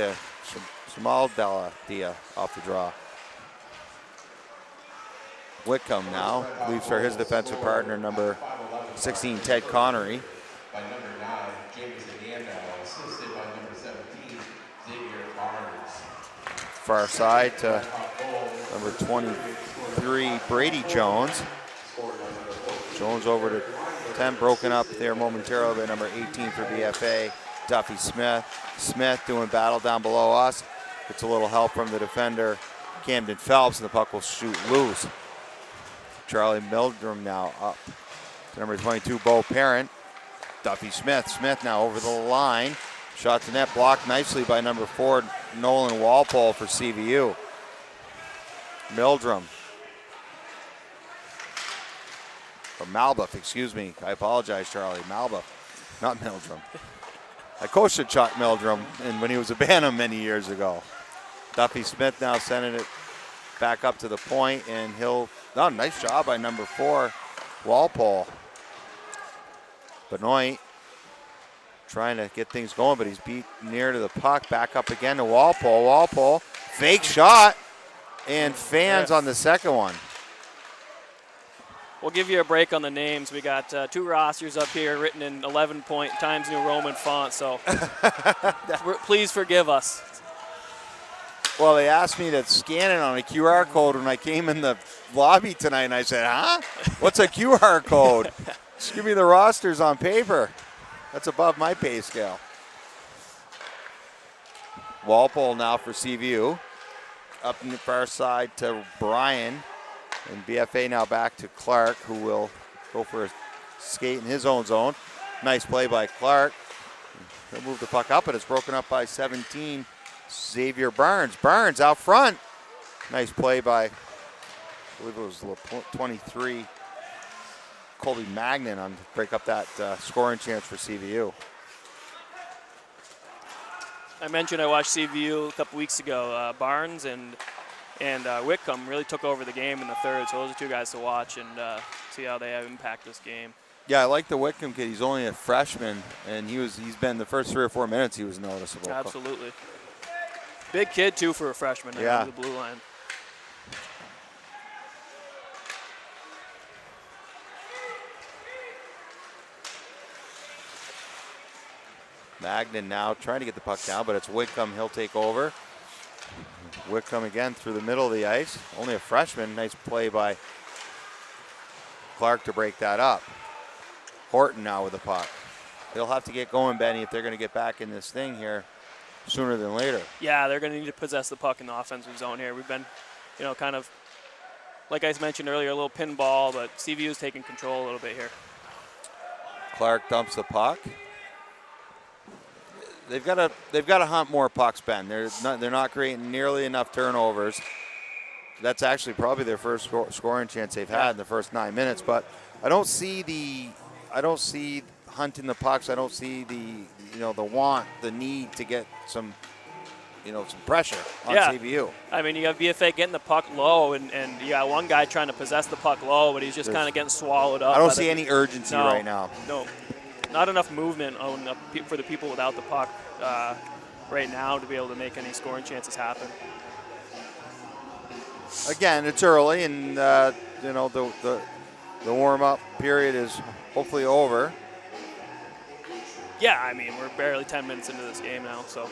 Dia off the draw. Whitcomb now leaves for his defensive partner, number 16, Ted Connery. By number 9, James Aganda, assisted by number 17, Xavier Barnes. Far side to number 23, Brady Jones. Jones over to 10, broken up there momentarily by number 18 for BFA, Duffy Smith. Smith doing battle down below us. Gets a little help from the defender, Camden Phelps, and the puck will shoot loose. Charlie Mildrum now up to number 22, Bo Parent. Duffy Smith. Smith now over the line. Shot to net, blocked nicely by number 4, Nolan Walpole for CVU. Mildrum. Or Malbuff, excuse me. I apologize, Charlie. Malbuff, not Mildrum. I coached at Chuck Mildrum when he was a Bantam many years ago. Duffy Smith now sending it back up to the point, and nice job by number 4, Walpole. Benoit trying to get things going, but he's beat near to the puck. Back up again to Walpole. Walpole, fake shot, and fans on the second one. We'll give you a break on the names. We got 2 rosters up here written in 11-point Times New Roman font, so please forgive us. Well, they asked me to scan it on a QR code when I came in the lobby tonight, and I said, huh? What's a QR code? Just give me the rosters on paper. That's above my pay scale. Walpole now for CVU. Up in the far side to Brian. And BFA now back to Clark, who will go for a skate in his own zone. Nice play by Clark. He'll move the puck up, and it's broken up by 17, Xavier Barnes. Barnes out front. Nice play by, I believe it was 23, Colby Magnan on to break up that scoring chance for CVU. I mentioned I watched CVU a couple weeks ago. Barnes and Whitcomb really took over the game in the third, so those are 2 guys to watch and see how they have impact this game. Yeah, I like the Whitcomb kid. He's only a freshman, and he's been the first 3 or 4 minutes he was noticeable. Absolutely. Big kid, too, for a freshman. Yeah. The blue line. Magnan now trying to get the puck down, but it's Whitcomb. He'll take over. Whitcomb again through the middle of the ice. Only a freshman. Nice play by Clark to break that up. Horton now with the puck. They'll have to get going, Benny, if they're going to get back in this thing here sooner than later. Yeah, they're going to need to possess the puck in the offensive zone here. We've been, kind of, like I mentioned earlier, a little pinball, but CVU's taking control a little bit here. Clark dumps the puck. They've got to hunt more pucks, Ben. They're not creating nearly enough turnovers. That's actually probably their first scoring chance they've had in the first 9 minutes. But I don't see hunting the pucks. I don't see the want, the need to get some pressure on CVU. I mean, you have BFA getting the puck low, and you got one guy trying to possess the puck low, but he's just kind of getting swallowed up. I don't see any urgency right now. No. Not enough movement for the people without the puck right now to be able to make any scoring chances happen. Again, it's early, and the warm-up period is hopefully over. Yeah, I mean, we're barely 10 minutes into this game now, so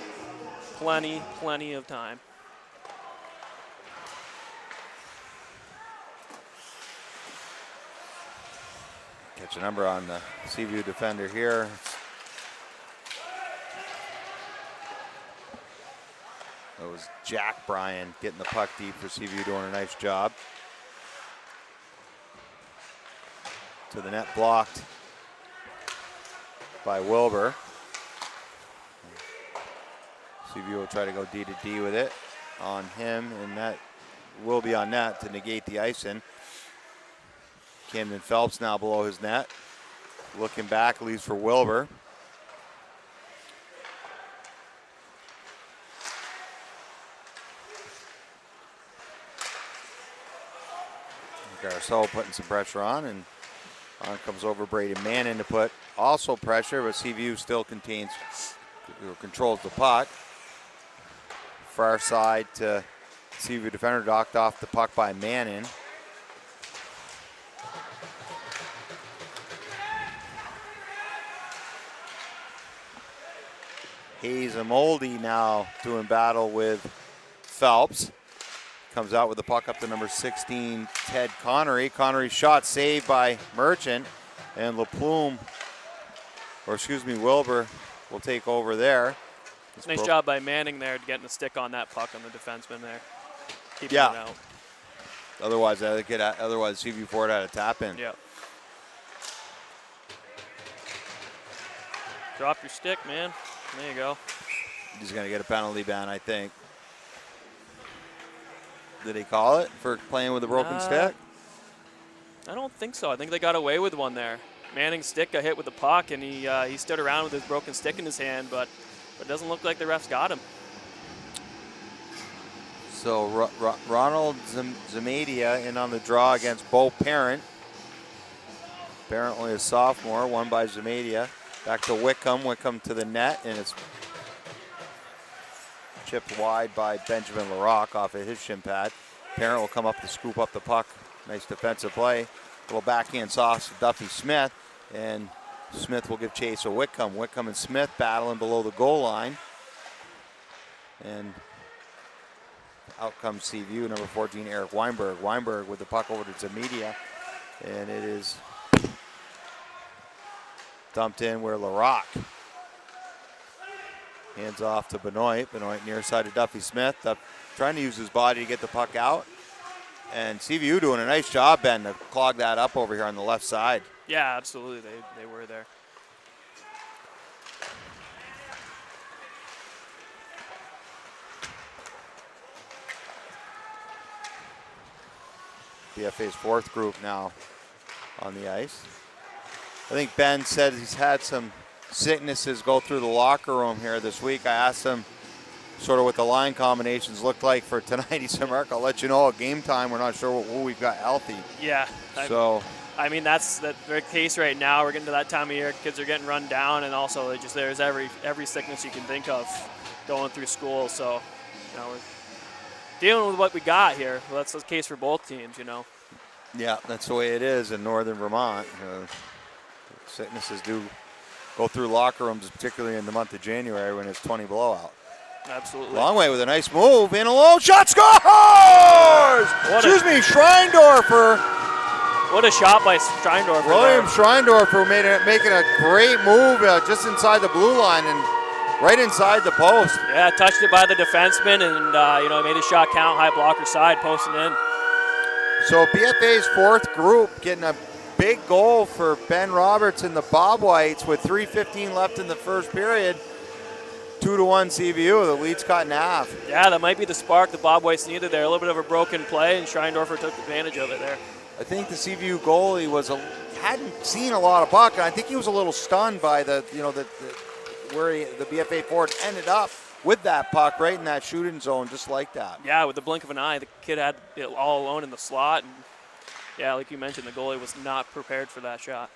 plenty of time. Catch a number on the CVU defender here. It was Jack Bryan getting the puck deep for CVU, doing a nice job. To the net, blocked by Wilbur. CVU will try to go D to D with it on him, and that will be on net to negate the icing. Camden Phelps now below his net. Looking back, leaves for Wilbur. Garceau putting some pressure on, and on comes over Braden Manning to put also pressure, but CVU still controls the puck. Far side to CVU defender, knocked off the puck by Manning. Hayes and Moldy now doing battle with Phelps. Comes out with the puck up to number 16, Ted Connery. Connery's shot saved by Merchant, and Wilbur will take over there. Nice job by Manning there getting a stick on that puck on the defenseman there. Keeping it out. Otherwise CVU Ford had a tap in. Yeah. Drop your stick, man. There you go. He's going to get a penalty ban, I think. Did he call it for playing with a broken stick? I don't think so. I think they got away with one there. Manning's stick got hit with the puck, and he stood around with his broken stick in his hand, but it doesn't look like the refs got him. So Ronald Zamadia in on the draw against Bo Parent. Parent only a sophomore, won by Zamadia. Back to Wickham. Wickham to the net, and it's chipped wide by Benjamin Larocque off of his shin pad. Parent will come up to scoop up the puck. Nice defensive play. Little backhand sauce to Duffy Smith, and Smith will give chase to Wickham. Wickham and Smith battling below the goal line. And out comes CVU, number 14, Eric Weinberg. Weinberg with the puck over to Zamadia, and it is dumped in where Larocque. Hands off to Benoit. Benoit near side of Duffy Smith. Trying to use his body to get the puck out. And CVU doing a nice job, Ben, to clog that up over here on the left side. Yeah, absolutely. They were there. BFA's fourth group now on the ice. I think Ben said he's had some sicknesses go through the locker room here this week. I asked him sort of what the line combinations looked like for tonight. He said, Mark, I'll let you know at game time. We're not sure who we've got healthy. Yeah. I mean, that's the case right now. We're getting to that time of year. Kids are getting run down, and also there's every sickness you can think of going through school. So, we're dealing with what we got here. Well, that's the case for both teams, Yeah, that's the way it is in northern Vermont. Sicknesses do go through locker rooms, particularly in the month of January when it's 20 below out. Absolutely. Longway with a nice move, in alone, shot, scores! Schreindorfer. What a shot by Schreindorfer. William Schreindorfer making a great move just inside the blue line and right inside the post. Yeah, touched it by the defenseman and, made a shot count, high blocker side, posting in. So BFA's fourth group getting a big goal for Ben Roberts and the Bobwhites with 3:15 left in the first period. 2-1 CVU. The lead's cut in half. Yeah, that might be the spark the Bobwhites needed there. A little bit of a broken play, and Schreindorfer took advantage of it there. I think the CVU goalie hadn't seen a lot of puck, and I think he was a little stunned by where the BFA forward ended up with that puck right in that shooting zone, just like that. Yeah, with the blink of an eye, the kid had it all alone in the slot. And yeah, like you mentioned, the goalie was not prepared for that shot.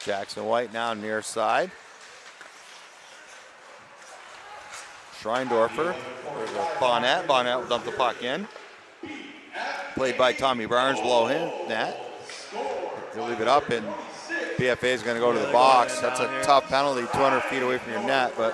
Jackson White now near side. Schreindorfer, Bonnet. Bonnet will dump the puck in. Played by Tommy Barnes below him, net. He'll leave it up, and BFA is going to go to the box. That's a tough penalty, 200 feet away from your net, but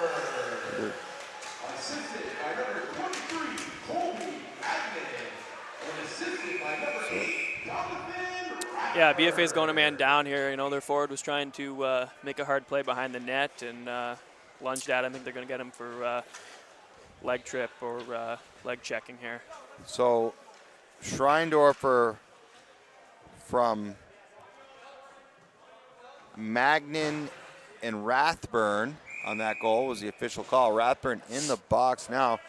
yeah, BFA is going a man down here. Their forward was trying to make a hard play behind the net and lunged at him. I think they're going to get him for leg trip or leg checking here. So Schreindorfer from Magnin and Rathburn on that goal was the official call. Rathburn in the box now.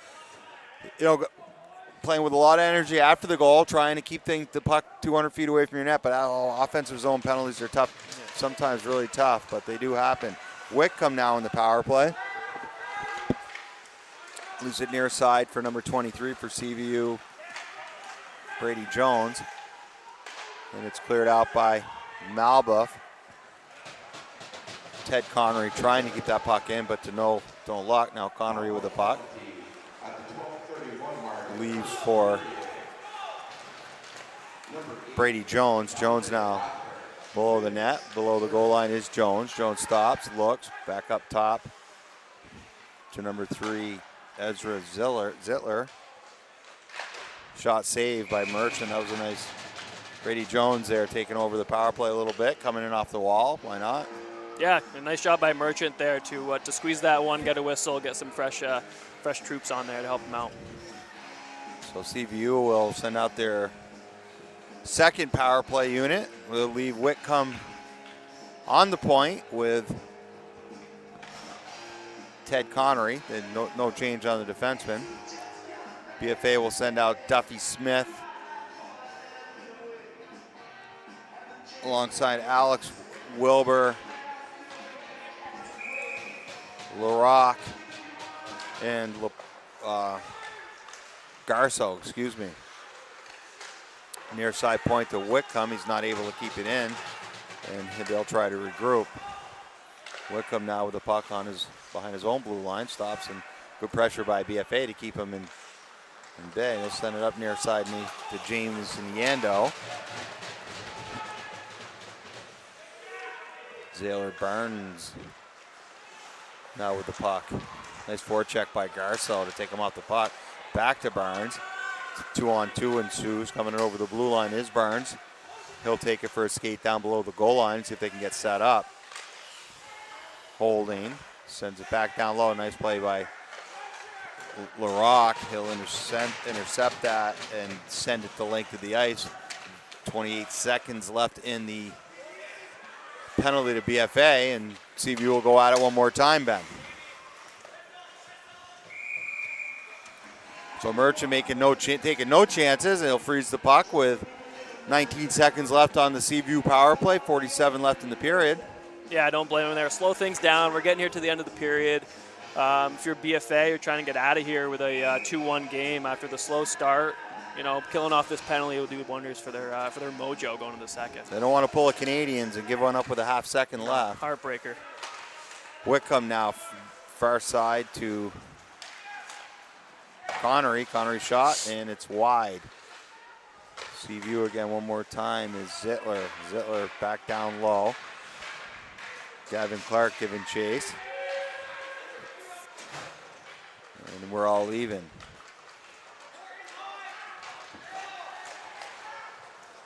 Playing with a lot of energy after the goal, trying to keep the puck 200 feet away from your net. But offensive zone penalties are tough, sometimes really tough, but they do happen. Whitcomb now in the power play. Leaves it near side for number 23 for CVU, Brady Jones. And it's cleared out by Malbuff. Ted Connery trying to keep that puck in, but to no luck. Now Connery with the puck. Leaves for Brady Jones. Jones now below the net. Below the goal line is Jones. Jones stops, looks, back up top to number 3, Ezra Zittler. Shot saved by Merchant. That was a nice Brady Jones there taking over the power play a little bit, coming in off the wall. Why not? Yeah, a nice job by Merchant there to squeeze that one, get a whistle, get some fresh troops on there to help him out. So CVU will send out their second power play unit. We'll leave Whitcomb on the point with Ted Connery. No change on the defenseman. BFA will send out Duffy Smith alongside Alex Wilbur, LaRock, and Garso, excuse me. Near side point to Whitcomb. He's not able to keep it in, and they'll try to regroup. Whitcomb now with the puck behind his own blue line, stops, and good pressure by BFA to keep him in bay. They'll send it up near side to James and Yando. Zaylor Barnes now with the puck. Nice forecheck by Garso to take him off the puck. Back to Barnes. 2-on-2 ensues. Coming in over the blue line is Barnes. He'll take it for a skate down below the goal line, see if they can get set up. Holding. Sends it back down low. Nice play by LaRock. He'll intercept that and send it the length of the ice. 28 seconds left in the penalty to BFA, and CVU will go at it one more time, Ben. So Merchant taking no chances, and he'll freeze the puck with 19 seconds left on the CVU power play, 47 left in the period. Yeah, I don't blame him there. Slow things down. We're getting here to the end of the period. If you're BFA, you're trying to get out of here with a 2-1 game after the slow start. Killing off this penalty will do wonders for their mojo going to the second. They don't want to pull a Canadians and give one up with a half second left. Heartbreaker. Whitcomb now far side to Connery. Connery shot, and it's wide. CVU again one more time is Zittler. Zittler back down low. Gavin Clark giving chase. And we're all even.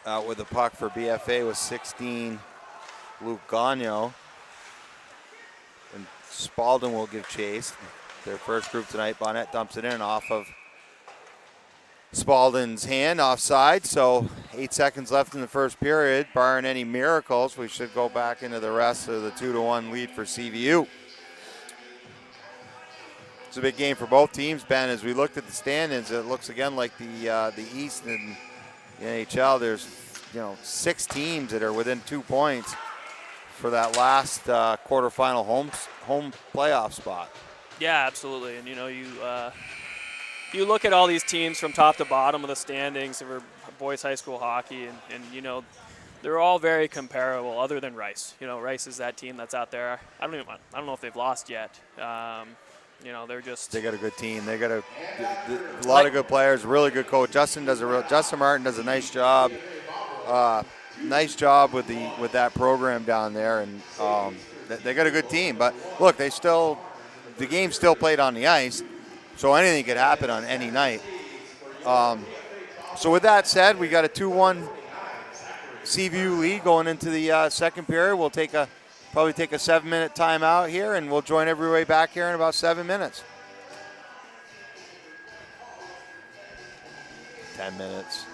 Out with the puck for BFA was 16, Luke Gagno. And Spalding will give chase. Their first group tonight. Bonnet dumps it in off of Spalding's hand offside. So 8 seconds left in the first period. Barring any miracles, we should go back into the rest of the 2-1 lead for CVU. It's a big game for both teams, Ben. As we looked at the standings, it looks again like the East and the NHL. There's 6 teams that are within 2 points for that last quarterfinal home playoff spot. Yeah, absolutely. And you look at all these teams from top to bottom of the standings for boys high school hockey, and they're all very comparable, other than Rice. Rice is that team that's out there. I don't know if they've lost yet. They got a good team. They got a lot of good players. Really good coach. Justin Martin does a nice job. Nice job with that program down there, and they got a good team. But look, the game's still played on the ice, so anything could happen on any night. So with that said, we got a 2-1 CVU lead going into the second period. We'll probably take a 7-minute timeout here, and we'll join everybody back here in about 7 minutes. 10 minutes.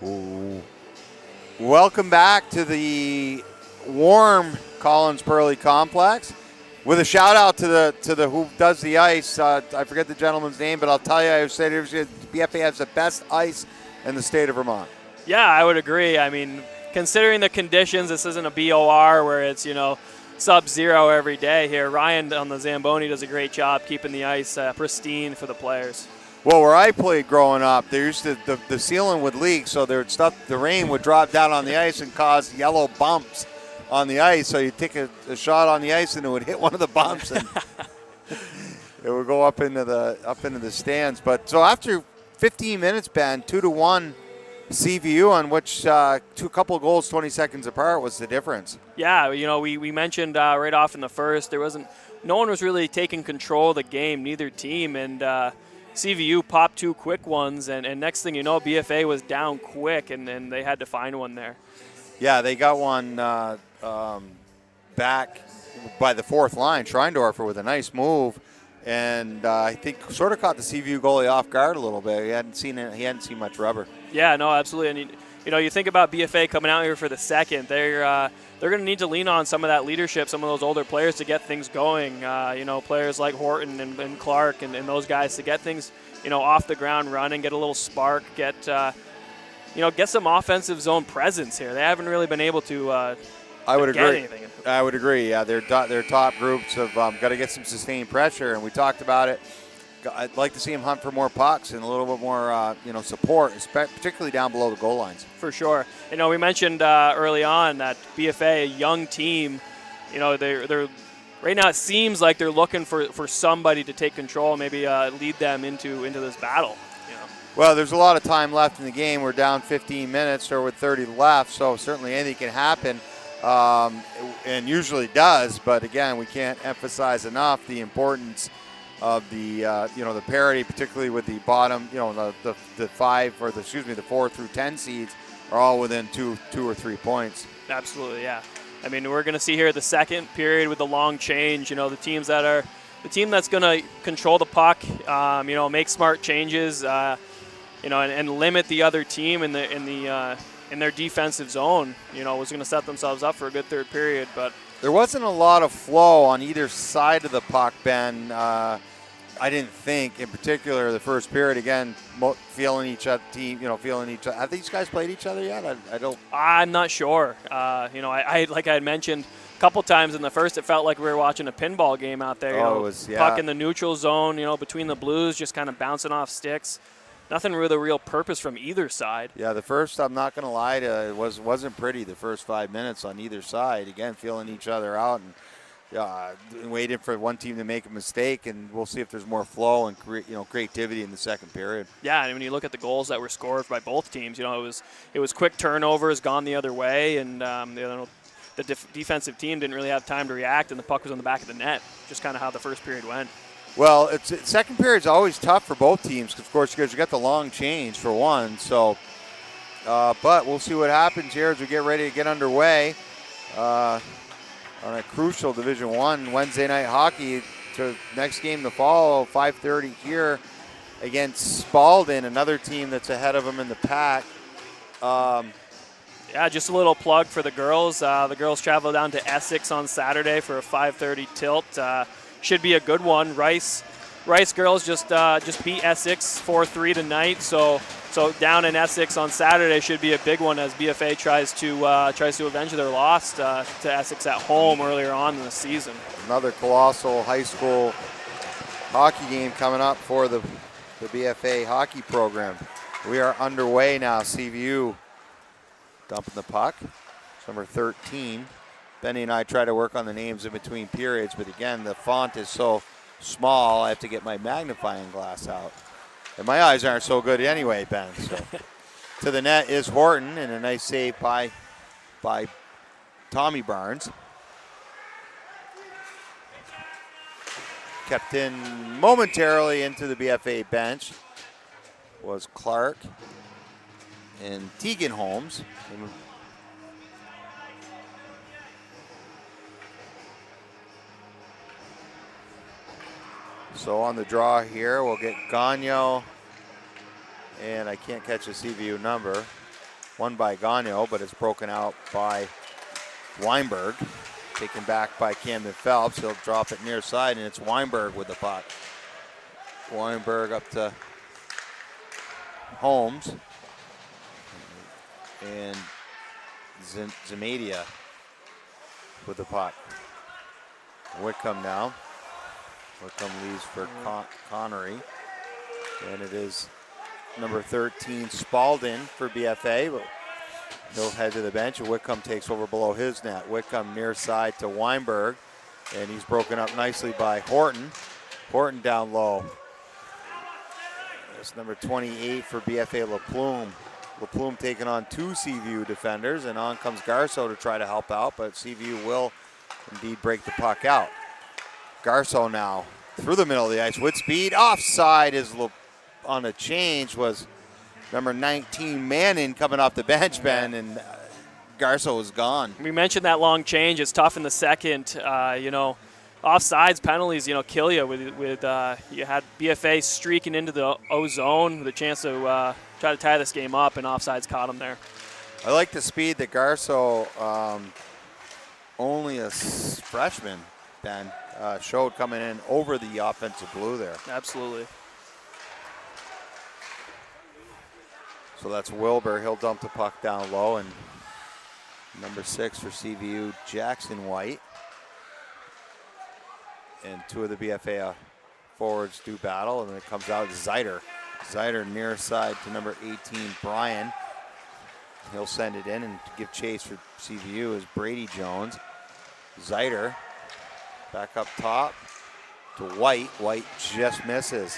Ooh. Welcome back to the warm Collins Pearly Complex. With a shout out to the who does the ice. I forget the gentleman's name, but I'll tell you, I've said BFA has the best ice in the state of Vermont. Yeah, I would agree. I mean, considering the conditions, this isn't a BOR where it's, sub-zero every day here. Ryan on the Zamboni does a great job keeping the ice pristine for the players. Well, where I played growing up, there used to the ceiling would leak, so the rain would drop down on the ice and cause yellow bumps on the ice. So you take a shot on the ice and it would hit one of the bumps and it would go up into the stands. But so after 15 minutes, Ben, 2-1 CVU, on which a couple of goals 20 seconds apart was the difference. Yeah, we mentioned right off in the first, no one was really taking control of the game, neither team, and CVU popped 2 quick ones, and next thing you know, BFA was down quick, and they had to find one there. Yeah, they got one back by the fourth line, Schreindorfer with a nice move, and I think sort of caught the CVU goalie off guard a little bit. He hadn't seen much rubber. Yeah, no, absolutely. And you think about BFA coming out here for the second, they're going to need to lean on some of that leadership, some of those older players to get things going. Players like Horton and Clark and those guys to get things, off the ground running, get a little spark, get some offensive zone presence here. They haven't really been able to. I would get agree. Anything. I would agree. Yeah, their top groups have got to get some sustained pressure, and we talked about it. I'd like to see him hunt for more pucks and a little bit more, support, particularly down below the goal lines. For sure. We mentioned early on that BFA, a young team, they're right now it seems like they're looking for somebody to take control, maybe lead them into this battle. Well, there's a lot of time left in the game. We're down 15 minutes or with 30 left, so certainly anything can happen, and usually does. But again, we can't emphasize enough the importance of the the parity, particularly with the bottom, the 4 through 10 seeds are all within two or 3 points. Absolutely, yeah. I mean, we're going to see here the second period with the long change. The team that's going to control the puck, make smart changes, and limit the other team in their defensive zone. Was going to set themselves up for a good third period, but there wasn't a lot of flow on either side of the puck, Ben. I didn't think, in particular, the first period, again, feeling each other. Have these guys played each other yet? I don't. I'm not sure. I like I had mentioned a couple times in the first, it felt like we were watching a pinball game out there. It was, yeah. Puck in the neutral zone, between the Blues, just kind of bouncing off sticks. Nothing with a real purpose from either side. Yeah, the first, I'm not going to lie, it wasn't pretty the first 5 minutes on either side. Again, feeling each other out and waiting for one team to make a mistake, and we'll see if there's more flow and creativity in the second period. Yeah, and when you look at the goals that were scored by both teams, it was quick turnovers gone the other way, and the defensive team didn't really have time to react, and the puck was on the back of the net. Just kind of how the first period went. Well, second period's always tough for both teams, of course, because you got the long change for one. So, but we'll see what happens here as we get ready to get underway on a crucial Division I Wednesday night hockey. To next game to follow, 5:30 here against Spalding, another team that's ahead of them in the pack. Yeah, just a little plug for the girls. The girls travel down to Essex on Saturday for a 5:30 tilt. Should be a good one. Rice girls just beat Essex 4-3 tonight. So down in Essex on Saturday should be a big one as BFA tries to avenge their loss to Essex at home earlier on in the season. Another colossal high school hockey game coming up for the BFA hockey program. We are underway now. CVU dumping the puck. It's number 13. Benny and I try to work on the names in between periods, but again, the font is so small, I have to get my magnifying glass out. And my eyes aren't so good anyway, Ben. So to the net is Horton, and a nice save by Tommy Barnes. Kept in momentarily into the BFA bench was Clark and Tegan Holmes. So on the draw here, we'll get Gagno, and I can't catch a CVU number. won by Gagnon, but it's broken out by Weinberg. Taken back by Camden Phelps. He'll drop it near side, and it's Weinberg with the puck. Weinberg up to Holmes. And Zemedia with the puck. Whitcomb now. Whitcomb leaves for Connery. And it is number 13, Spalding for BFA. But he'll head to the bench, and Whitcomb takes over below his net. Whitcomb near side to Weinberg, and he's broken up nicely by Horton. Horton down low. That's number 28 for BFA LaPlume. LaPlume taking on 2 CVU defenders, and on comes Garceau to try to help out, but CVU will indeed break the puck out. Garceau now through the middle of the ice with speed. Offside is on a change was number 19 Manning coming off the bench, Ben, and Garceau was gone. We mentioned that long change. It's tough in the second. Offsides penalties, kill you. You had BFA streaking into the O zone with a chance to try to tie this game up, and offsides caught him there. I like the speed that Garceau, only a freshman, Ben, showed coming in over the offensive blue there. Absolutely. So that's Wilbur. He'll dump the puck down low, and number 6 for CVU, Jackson White. And 2 of the BFA forwards do battle, and then it comes out Zeider. Zeider near side to number 18, Brian. He'll send it in, and to give chase for CVU is Brady Jones. Zeider back up top to White. White just misses.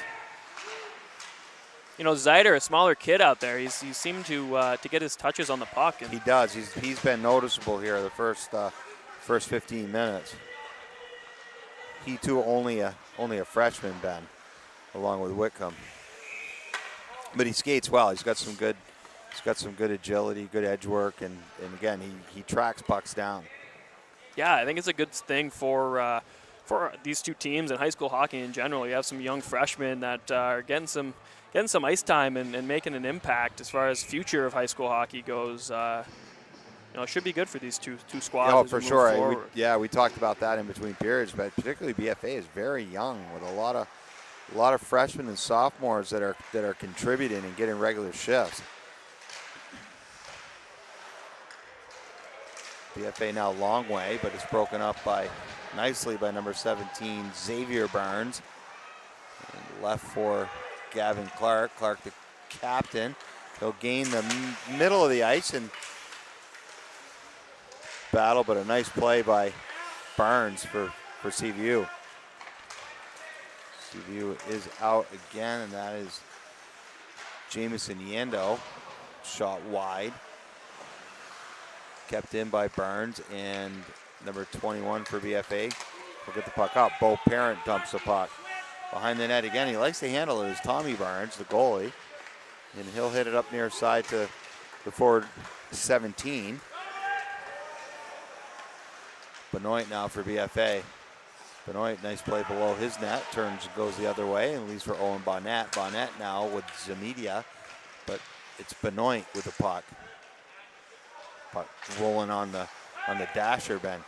Zeider, a smaller kid out there, he seemed to get his touches on the puck. And he does. He's been noticeable here the first 15 minutes. He too only a freshman, Ben, along with Whitcomb. But he skates well. He's got some good agility, good edge work, and again he tracks pucks down. Yeah, I think it's a good thing for these two teams and high school hockey in general. You have some young freshmen that are getting some ice time and making an impact as far as future of high school hockey goes. It should be good for these two squads. Oh, for sure. We talked about that in between periods, but particularly BFA is very young with a lot of freshmen and sophomores that are contributing and getting regular shifts. BFA now long way, but it's broken up nicely by number 17, Xavier Barnes. And left for Gavin Clark. Clark, the captain. He'll gain the middle of the ice and battle, but a nice play by Barnes for CVU. CVU is out again, and that is Jamison Yendo. Shot wide. Kept in by Barnes, and number 21 for BFA will get the puck up. Bo Parent dumps the puck behind the net again. He likes to handle it as Tommy Barnes, the goalie, and he'll hit it up near side to the forward 17. Benoit now for BFA. Benoit, nice play below his net, turns, goes the other way, and leaves for Owen Bonnet. Bonnet now with Zemedia, but it's Benoit with the puck. Puck rolling on the dasher, Ben.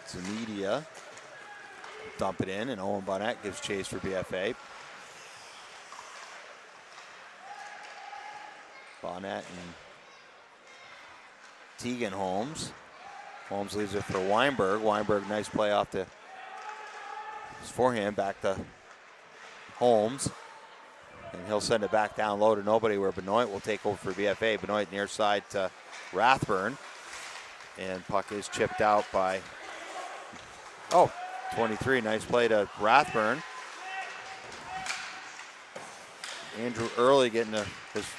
Zemedia dump it in, and Owen Bonnet gives chase for BFA. Bonnet and Tegan Holmes. Holmes leaves it for Weinberg. Weinberg, nice play off his forehand back to Holmes. And he'll send it back down low to nobody, where Benoit will take over for BFA. Benoit near side to Rathburn. And puck is chipped out by 23. Nice play to Rathburn. Andrew Early getting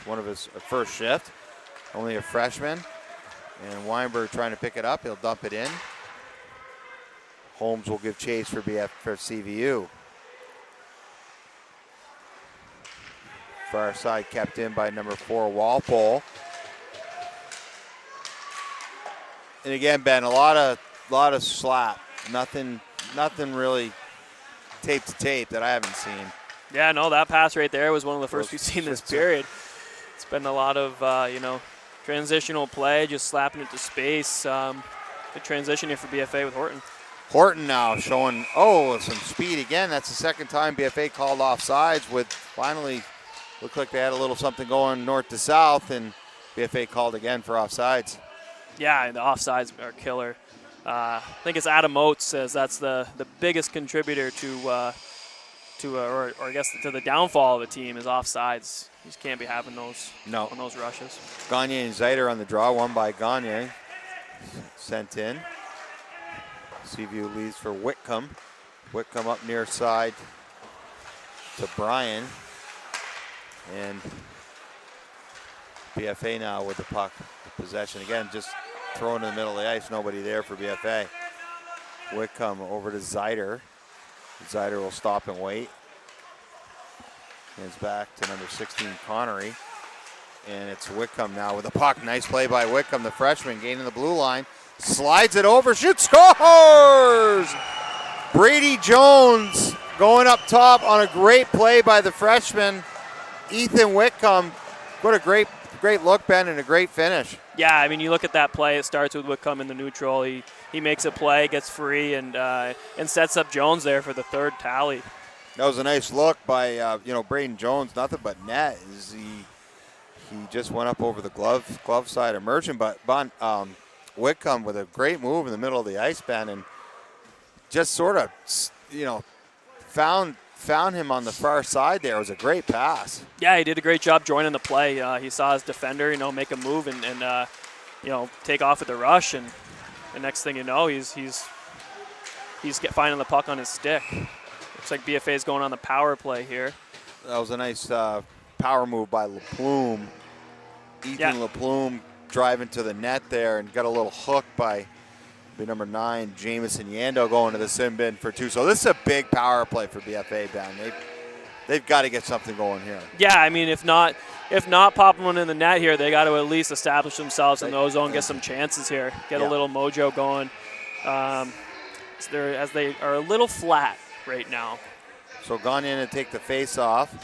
one of his first shift. Only a freshman. And Weinberg trying to pick it up. He'll dump it in. Holmes will give chase for CVU. Far side kept in by number 4, Walpole. And again, Ben, a lot of slap. Nothing really tape to tape that I haven't seen. Yeah, no, that pass right there was one of the first we've seen this period. It's been a lot of, transitional play, just slapping it to space. Good transition here for BFA with Horton. Horton now showing, some speed again. That's the second time BFA called offsides with finally looked like they had a little something going north to south, and BFA called again for offsides. Yeah, the offsides are killer. I think it's Adam Oates says that's the biggest contributor to I guess to the downfall of a team is offsides. You just can't be having those on those rushes. Gagne and Zeiter on the draw, one by Gagne. Sent in. CVU leads for Whitcomb. Whitcomb up near side to Bryan. And BFA now with the puck possession. Again, just thrown in the middle of the ice. Nobody there for BFA. Whitcomb over to Zeiter. Zeiter will stop and wait. Hands back to number 16, Connery. And it's Whitcomb now with the puck. Nice play by Whitcomb, the freshman, gaining the blue line. Slides it over, shoots, scores! Brady Jones going up top on a great play by the freshman, Ethan Whitcomb. What a great look, Ben, and a great finish. Yeah, I mean, you look at that play. It starts with Whitcomb in the neutral. He makes a play, gets free, and sets up Jones there for the third tally. That was a nice look by Braden Jones. Nothing but net. He just went up over the glove side of Merchant, but Whitcomb with a great move in the middle of the ice, Ben, and just sort of found him on the far side there. It was a great pass. Yeah, he did a great job joining the play. He saw his defender, make a move and take off with the rush, and the next thing you know, he's finding the puck on his stick. Looks like BFA is going on the power play here. That was a nice power move by LaPlume. Ethan LaPlume driving to the net there and got a little hook by number 9, Jamison Yando, going to the sin bin for 2. So this is a big power play for BFA, Ben. They've got to get something going here. Yeah, I mean, if not popping one in the net here, they got to at least establish themselves in the O-zone, get some chances here, get a little mojo going. As they are a little flat right now. So gone in to take the face off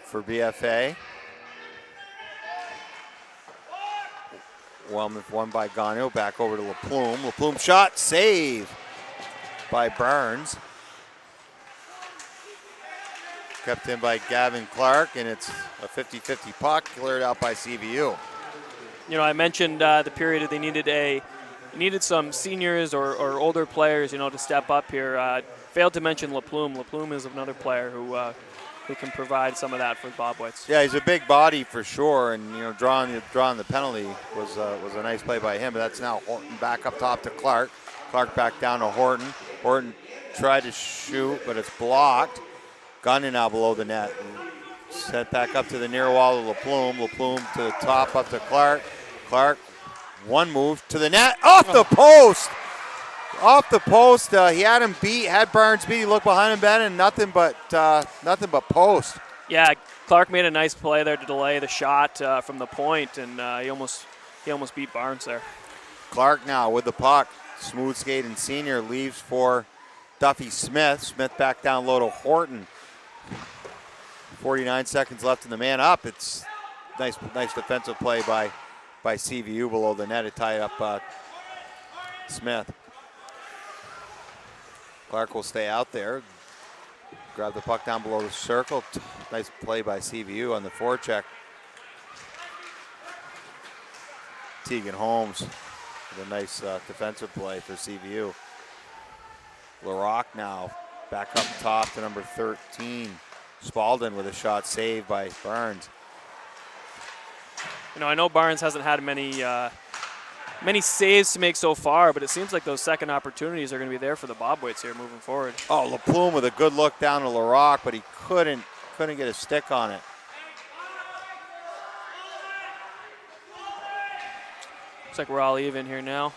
for BFA. One by Gano, back over to LaPlume. LaPlume shot, save by Burns. Kept in by Gavin Clark, and it's a 50-50 puck cleared out by CVU. I mentioned the period they needed some seniors or older players, to step up here. Failed to mention LaPlume. LaPlume is another player who can provide some of that for the Bobwhites. Yeah, he's a big body for sure, and drawing the penalty was a nice play by him. But that's now Horton back up top to Clark. Clark back down to Horton. Horton tried to shoot, but it's blocked. Gunning now below the net. Set back up to the near wall of LaPlume. LaPlume to the top, up to Clark. Clark, one move to the net, off the post. Off the post, he had him beat, had Barnes beat. He looked behind him, Ben, and nothing but post. Yeah, Clark made a nice play there to delay the shot from the point, and he almost beat Barnes there. Clark now with the puck, smooth skating senior, leaves for Duffy Smith. Smith back down low to Horton. 49 seconds left in the man up. It's nice defensive play by CVU below the net to tie up Smith. Clark will stay out there. Grab the puck down below the circle. Nice play by CVU on the forecheck. Tegan Holmes with a nice defensive play for CVU. LaRock now back up top to number 13. Spalding with a shot saved by Barnes. I know Barnes hasn't had many saves to make so far, but it seems like those second opportunities are going to be there for the Bobwhites here moving forward. Oh, LaPlume with a good look down to LaRock, but he couldn't get a stick on it. Looks like we're all even here now.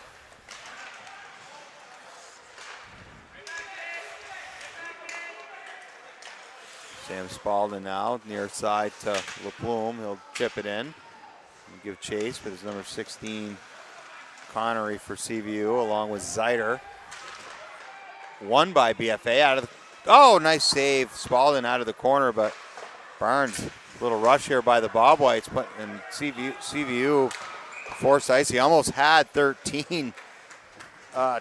Sam Spalding now near side to LaPlume. He'll chip it in and give chase with his number 16 Connery for CVU along with Zeiter. Won by BFA out of the, oh, nice save. Spalding out of the corner, but Barnes, little rush here by the Bobwhites, but and CVU forced ice. He almost had 13.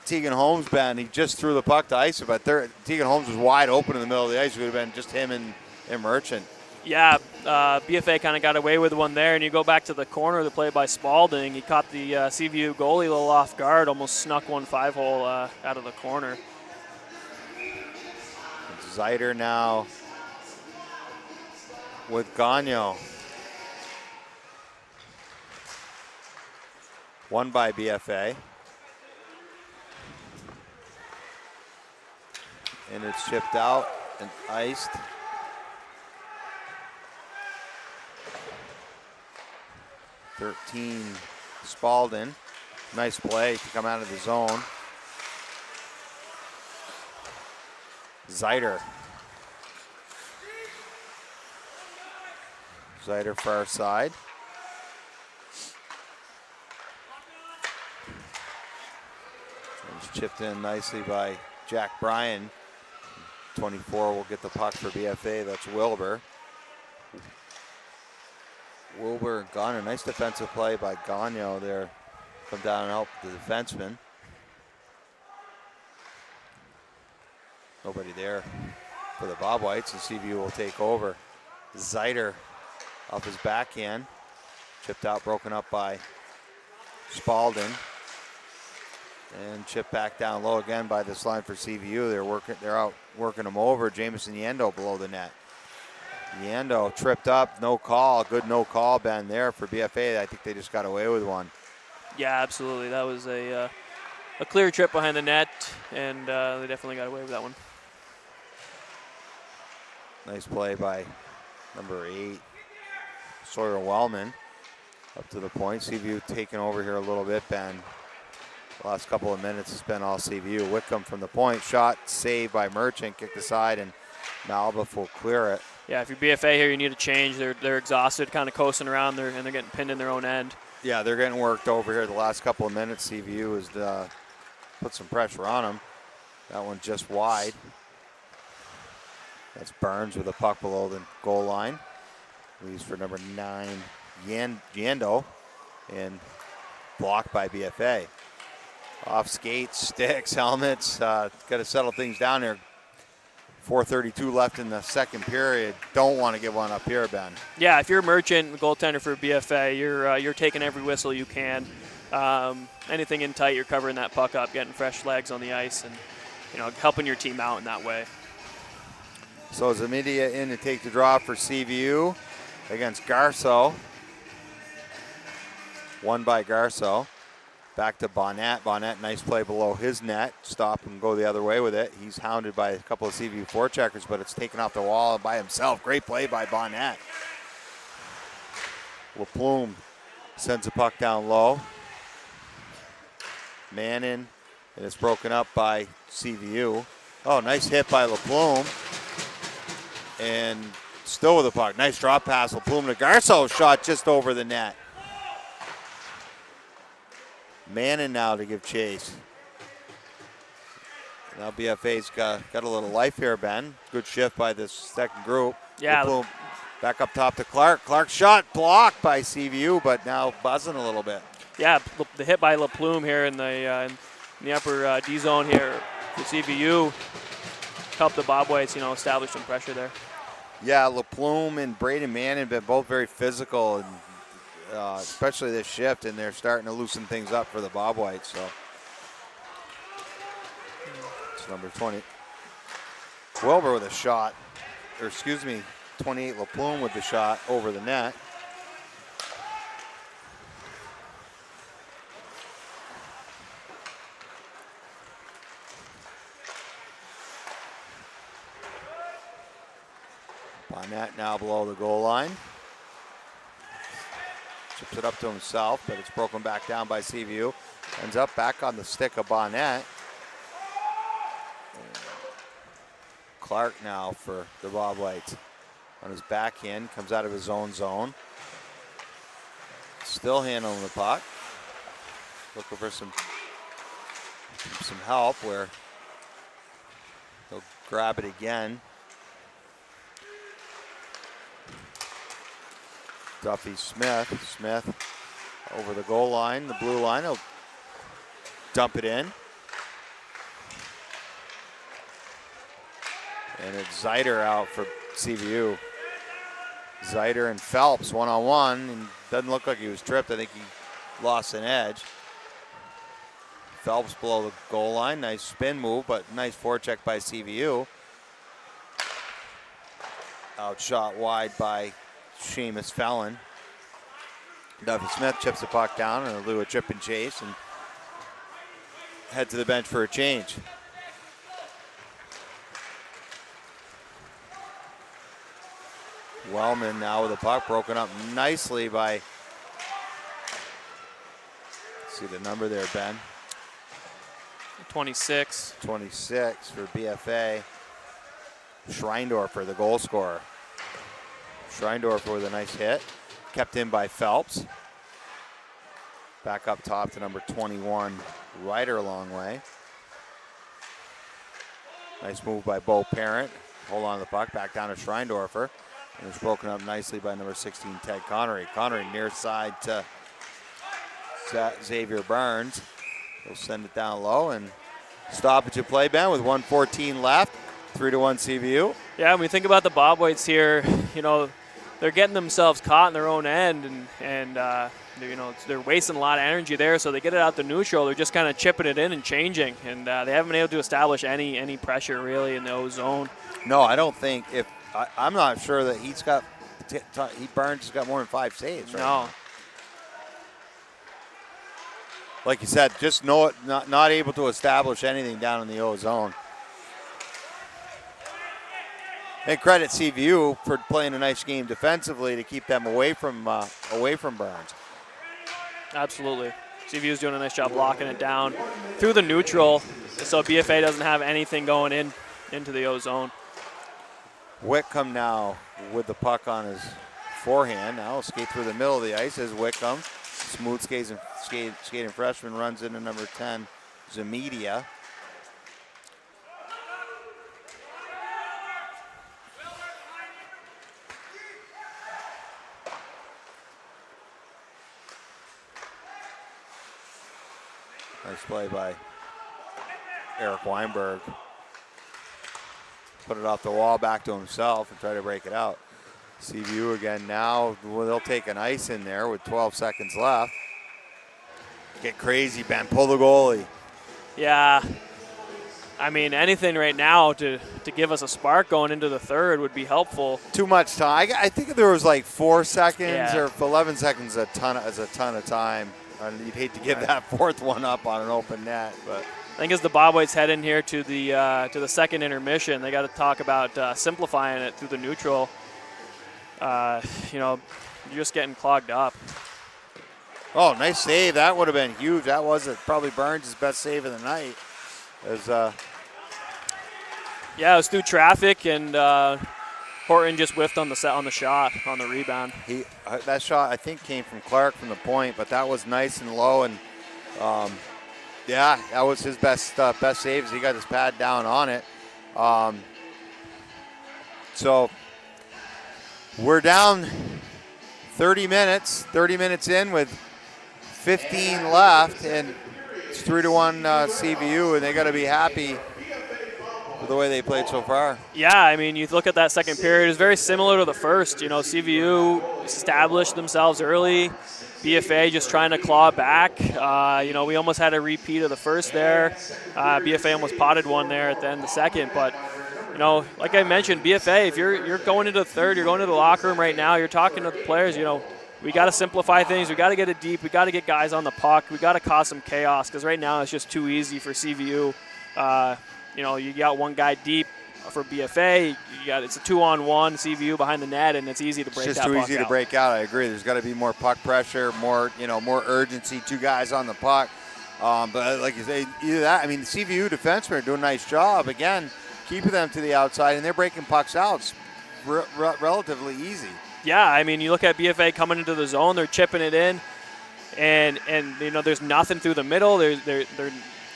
Tegan Holmes, Ben, he just threw the puck to ice, but Tegan Holmes was wide open in the middle of the ice. It would have been just him and Merchant. Yeah, BFA kind of got away with one there, and you go back to the corner of the play by Spalding. He caught the CVU goalie a little off guard, almost snuck one 5-hole out of the corner. Zeiter now with Gagnon. Won by BFA. And it's chipped out and iced. (13) Spalding. Nice play to come out of the zone. Zeiter. Zeiter far side. It's chipped in nicely by Jack Bryan. 24 will get the puck for BFA. That's Wilbur. Wilbur and Gagnon. Nice defensive play by Gagnon there. Come down and help the defenseman. Nobody there for the Bobwhites, and CVU will take over. Zeiter off his backhand. Chipped out, broken up by Spalding. And chipped back down low again by this line for CVU. They're out working him over. Jamison Yendo below the net. Yendo tripped up, no call. Good no call, Ben, there for BFA. I think they just got away with one. Yeah, absolutely. That was a clear trip behind the net, and they definitely got away with that one. Nice play by number 8, Sawyer Wellman, up to the point. CVU taking over here a little bit, Ben. The last couple of minutes has been all CVU. Wickham from the point, shot, saved by Merchant, kicked aside, and Malbuff will clear it. Yeah, if you're BFA here, you need a change. They're exhausted, kind of coasting around, and they're getting pinned in their own end. Yeah, they're getting worked over here the last couple of minutes. CVU has put some pressure on them. That one just wide. That's Burns with a puck below the goal line. Leaves for number 9, Yando, and blocked by BFA. Off skates, sticks, helmets. Got to settle things down here. 4:32 left in the second period. Don't want to give one up here, Ben. Yeah, if you're a Merchant, the goaltender for BFA, you're taking every whistle you can. Anything in tight, you're covering that puck up, getting fresh legs on the ice, and helping your team out in that way. So Zamidia in to take the draw for CVU against Garceau. Won by Garceau. Back to Bonnet. Bonnet, nice play below his net. Stop and go the other way with it. He's hounded by a couple of CVU forecheckers, but it's taken off the wall by himself. Great play by Bonnet. LaPlume sends the puck down low. Manning, and it's broken up by CVU. Oh, nice hit by LaPlume. And still with the puck. Nice drop pass. LaPlume to Garceau. Shot just over the net. Manning now to give chase. Now BFA's got a little life here, Ben. Good shift by this second group. Yeah. LaPlume back up top to Clark. Clark shot blocked by CVU, but now buzzing a little bit. Yeah, the hit by LaPlume here in the upper D zone here for CVU helped the Bobwhites, establish some pressure there. Yeah, LaPlume and Braden Manning have been both very physical, and especially this shift, and they're starting to loosen things up for the Bobwhites. So it's number 20. Wilbur with a shot, 28 LaPlume with the shot over the net. Bonnet now below the goal line. Chips it up to himself, but it's broken back down by CVU. Ends up back on the stick of Bonnet. Clark now for the Bobwhites. On his backhand, comes out of his own zone. Still handling the puck. Looking for some help where grab it again. Duffy Smith. Smith over the goal line, the blue line. He'll dump it in. And it's Zeider out for CVU. Zeider and Phelps one-on-one, and doesn't look like he was tripped. I think he lost an edge. Phelps below the goal line. Nice spin move, but nice forecheck by CVU. Outshot wide by Seamus Fallon. Duffy Smith chips the puck down and a chip and chase and head to the bench for a change. Wellman now with the puck broken up nicely by, see the number there, Ben. 26. 26 for BFA. Schreindorfer, the goal scorer. Schreindorfer with a nice hit. Kept in by Phelps. Back up top to number 21, Ryder a long way. Nice move by Bo Parent. Hold on to the puck, back down to Schreindorfer. And it's broken up nicely by number 16, Ted Connery. Connery near side to Xavier Burns. He'll send it down low and stoppage of play, Ben, with 1:14 left. 3-1 CVU. Yeah, when we think about the Bobwhites here, they're getting themselves caught in their own end, and they're wasting a lot of energy there. So they get it out the neutral. They're just kind of chipping it in and changing, and they haven't been able to establish any pressure really in the O zone. No, I don't think I'm not sure that he's got. Burns has got more than 5 saves right now. Like you said, just not able to establish anything down in the O zone. And credit CVU for playing a nice game defensively to keep them away from Burns. Absolutely. CVU's doing a nice job locking it down through the neutral, so BFA doesn't have anything going into the O zone. Whitcomb now with the puck on his forehand. Now skate through the middle of the ice as Whitcomb. Smooth skating freshman runs into number 10, Zamedia. Nice play by Eric Weinberg. Put it off the wall back to himself and try to break it out. CVU again now. Well, they'll take an ice in there with 12 seconds left. Get crazy, Ben. Pull the goalie. Yeah. I mean, anything right now to give us a spark going into the third would be helpful. Too much time. I think there was like 4 seconds or 11 seconds is a ton of time. You'd hate to give that fourth one up on an open net, but I think as the Bobwhites head in here to the second intermission, they got to talk about simplifying it through the neutral. You're just getting clogged up. Oh, nice save. That would have been huge. That was probably Burns' best save of the night. Yeah, it was through traffic, and Horton just whiffed on the shot, on the rebound. That shot, I think, came from Clark from the point, but that was nice and low, and that was his best save as he got his pad down on it. So we're down 30 minutes in with 15 left, and it's 3-1 CVU, and they got to be happy with the way they played so far. Yeah, I mean, you look at that second period, it's very similar to the first. CVU established themselves early. BFA just trying to claw back. We almost had a repeat of the first there. BFA almost potted one there at the end of the second. But, like I mentioned, BFA, if you're going into the third, you're going to the locker room right now, you're talking to the players, we got to simplify things. We got to get it deep. We got to get guys on the puck. We got to cause some chaos because right now it's just too easy for CVU. You got one guy deep for BFA. It's a 2-on-1 CVU behind the net, and it's easy to break. It's just too easy to break out. I agree. There's got to be more puck pressure, more urgency. 2 guys on the puck. But like you say, either that. I mean, the CVU defensemen are doing a nice job again, keeping them to the outside, and they're breaking pucks out. It's relatively easy. Yeah, I mean, you look at BFA coming into the zone, they're chipping it in, and there's nothing through the middle. They're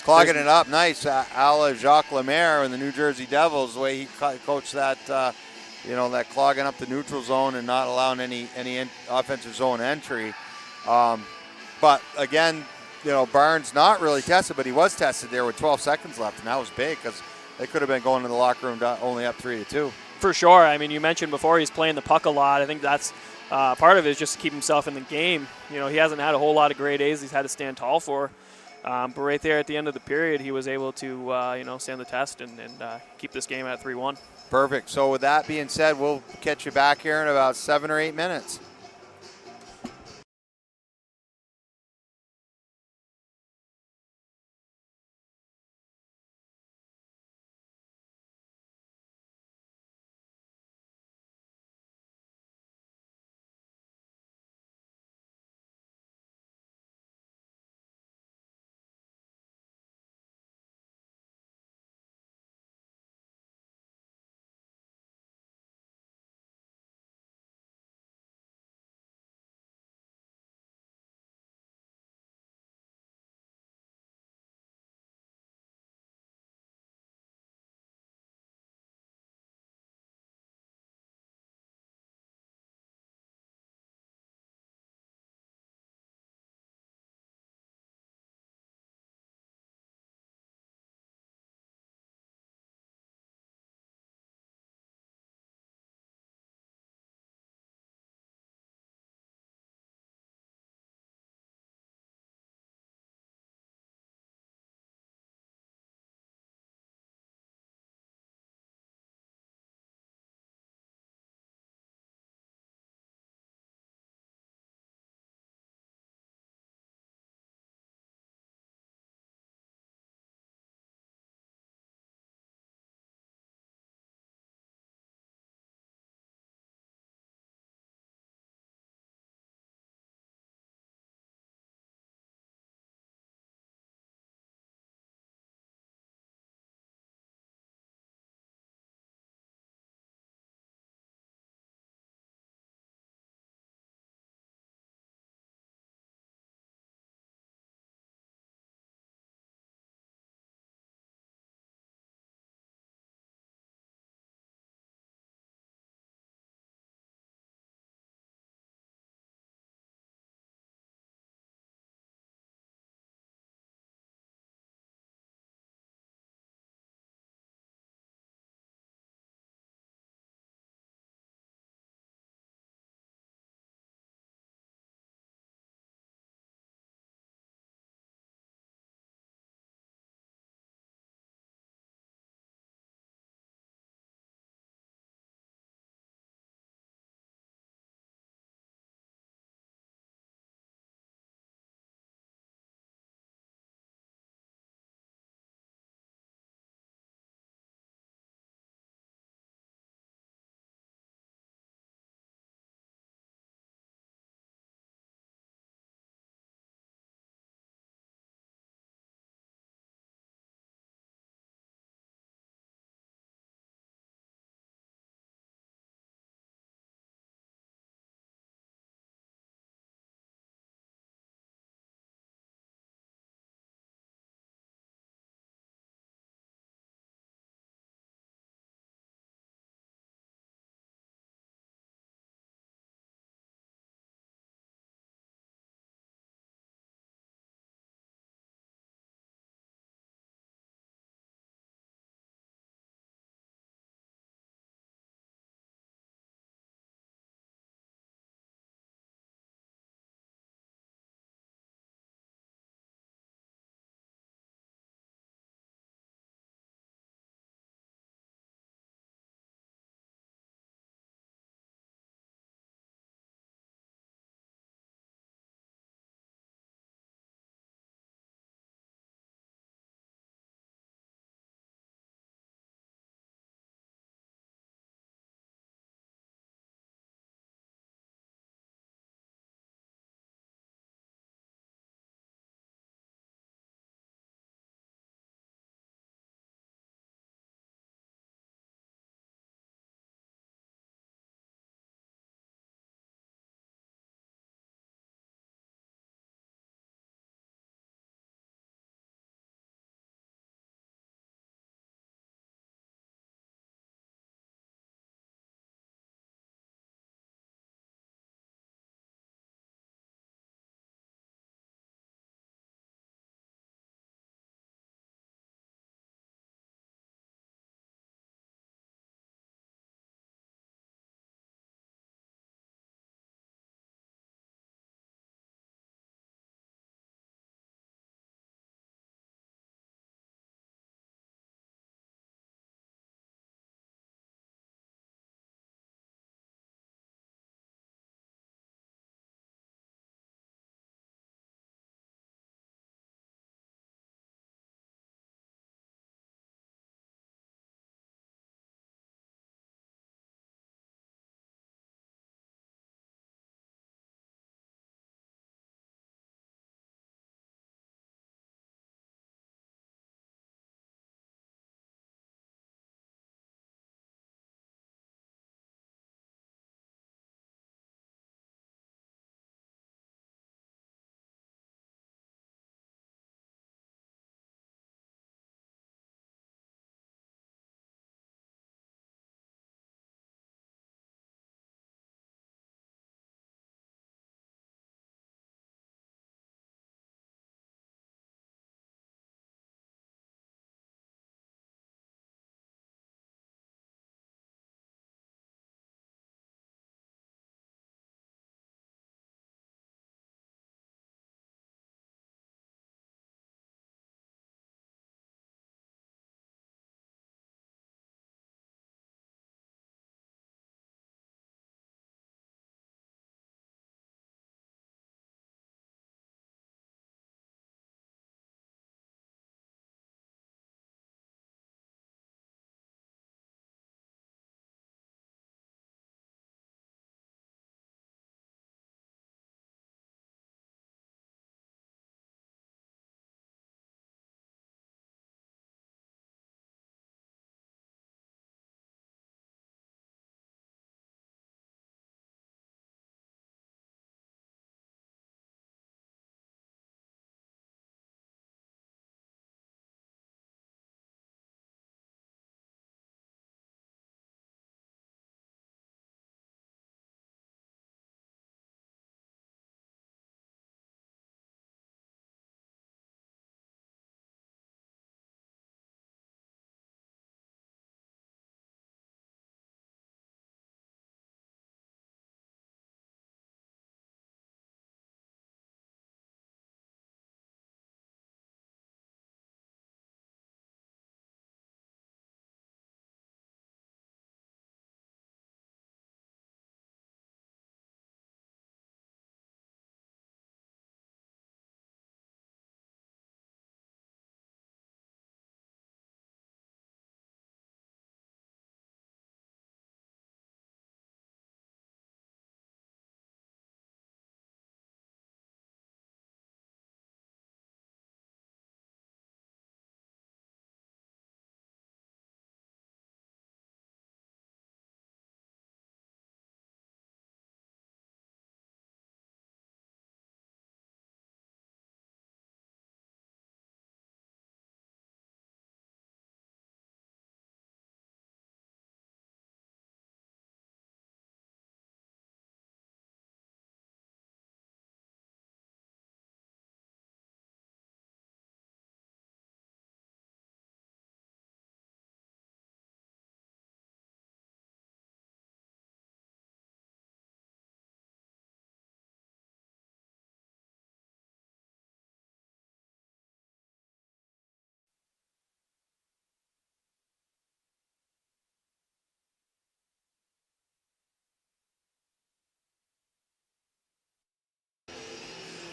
Clogging it up, nice. A la Jacques Lemaire and the New Jersey Devils, the way he coached that, that clogging up the neutral zone and not allowing any offensive zone entry. But again, Barnes not really tested, but he was tested there with 12 seconds left, and that was big because they could have been going to the locker room only up 3-2. For sure. I mean, you mentioned before he's playing the puck a lot. I think that's part of it is just to keep himself in the game. He hasn't had a whole lot of grade A's he's had to stand tall for. But right there at the end of the period, he was able to, stand the test and keep this game at 3-1. Perfect. So with that being said, we'll catch you back here in about 7 or 8 minutes.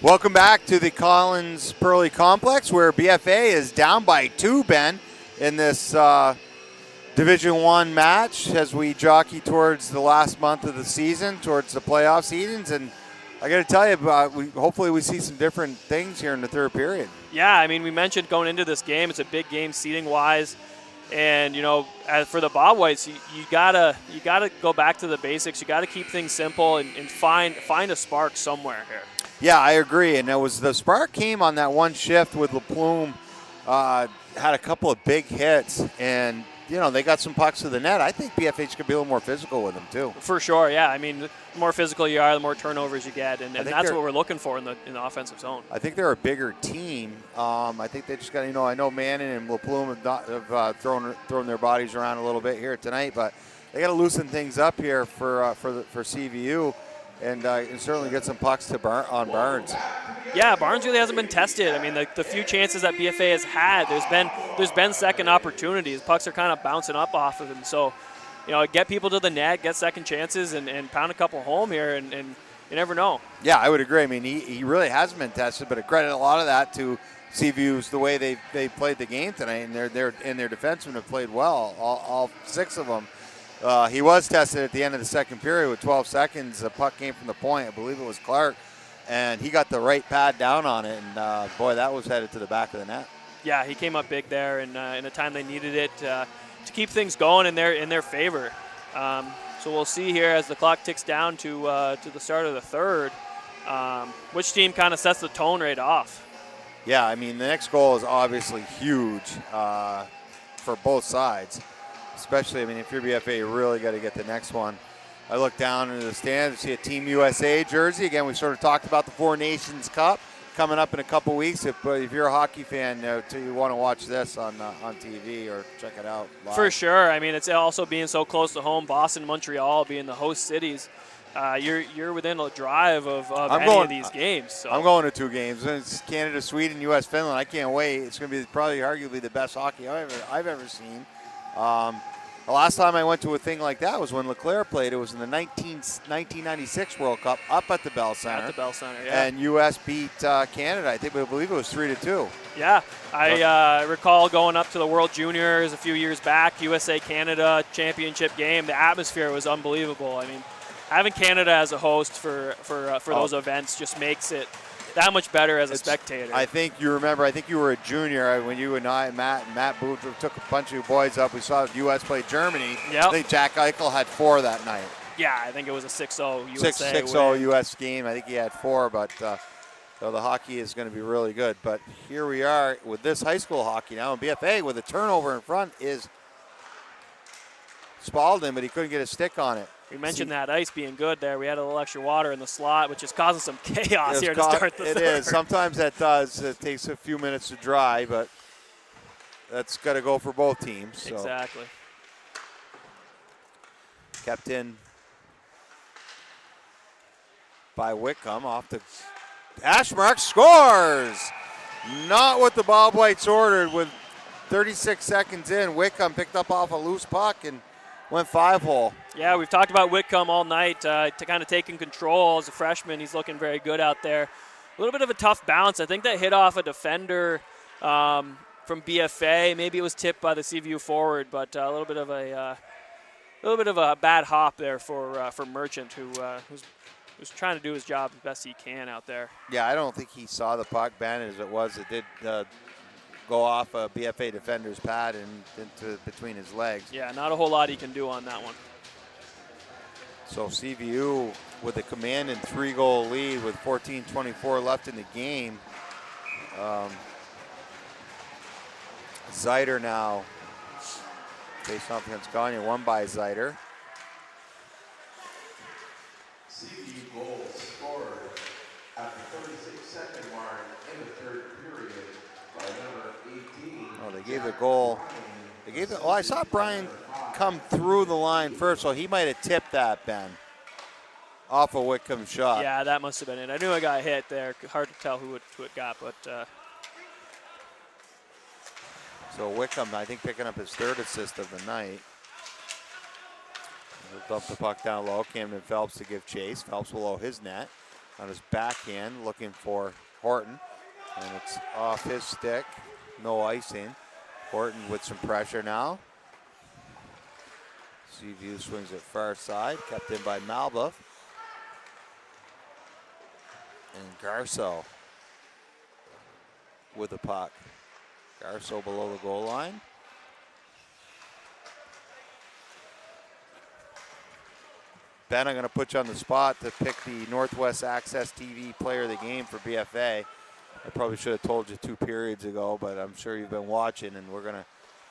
Welcome back to the Collins Pearly Complex, where BFA is down by 2, Ben, in this Division I match as we jockey towards the last month of the season, towards the playoff seasons. And I got to tell you, hopefully we see some different things here in the third period. Yeah, I mean, we mentioned going into this game, it's a big game seating-wise. And, you know, as for the Bobwhites, you gotta go back to the basics. You got to keep things simple and find a spark somewhere here. Yeah, I agree. And the spark came on that one shift with LaPlume. Had a couple of big hits, and, you know, they got some pucks to the net. I think BFH could be a little more physical with them, too. For sure, yeah. I mean, the more physical you are, the more turnovers you get, and that's what we're looking for in the offensive zone. I think they're a bigger team. I think they just got, you know, I know Manning and LaPlume have thrown their bodies around a little bit here tonight, but they got to loosen things up here for CVU. And certainly get some pucks on Barnes. Yeah, Barnes really hasn't been tested. I mean, the few chances that BFA has had, there's been second opportunities. Pucks are kind of bouncing up off of him. So, you know, get people to the net, get second chances, and pound a couple home here, and you never know. Yeah, I would agree. I mean, he really hasn't been tested, but I credit a lot of that to CVU's the way they played the game tonight, and their defensemen have played well, all 6 of them. He was tested at the end of the second period with 12 seconds. A puck came from the point. I believe it was Clark, and he got the right pad down on it, and boy, that was headed to the back of the net. Yeah, he came up big there, and in a time they needed it to keep things going in their favor. So we'll see here as the clock ticks down to the start of the third, which team kind of sets the tone right off. Yeah, I mean, the next goal is obviously huge for both sides. Especially, I mean, if you're BFA, you really got to get the next one. I look down into the stands, see a Team USA jersey. Again, we sort of talked about the Four Nations Cup coming up in a couple weeks. If you're a hockey fan, you want to watch this on TV or check it out live. For sure. I mean, it's also being so close to home. Boston, Montreal being the host cities. You're within a drive of any of these games. So. I'm going to 2 games. It's Canada, Sweden, U.S., Finland. I can't wait. It's going to be probably arguably the best hockey I've ever seen. The last time I went to a thing like that was when LeClaire played. It was in the 1996 World Cup up at the Bell Center. At the Bell Center, yeah. And U.S. beat Canada. I believe it was 3-2. Yeah, I recall going up to the World Juniors a few years back, USA-Canada championship game. The atmosphere was unbelievable. I mean, having Canada as a host for those events just makes it that much better as a spectator. I think you were a junior when you and I, Matt Booth, took a bunch of boys up. We saw the U.S. play Germany. Yep. I think Jack Eichel had 4 that night. Yeah, I think it was a 6-0 USA 6-0 U.S. game. I think he had 4, but so the hockey is going to be really good. But here we are with this high school hockey now. And BFA with a turnover in front is Spalding, but he couldn't get a stick on it. We mentioned that ice being good there. We had a little extra water in the slot, which is causing some chaos here to start the third. It is. Sometimes that does. It takes a few minutes to dry, but that's got to go for both teams. So. Exactly. Kept in by Whitcomb off the hash mark. Scores! Not what the Bobwhites ordered. With 36 seconds in, Whitcomb picked up off a loose puck and went 5-hole. Yeah, we've talked about Whitcomb all night to kind of taking control as a freshman. He's looking very good out there. A little bit of a tough bounce. I think that hit off a defender from BFA. Maybe it was tipped by the CVU forward, but a little bit of a bad hop there for Merchant, who's trying to do his job as best he can out there. Yeah, I don't think he saw the puck bend as it was. It did go off a BFA defender's pad and into between his legs. Yeah, not a whole lot he can do on that one. So CVU with a commanding 3-goal lead with 14:24 left in the game. Zeider now facing off against Gagne, won by Zeider. CVU goal scored at the 36-second mark in the third period by number 18. Oh, they gave the goal. Oh, I saw Brian come through the line first, so he might have tipped that, Ben, off a Whitcomb shot. Yeah, that must have been it. I knew I got hit there. Hard to tell who it got, but. So Whitcomb, I think, picking up his 3rd assist of the night. He'll dump the puck down low. Camden Phelps to give chase. Phelps below his net. on his backhand, looking for Horton. And it's off his stick. No icing. Horton with some pressure now. CVU swings it far side, kept in by Malbuff. And Garceau with the puck. Garceau below the goal line. Ben, I'm going to put you on the spot to pick the Northwest Access TV player of the game for BFA. I probably should have told you 2 periods ago, but I'm sure you've been watching, and we're going to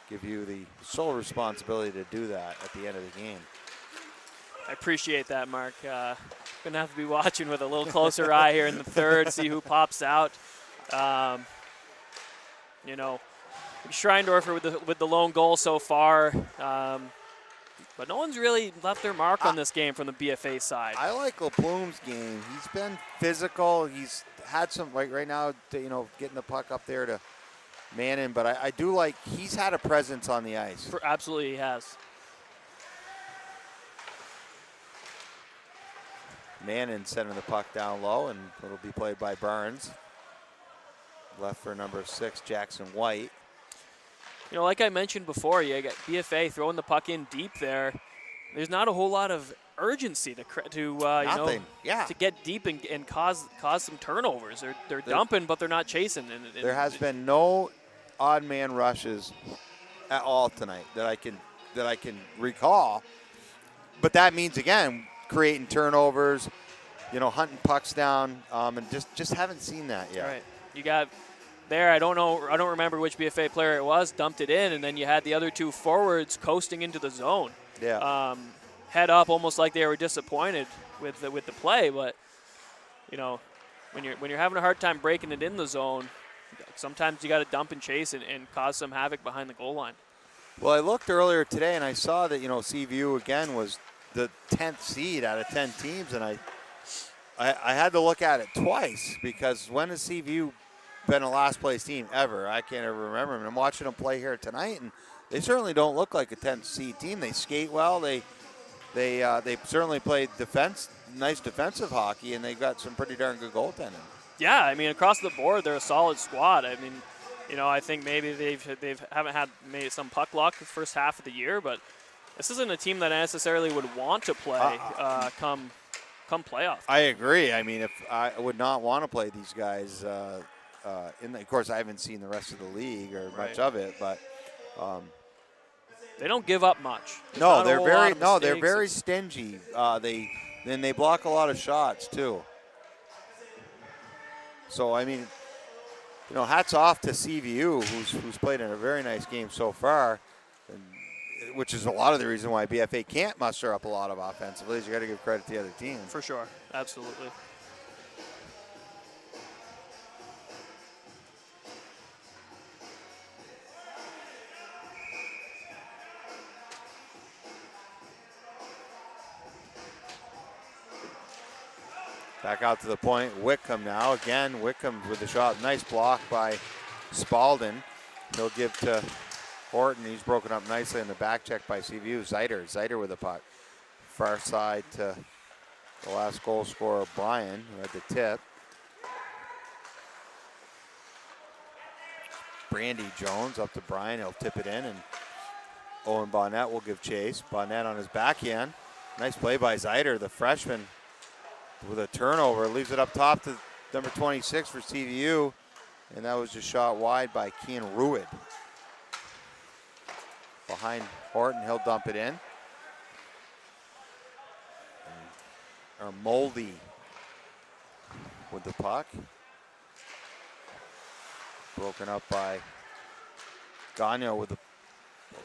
give you the sole responsibility to do that at the end of the game. I appreciate that, Mark. Gonna have to be watching with a little closer eye here in the third, see who pops out. You know, Schreindorfer with the lone goal so far, but no one's really left their mark on this game from the BFA side. I like LaPlume's game. He's been physical. He's had some, like right now, you know, getting the puck up there to Mannon, but I do like he's had a presence on the ice. Absolutely, he has. Mannon sending the puck down low, and it'll be played by Burns. Left for number 6, Jackson White. You know, like I mentioned before, you got BFA throwing the puck in deep there. There's not a whole lot of urgency to you know, to get deep and cause some turnovers. They're dumping, but they're not chasing. And there has been no odd man rushes at all tonight that I can recall. But that means, again, creating turnovers, you know, hunting pucks down, and just haven't seen that yet. Right. You got there, I don't remember which BFA player it was, dumped it in, and then you had the other 2 forwards coasting into the zone. Yeah. Head up, almost like they were disappointed with the play, but you know, when you're having a hard time breaking it in the zone, sometimes you got to dump and chase and cause some havoc behind the goal line. Well, I looked earlier today and I saw that, you know, CVU again was the 10th seed out of 10 teams, and I had to look at it twice, because when has CVU been a last place team ever? I can't ever remember. And I'm watching them play here tonight, and they certainly don't look like a 10th seed team. They skate well. They certainly play nice defensive hockey, and they've got some pretty darn good goaltending. Yeah, I mean, across the board, they're a solid squad. I mean, you know, I think maybe they haven't had maybe some puck luck the first half of the year, but this isn't a team that I necessarily would want to play come playoff. I agree. I mean, if I would not want to play these guys, of course, I haven't seen the rest of the league or much of it, but they don't give up much. They're very stingy. They block a lot of shots too. So I mean, you know, hats off to CVU, who's played in a very nice game so far, which is a lot of the reason why BFA can't muster up a lot of offensively. Is you got to give credit to the other team. For sure, absolutely. Back out to the point, Wickham now. Again, Wickham with the shot. Nice block by Spalding. He'll give to Horton. He's broken up nicely in the back check by CVU. Zeiter with the puck. Far side to the last goal scorer, Brian, who had the tip. Brandy Jones up to Brian. He'll tip it in, and Owen Bonnet will give chase. Bonnet on his backhand. Nice play by Zeiter, the freshman, with a turnover. Leaves it up top to number 26 for CVU, and that was just shot wide by Kean Ruid. Behind Horton, he'll dump it in. Or Moldy with the puck. Broken up by Gagnon with the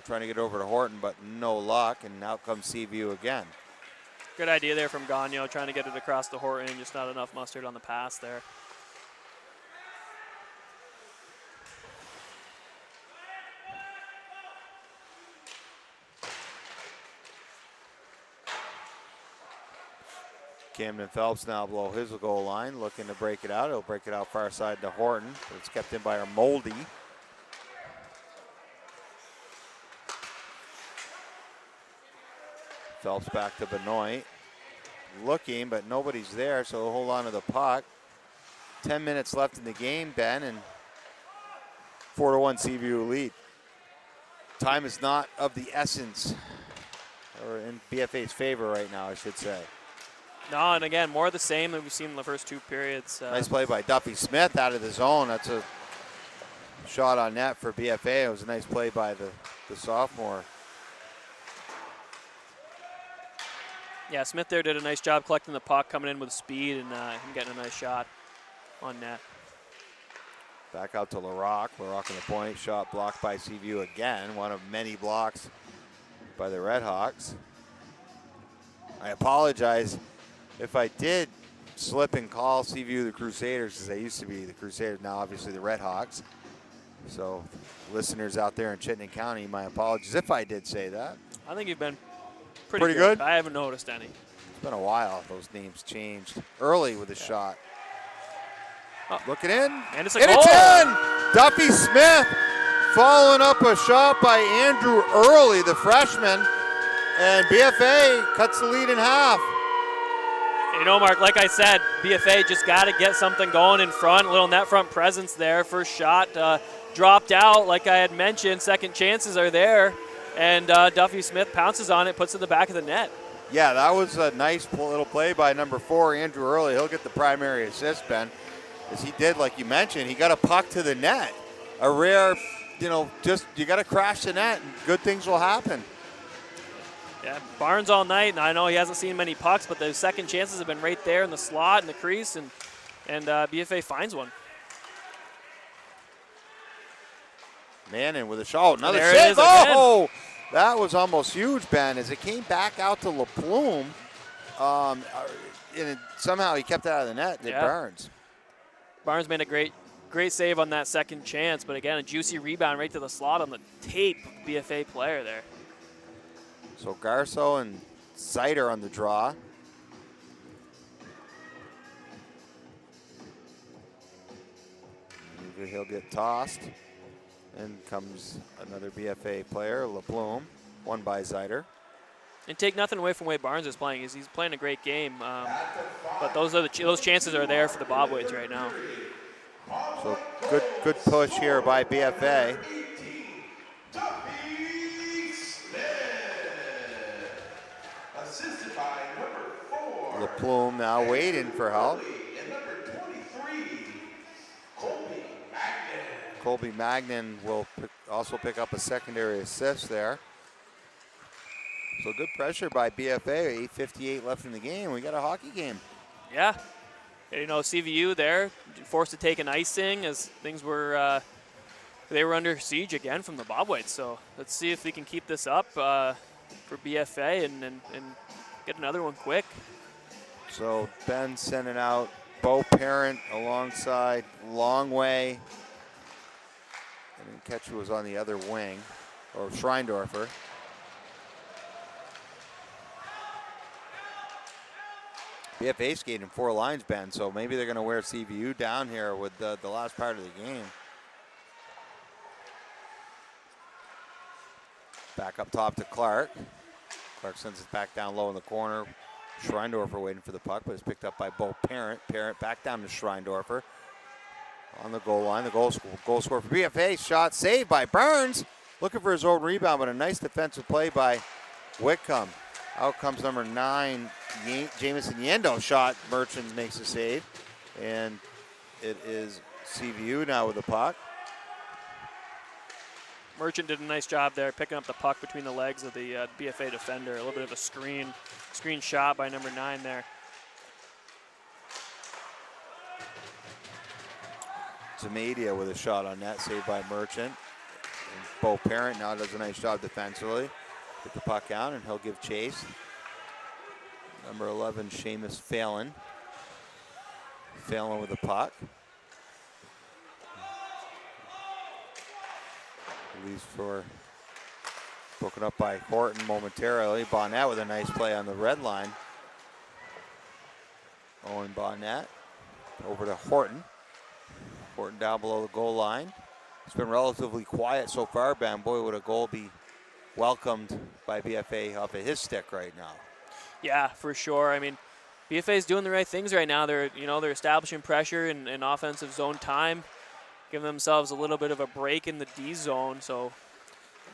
trying to get over to Horton, but no luck, and out comes CVU again. Good idea there from Gagnon, trying to get it across the Horton, just not enough mustard on the pass there. Camden Phelps now below his goal line, looking to break it out. He'll break it out far side to Horton, but it's kept in by our Moldy. Phelps back to Benoit. looking, but nobody's there, so we'll hold on to the puck. 10 minutes left in the game, Ben, and 4-1 CVU lead. Time is not of the essence, or in BFA's favor right now, I should say. No, and again, more of the same that we've seen in the first 2 periods. Nice play by Duffy Smith out of the zone. That's a shot on net for BFA. It was a nice play by the sophomore. Yeah, Smith there did a nice job collecting the puck, coming in with speed, and him getting a nice shot on net. Back out to LaRock. LaRock on the point. Shot blocked by CVU again. One of many blocks by the Redhawks. I apologize if I did slip and call CVU the Crusaders, because they used to be the Crusaders, now obviously the Redhawks. So listeners out there in Chittenden County, my apologies if I did say that. I think you've been pretty good. I haven't noticed any. It's been a while. Those names changed early with a shot. Oh. Looking in. And it's a and goal. It's in! Duffy Smith following up a shot by Andrew Early, the freshman. And BFA cuts the lead in half. You know, Mark, like I said, BFA just got to get something going in front. A little net front presence there. First shot dropped out, like I had mentioned. Second chances are there. And Duffy Smith pounces on it, puts it in the back of the net. Yeah, that was a nice little play by number 4, Andrew Early. He'll get the primary assist, Ben, as he did, like you mentioned. He got a puck to the net. A rare, just you got to crash the net and good things will happen. Yeah, Barnes all night, and I know he hasn't seen many pucks, but those second chances have been right there in the slot and the crease, and BFA finds one. Manning with a shot. Another There save. it is again. Oh, that was almost huge, Ben, as it came back out to LaPlume. And somehow he kept it out of the net. Did Barnes. Barnes made a great save on that second chance, but again, a juicy rebound right to the slot on the tape. BFA player there. So Garceau and Sider on the draw. He'll get tossed. And comes another BFA player, LaPlume, won by Zider. And take nothing away from the way Barnes is playing. He's playing a great game, but those chances are there for the Bobwhites right now. So good push here by BFA. Assisted by number 4. LaPlume now waiting for help. And number 23, Colby Magnan. Colby Magnan will also pick up a secondary assist there. So good pressure by BFA. 8:58 left in the game. We got a hockey game. Yeah. CVU there forced to take an icing as things were they were under siege again from the Bobwhites. So let's see if we can keep this up for BFA and get another one quick. So Ben sending out Bo Parent alongside Longway. And then Ketchum was on the other wing, or Schreindorfer. BFA skating 4 lines, Ben, so maybe they're going to wear CVU down here with the last part of the game. Back up top to Clark. Clark sends it back down low in the corner. Schreindorfer waiting for the puck, but it's picked up by Bo Parent. Parent back down to Schreindorfer. On the goal line, the goal score for BFA. Shot saved by Burns. Looking for his own rebound, but a nice defensive play by Whitcomb. Out comes number 9, Jamison Yendo. Shot, Merchants makes a save. And it is CVU now with the puck. Merchant did a nice job there, picking up the puck between the legs of the BFA defender. A little bit of a screen shot by number 9 there. Zamadia with a shot on net, saved by Merchant. And Bo Parent now does a nice job defensively. Get the puck out, and he'll give chase. Number 11, Seamus Phelan. Phelan with the puck. Leaves for broken up by Horton momentarily. Bonnet with a nice play on the red line. Owen Bonnet over to Horton. Horton down below the goal line. It's been relatively quiet so far, Ben. Boy, would a goal be welcomed by BFA off of his stick right now. Yeah, for sure. I mean, BFA is doing the right things right now. They're establishing pressure and offensive zone time, giving themselves a little bit of a break in the D zone. So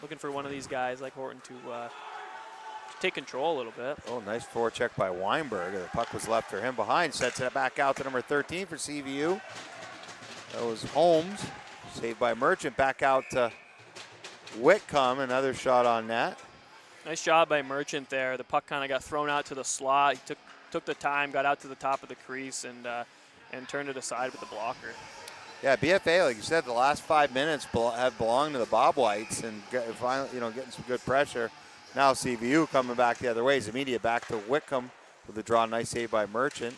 looking for one of these guys like Horton to take control a little bit. Oh, nice forecheck by Weinberg. The puck was left for him behind. Sets it back out to number 13 for CVU. That was Holmes. Saved by Merchant. Back out to Whitcomb. Another shot on net. Nice job by Merchant there. The puck kind of got thrown out to the slot. He took the time, got out to the top of the crease, and turned it aside with the blocker. Yeah, BFA, like you said, the last 5 minutes have belonged to the Bobwhites, and finally, getting some good pressure. Now CVU coming back the other way. Zemedia back to Whitcomb with a draw. Nice save by Merchant.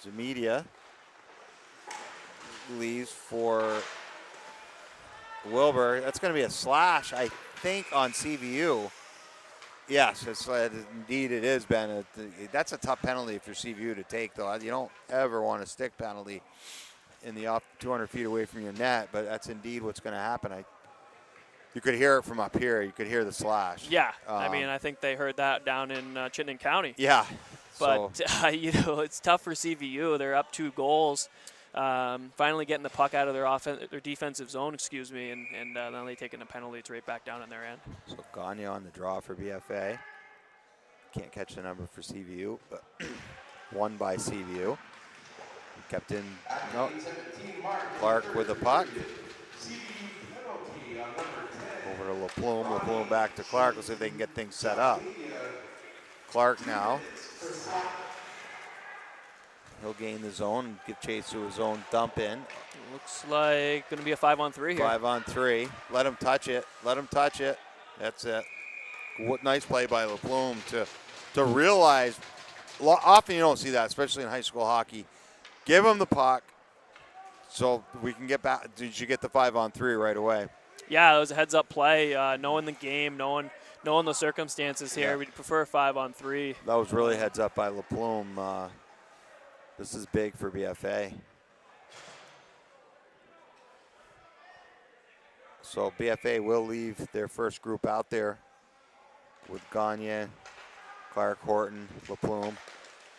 Zemedia leaves for Wilbur. That's going to be a slash, I think, on CVU. Yes, indeed it is, Ben. That's a tough penalty for CVU to take, though. You don't ever want a stick penalty in the off 200 feet away from your net, but that's indeed what's going to happen. You could hear it from up here. You could hear the slash. Yeah, I think they heard that down in Chittenden County. Yeah. But, it's tough for CVU. They're up 2 goals. Finally getting the puck out of their defensive zone, and then they taking a penalty. It's right back down on their end. So Gagne on the draw for BFA. Can't catch the number for CVU, but won by CVU. Kept in. No. Clark with the puck. Over to LaPlume. LaPlume back to Clark. Let's see if they can get things set up. Clark now. He'll gain the zone and give chase to his own dump in. Looks like going to be a 5-on-3 here. 5-on-3. Let him touch it. Let him touch it. That's it. What nice play by LaPlume to realize. Often you don't see that, especially in high school hockey. Give him the puck so we can get back. Did you get the 5-on-3 right away? Yeah, it was a heads-up play, knowing the game, knowing the circumstances here. Yeah. We'd prefer a 5-on-3. That was really heads up by LaPlume. This is big for BFA. So BFA will leave their first group out there with Gagne, Clark, Horton, LaPlume.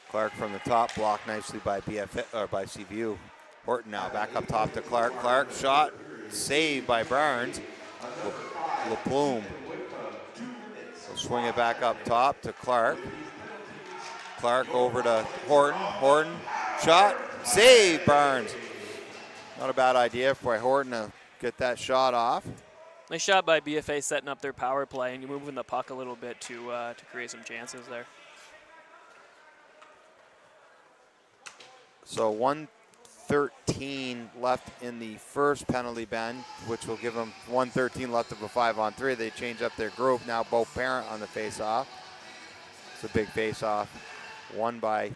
Clark from the top, blocked nicely by BFA or by CVU. Horton now back up top to Clark. Clark shot, saved by Barnes. LaPlume will swing it back up top to Clark. Clark over to Horton. Horton shot, save Barnes. Not a bad idea for Horton to get that shot off. Nice shot by BFA setting up their power play, and you're moving the puck a little bit to create some chances there. So 1:13 left in the first penalty, Ben, which will give them 1:13 left of a 5-on-3. They change up their group. Now Bo Parent on the face-off. It's a big face-off. Won by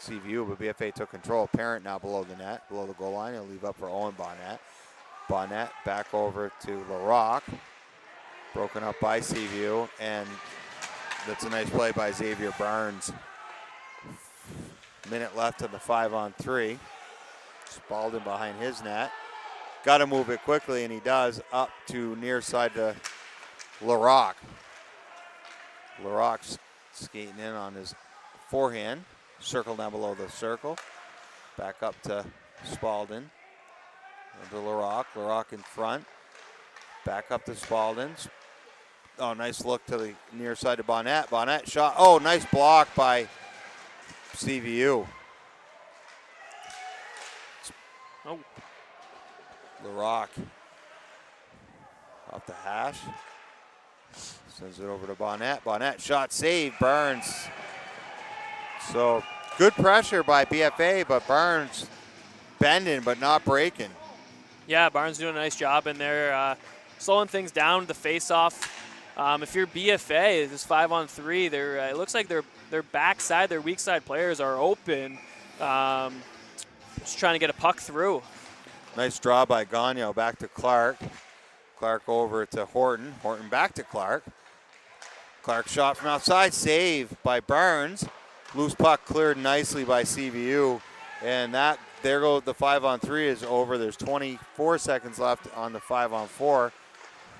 CVU, but BFA took control. Parent now below the net, below the goal line. He'll leave up for Owen Bonnet. Bonnet back over to LaRock. Broken up by CVU, and that's a nice play by Xavier Barnes. Minute left on the 5-on-3. Spalding behind his net. Got to move it quickly, and he does, up to near side to LaRock. LaRock's skating in on his forehand. Circle down below the circle. Back up to Spalding. And to LaRock. LaRock in front. Back up to Spalding. Oh, nice look to the near side to Bonnet. Bonnet shot. Oh, nice block by CVU. Oh. LaRock off the hash. Sends it over to Bonnet. Bonnet shot, saved. Burns. So good pressure by BFA, but Burns bending but not breaking. Yeah, Barnes doing a nice job in there, slowing things down. The face-off. If you're BFA, this 5-on-3, it looks like their backside, their weak side players are open, just trying to get a puck through. Nice draw by Gagne. Back to Clark. Clark over to Horton. Horton back to Clark. Clark shot from outside, save by Burns. Loose puck cleared nicely by CVU, and there goes the 5-on-3 is over. There's 24 seconds left on the 5-on-4.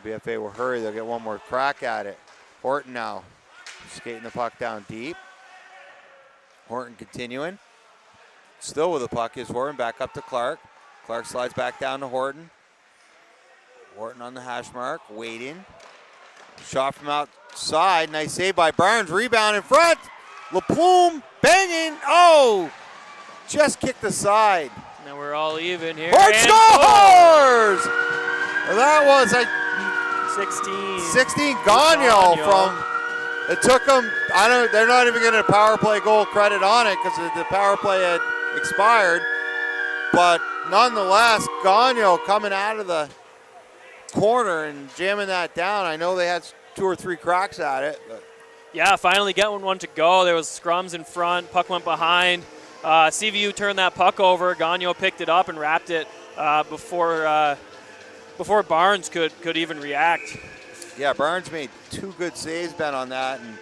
BFA will hurry. They'll get one more crack at it. Horton now skating the puck down deep. Horton continuing. Still with the puck is Horton, back up to Clark. Clark slides back down to Horton. Horton on the hash mark, waiting. Shot from outside, nice save by Barnes. Rebound in front. LaPlume banging. Oh, just kicked aside. Now we're all even here. Horton And scores! That was a 16. Gagnon from. It took them. They're not even getting a power play goal credit on it because the power play had expired. But nonetheless, Gagnon coming out of the corner and jamming that down. I know they had 2 or 3 cracks at it. But. Yeah, finally getting one to go. There was scrums in front. Puck went behind. CVU turned that puck over. Gagnon picked it up and wrapped it before Barnes could even react. Yeah, Barnes made 2 good saves, Ben, on that, and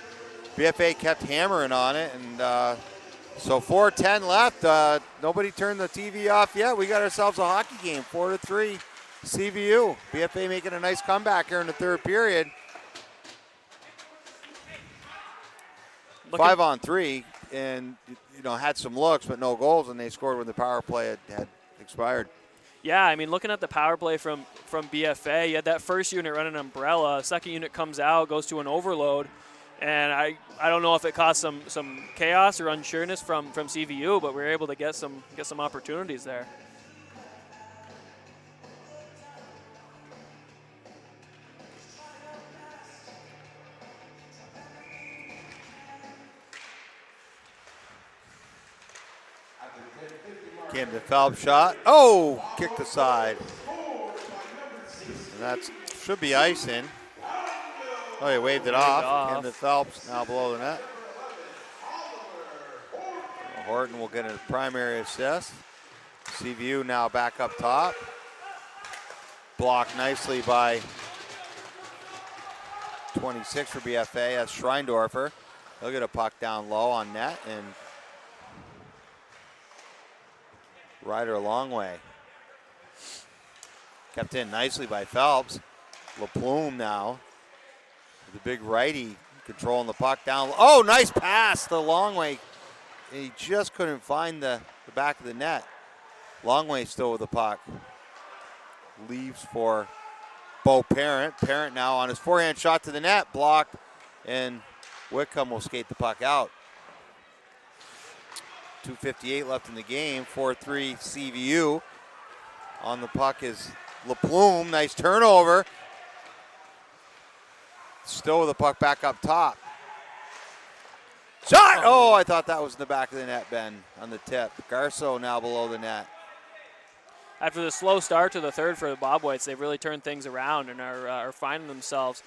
BFA kept hammering on it. And so 4:10 left. Nobody turned the TV off yet. We got ourselves a hockey game, 4-3. CVU. BFA making a nice comeback here in the third period. 5-on-3, and had some looks but no goals, and they scored when the power play had expired. Yeah, I mean, looking at the power play from BFA, you had that first unit running umbrella. Second unit comes out, goes to an overload, and I don't know if it caused some chaos or unsureness from CVU, but we were able to get some opportunities there. Camden Phelps shot. Oh, kicked aside. And that should be icing. Oh, he waved it off. Camden Phelps now below the net. Horton will get a primary assist. CVU now back up top. Blocked nicely by 26 for BFA. That's Schreindorfer. He'll get a puck down low on net and Ryder a long way. Kept in nicely by Phelps. LaPlume now. The big righty controlling the puck down. Oh, nice pass the long way. He just couldn't find the back of the net. Long way still with the puck. Leaves for Bo Parent. Parent now on his forehand shot to the net. Blocked. And Whitcomb will skate the puck out. 2:58 left in the game. 4-3 CVU. On the puck is LaPlume. Nice turnover. Still with the puck back up top. Shot! Oh, I thought that was in the back of the net, Ben, on the tip. Garceau now below the net. After the slow start to the third for the Bobwhites, they've really turned things around and are finding themselves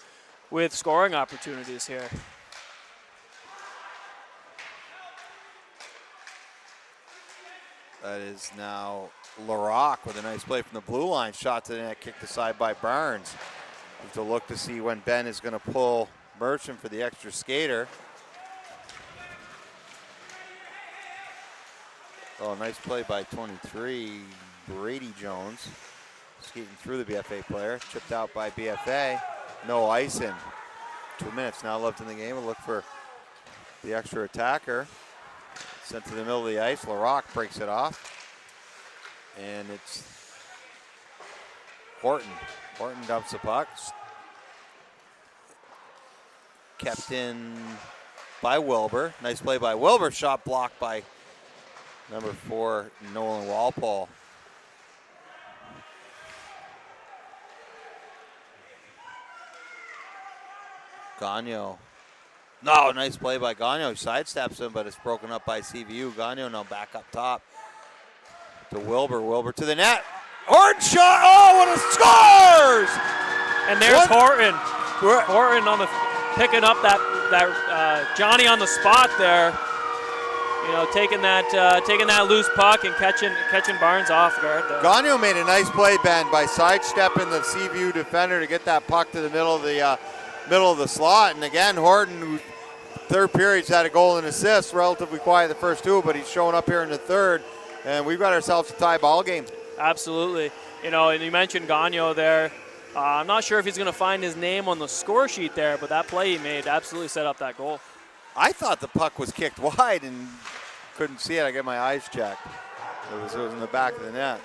with scoring opportunities here. That is now Larocque with a nice play from the blue line. Shot to the net, kicked aside by Barnes. We have to look to see when Ben is going to pull Merchant for the extra skater. Oh, nice play by 23, Brady Jones. Skating through the BFA player. Chipped out by BFA. No icing. 2 minutes now left in the game. We'll look for the extra attacker. Sent to the middle of the ice. Larocque breaks it off. And it's Horton. Horton dumps the puck. Kept in by Wilbur. Nice play by Wilbur. Shot blocked by number 4, Nolan Walpole. Gagnon. No, nice play by Gagnon. He sidesteps him, but it's broken up by CVU. Gagnon now back up top to Wilbur. Wilbur to the net. Horton shot. Oh, what a scores! And there's Horton. Horton on the picking up that Johnny on the spot there. You know, taking that loose puck and catching Barnes off guard there. Gagnon made a nice play, Ben, by sidestepping the CVU defender to get that puck to the middle of the slot. And again, Horton, who third period's had a goal and assist, relatively quiet the first 2, but he's showing up here in the third, and we've got ourselves a tie ball game. Absolutely. You know, and you mentioned Gagnon there. I'm not sure if he's going to find his name on the score sheet there, but that play he made absolutely set up that goal. I thought the puck was kicked wide, and couldn't see it. I get my eyes checked. It was in the back of the net.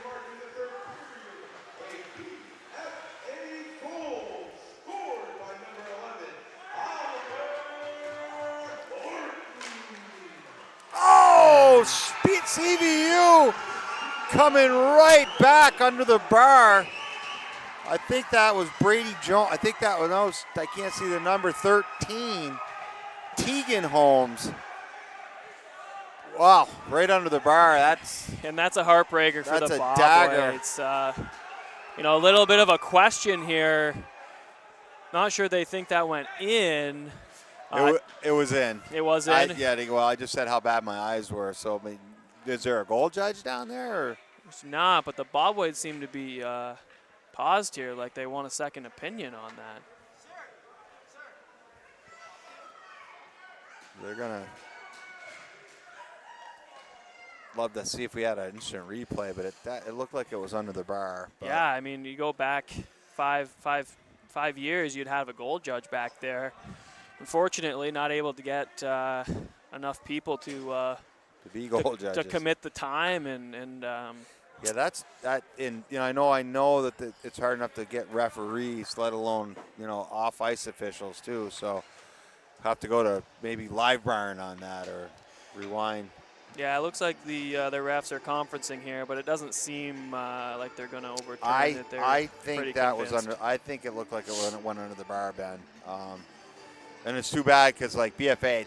Oh, CVU coming right back under the bar. I think that was Brady Jones. I think that was, I can't see the number, 13, Tegan Holmes. Wow, right under the bar. That's a heartbreaker for the Bobwhite. Dagger. It's a little bit of a question here. Not sure they think that went in. It was in. It was in? I just said how bad my eyes were. So, I mean, is there a goal judge down there? Or? It's not, but the Bobwhite seem to be paused here, like they want a second opinion on that. They're going to love to see if we had an instant replay, but it looked like it was under the bar. But. Yeah, I mean, you go back five years, you'd have a goal judge back there. Unfortunately, not able to get enough people to be goal judges, to commit the time and. Yeah, that's that. I know that it's hard enough to get referees, let alone off ice officials too. So have to go to maybe live barn on that or rewind. Yeah, it looks like the refs are conferencing here, but it doesn't seem like they're going to overturn it. I think that was under. I think it looked like it went under the bar, Ben. And it's too bad because like BFA,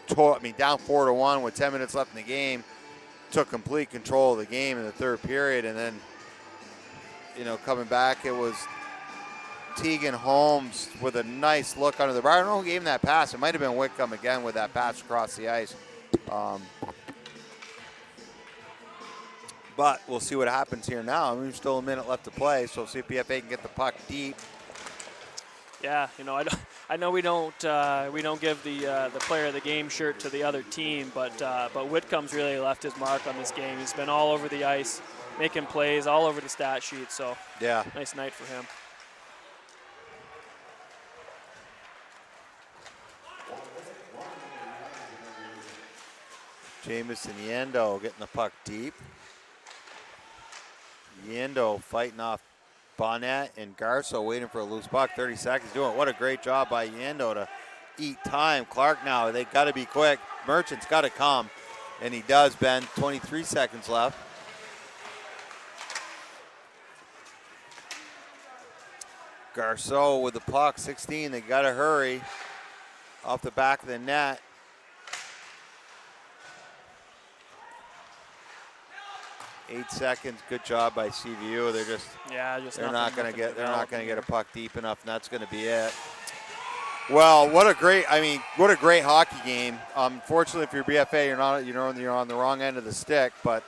down 4-1 with 10 minutes left in the game, took complete control of the game in the third period, and then coming back, it was Tegan Holmes with a nice look under the bar. I don't know who gave him that pass. It might have been Whitcomb again with that pass across the ice. But we'll see what happens here now. I mean, there's still a minute left to play, so see if BFA can get the puck deep. Yeah, I know we don't give the player of the game shirt to the other team, but Whitcomb's really left his mark on this game. He's been all over the ice, making plays all over the stat sheet. So yeah, nice night for him. Jamison Yendo getting the puck deep. Yendo fighting off Bonnet and Garso, waiting for a loose puck. 30 seconds doing it. What a great job by Yendo to eat time. Clark now, they got to be quick. Merchant's got to come, and he does, Ben. 23 seconds left. Garceau with the puck, 16. They got to hurry off the back of the net. Eight seconds. Good job by CVU. They're not going to get a puck deep enough, and that's going to be it. Well, what a great hockey game. Fortunately, if you're BFA, you're on the wrong end of the stick, but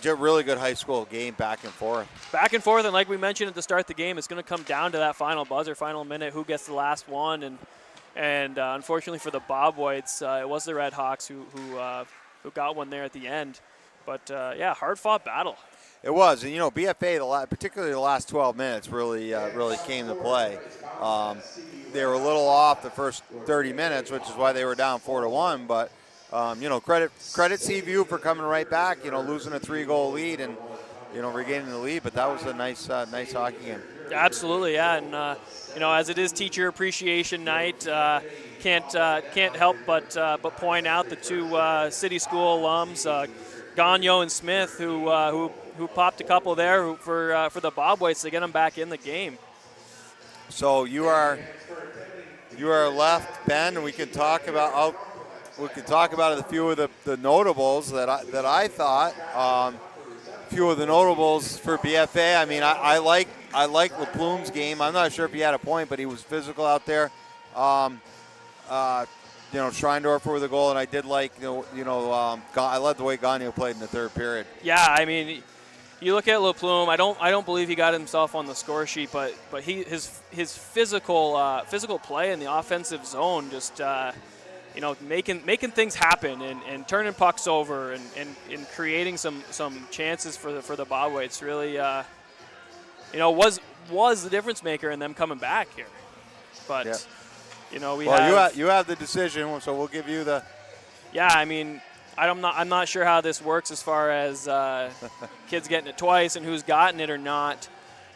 really good high school game, back and forth. Back and forth, and like we mentioned at the start of the game, it's going to come down to that final buzzer, final minute, who gets the last one, and unfortunately for the Bobwhites, it was the Red Hawks who got one there at the end. But, hard-fought battle. It was. And, BFA, particularly the last 12 minutes, really came to play. They were a little off the first 30 minutes, which is why they were down 4-1. But, credit CVU for coming right back, losing a 3-goal lead and, regaining the lead. But that was a nice hockey game. Absolutely, yeah. And, as it is Teacher Appreciation Night, can't help but point out the two City School alums, Gagnon and Smith, who popped a couple there for the Bobwhites to get them back in the game. So you are left, Ben, and we can talk about a few of the notables that I thought. A few of the notables for BFA. I mean, I like LaPlume's game. I'm not sure if he had a point, but he was physical out there. Schreindorfer with a goal, and I did like, I love the way Gagnon played in the third period. Yeah, I mean, you look at LaPlume. I don't believe he got himself on the score sheet, but his physical play in the offensive zone, just making things happen and turning pucks over and creating some chances for the Bobwhites really, was the difference maker in them coming back here, but. Yeah. You have the decision, so we'll give you the. Yeah, I mean, I'm not sure how this works as far as kids getting it twice and who's gotten it or not.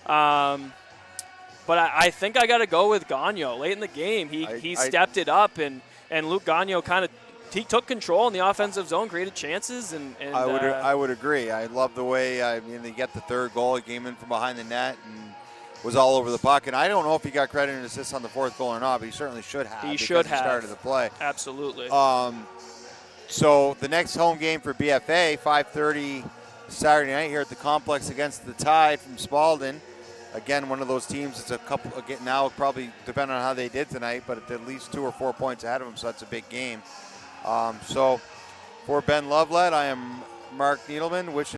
But I think I got to go with Gagnon. Late in the game, he stepped it up, and Luke Gagnon he took control in the offensive zone, created chances, and I would agree. I love the way they get the third goal. He came in from behind the net and was all over the puck. And I don't know if he got credit and assists on the fourth goal or not, but he certainly should have. He should have started the play. Absolutely. So the next home game for BFA, 5:30 Saturday night here at the complex against the Tide from Spalding. Again, one of those teams that's a couple again now, probably depending on how they did tonight, but at least 2 or 4 points ahead of them, so that's a big game. So for Ben Lovelett, I am Mark Needleman, wishing